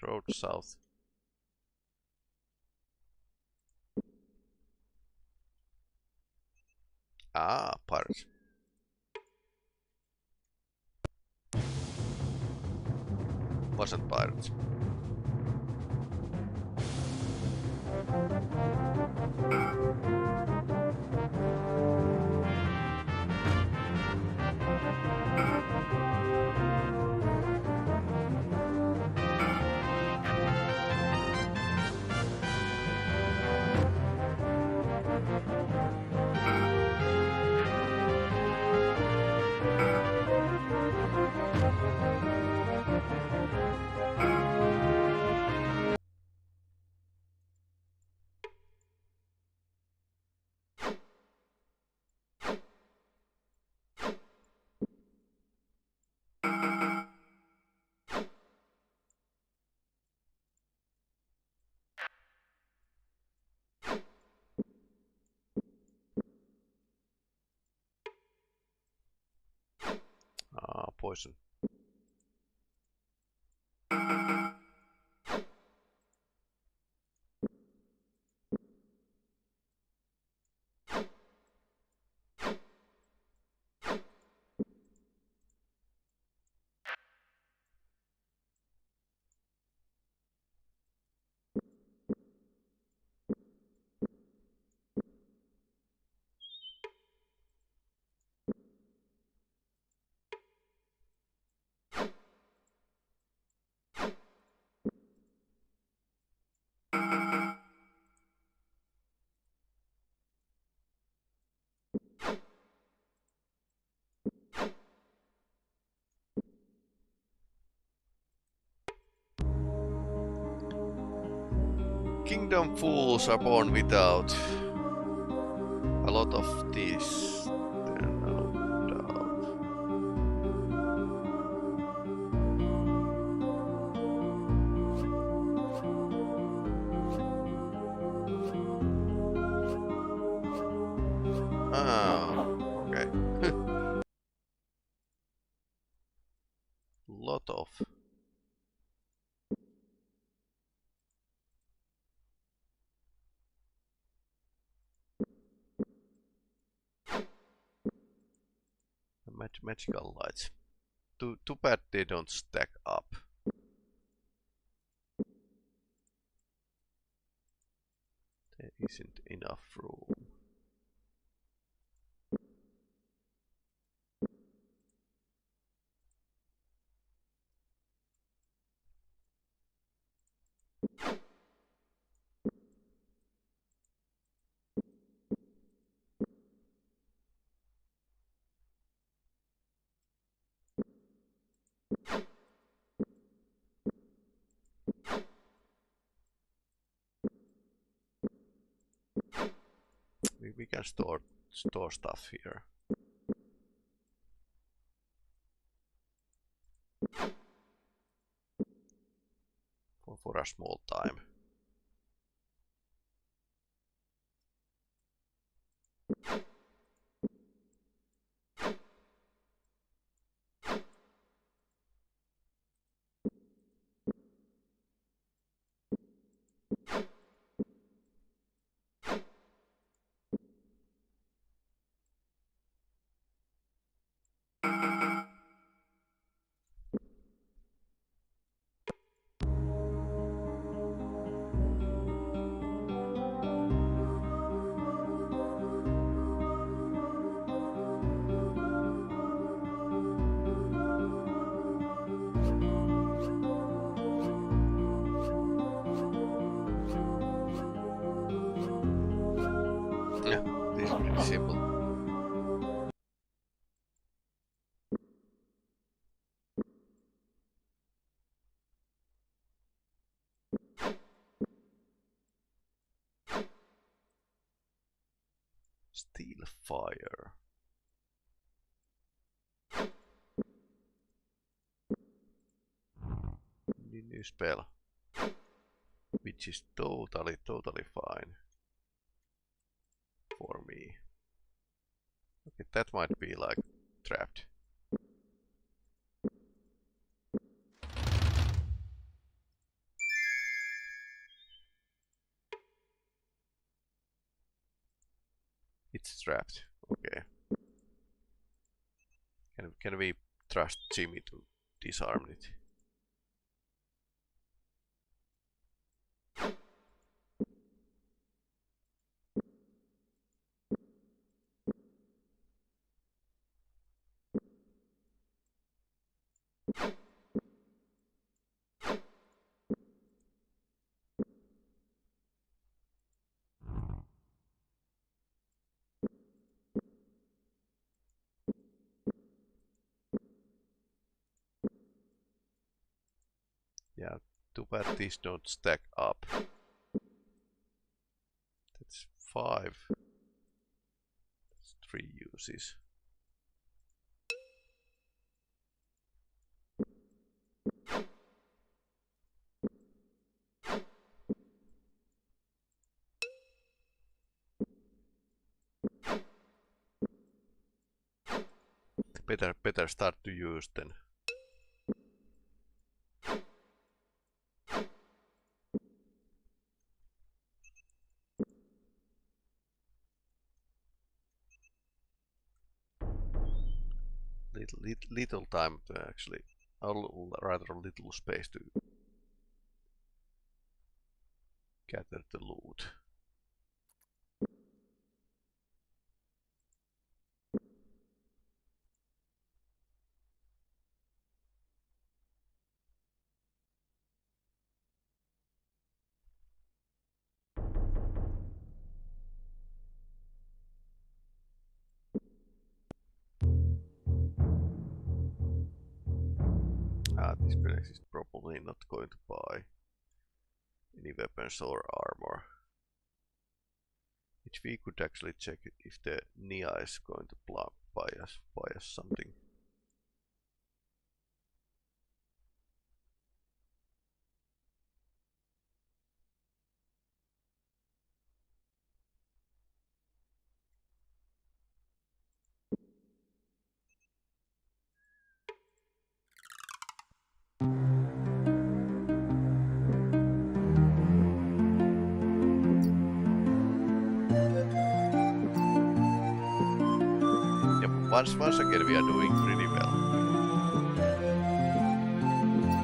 Road south. Ah, pirates. Wasn't pirates. Ah, poison. Kingdom fools are born without a lot of these. No doubt. Ah, okay. Lot of. Magical lights. Too bad they don't stack up. There isn't enough room. We can store stuff here. For a small time. Yeah, this is pretty simple. Steel fire. New spell. Which is totally fine for me. Okay, that might be like trapped. It's trapped. Okay. Can we trust Jimmy to disarm it? Yeah, too bad these don't stack up. That's 5. That's 3 uses. Better start to use then. Little time to actually, rather little space to gather the loot. This village is probably not going to buy any weapons or armor. Which we could actually check if the Nia is going to buy us something. Once again we are doing pretty well.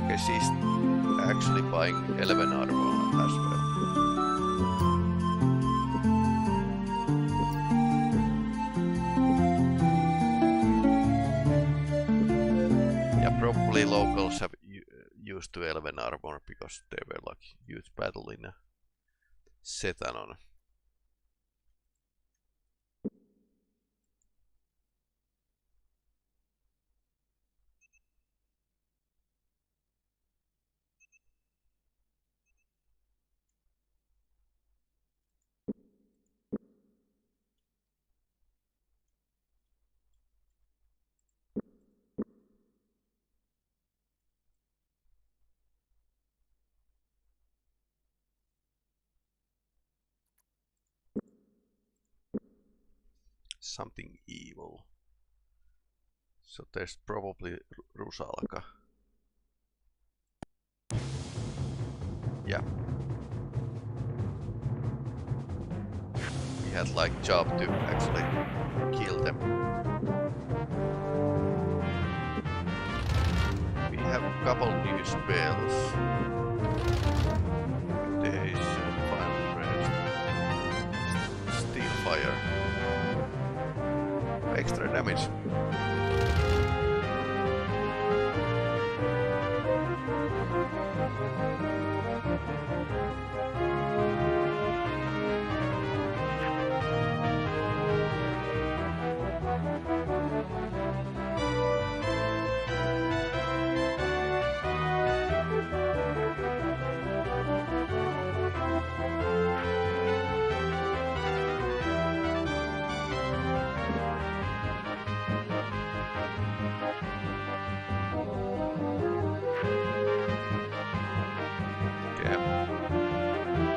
Okay, she's actually buying 11 armor as well. Yeah, probably locals have used to 11 armor because they were like huge battle in Setanon. Something evil. So there's probably Rusalka. Yeah. We had like job to actually kill them. We have a couple new spells. Mutation, Final Rest, Steel Fire. Extra damage.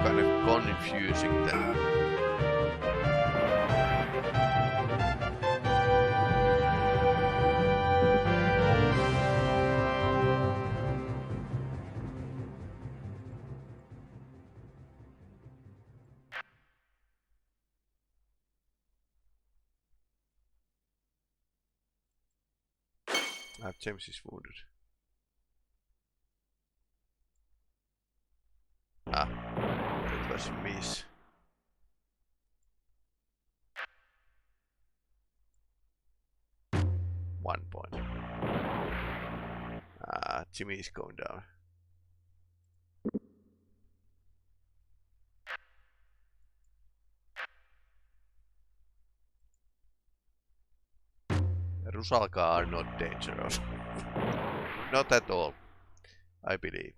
Kind of confusing them. James is wounded. Ah, that was a miss. One point. Jimmy is going down. Rusalka are not dangerous. Not at all, I believe.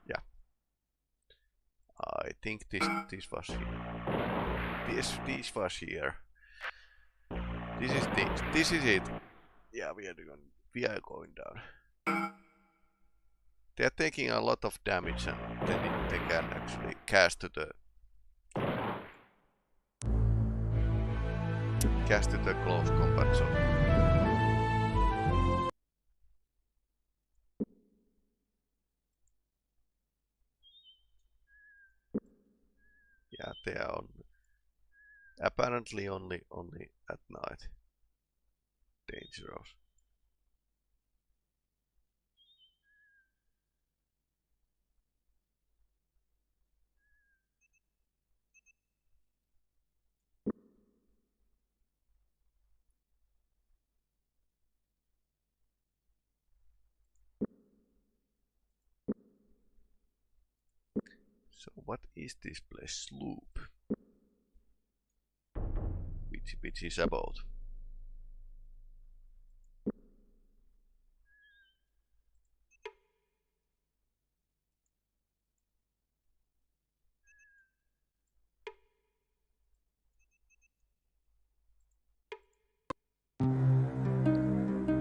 Yeah. I think this was here. This was here. This is this. This is it. Yeah, we are going down. They are taking a lot of damage and then they can actually cast to the close combat zone. Yeah, they are apparently only at night. Dangerous. So what is this place? Sloop. Which is about?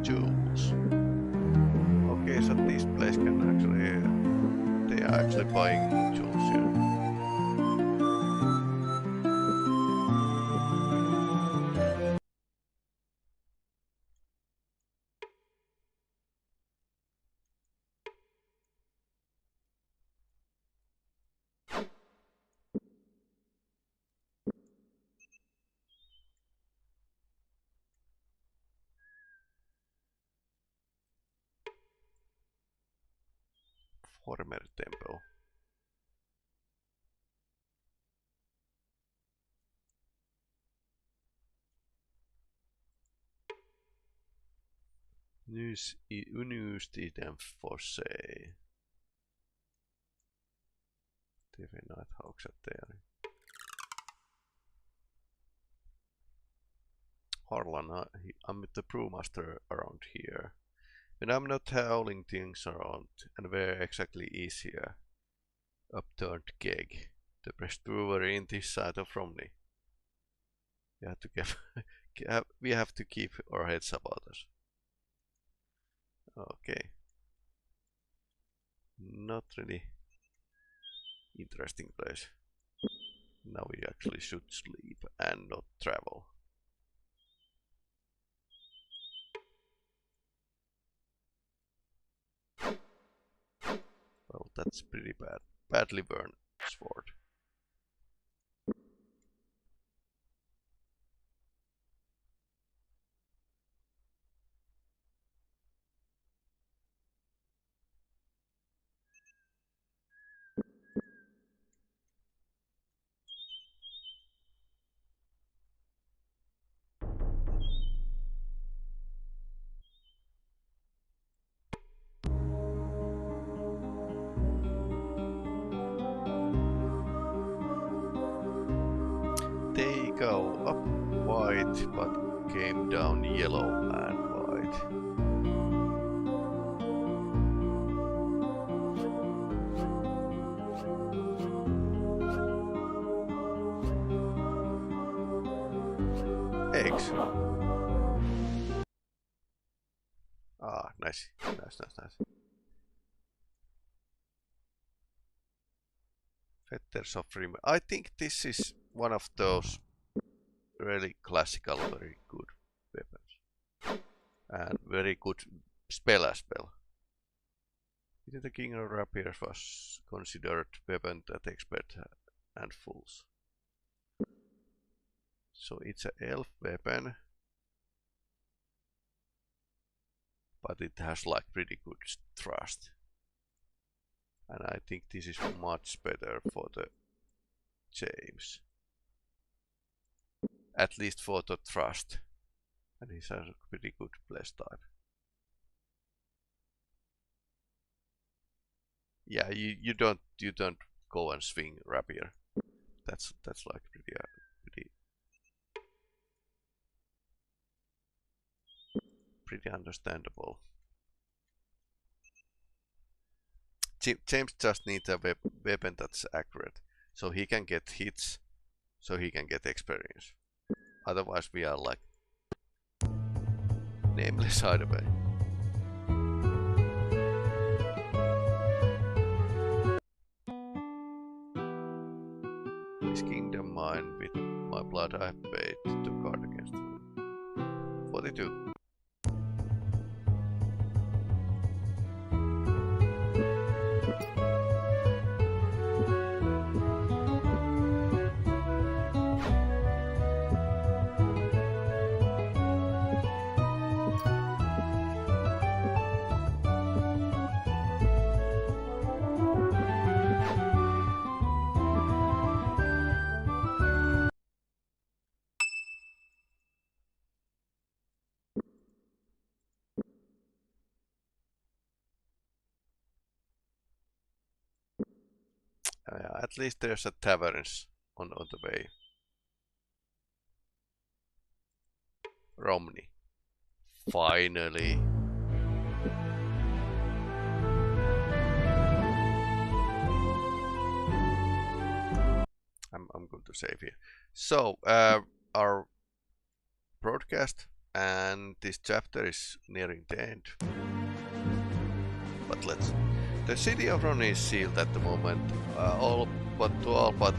Jewels. Okay, so this place can actually they are actually buying jewels here. Former temple. Unused item for sale. TV-Nighthawkset there. Harlan, I'm with the brewmaster around here. And I'm not hauling things around. And where exactly is here? Upturned keg. The best brewery in this side of Romney. We have to we have to keep our heads about us. Okay. Not really interesting place. Now we actually should sleep and not travel. Well, that's pretty bad. Badly burned sword. They go up white, but came down yellow and white. Eggs. Ah, nice. Nice. Fetters of Rim. I think this is one of those really classical, very good weapons. And very good spell as well. The king of rapiers was considered weapon that expert and fools. So it's an elf weapon, but it has like pretty good thrust. And I think this is much better for the James. At least for the thrust. And he has a pretty good bless type. Yeah, you don't go and swing rapier. That's like pretty understandable. James just needs a weapon that's accurate, so he can get hits, so he can get experience. Otherwise, we are like nameless either way. This kingdom mine with my blood I have paid to guard against them. 42. At least there's a taverns on the way. Romney. Finally. I'm going to save here. So our broadcast and this chapter is nearing the end. But the city of Ron is sealed at the moment, all but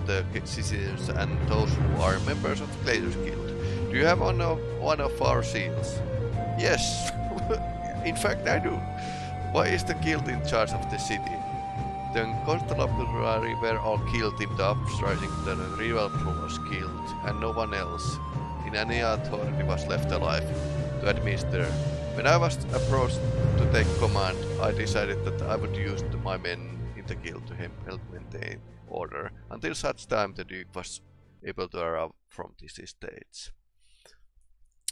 the citizens and those who are members of the Glazers Guild. Do you have one of our seals? Yes, in fact I do. Why is the guild in charge of the city? The constabulary were all killed in the uprising, the rival crew was killed, and no one else in any authority was left alive to administer. When I was approached to take command, I decided that I would use my men in the guild to help maintain order until such time the Duke was able to arrive from these estates.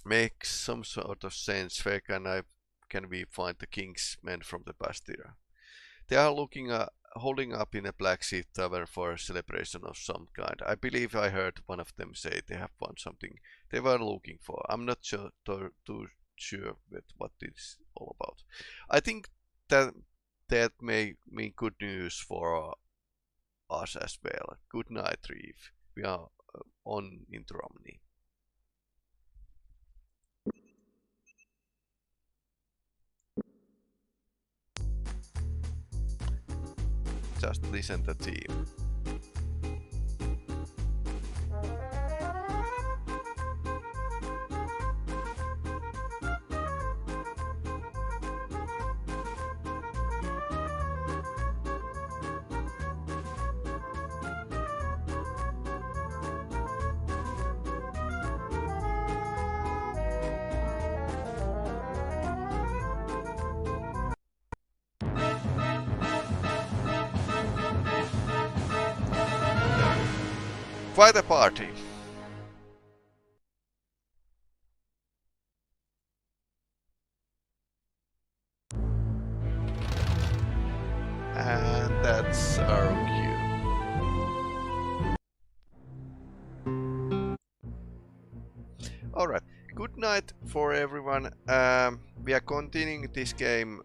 Makes some sort of sense. Where can we find the king's men from the past era? They are holding up in a black sheep tavern for a celebration of some kind. I believe I heard one of them say they have found something they were looking for. I'm not too sure with what it's all about. I think that may mean good news for us as well. Good night, Reeve. We are on into Romney. Just listen to the team. Quite a party. And that's our cue. Alright, good night for everyone. We are continuing this game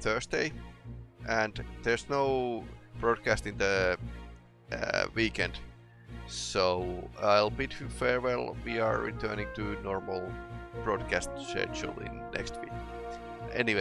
Thursday, and there's no broadcast in the weekend. So I'll bid you farewell. We are returning to normal broadcast schedule in next week. Anyway,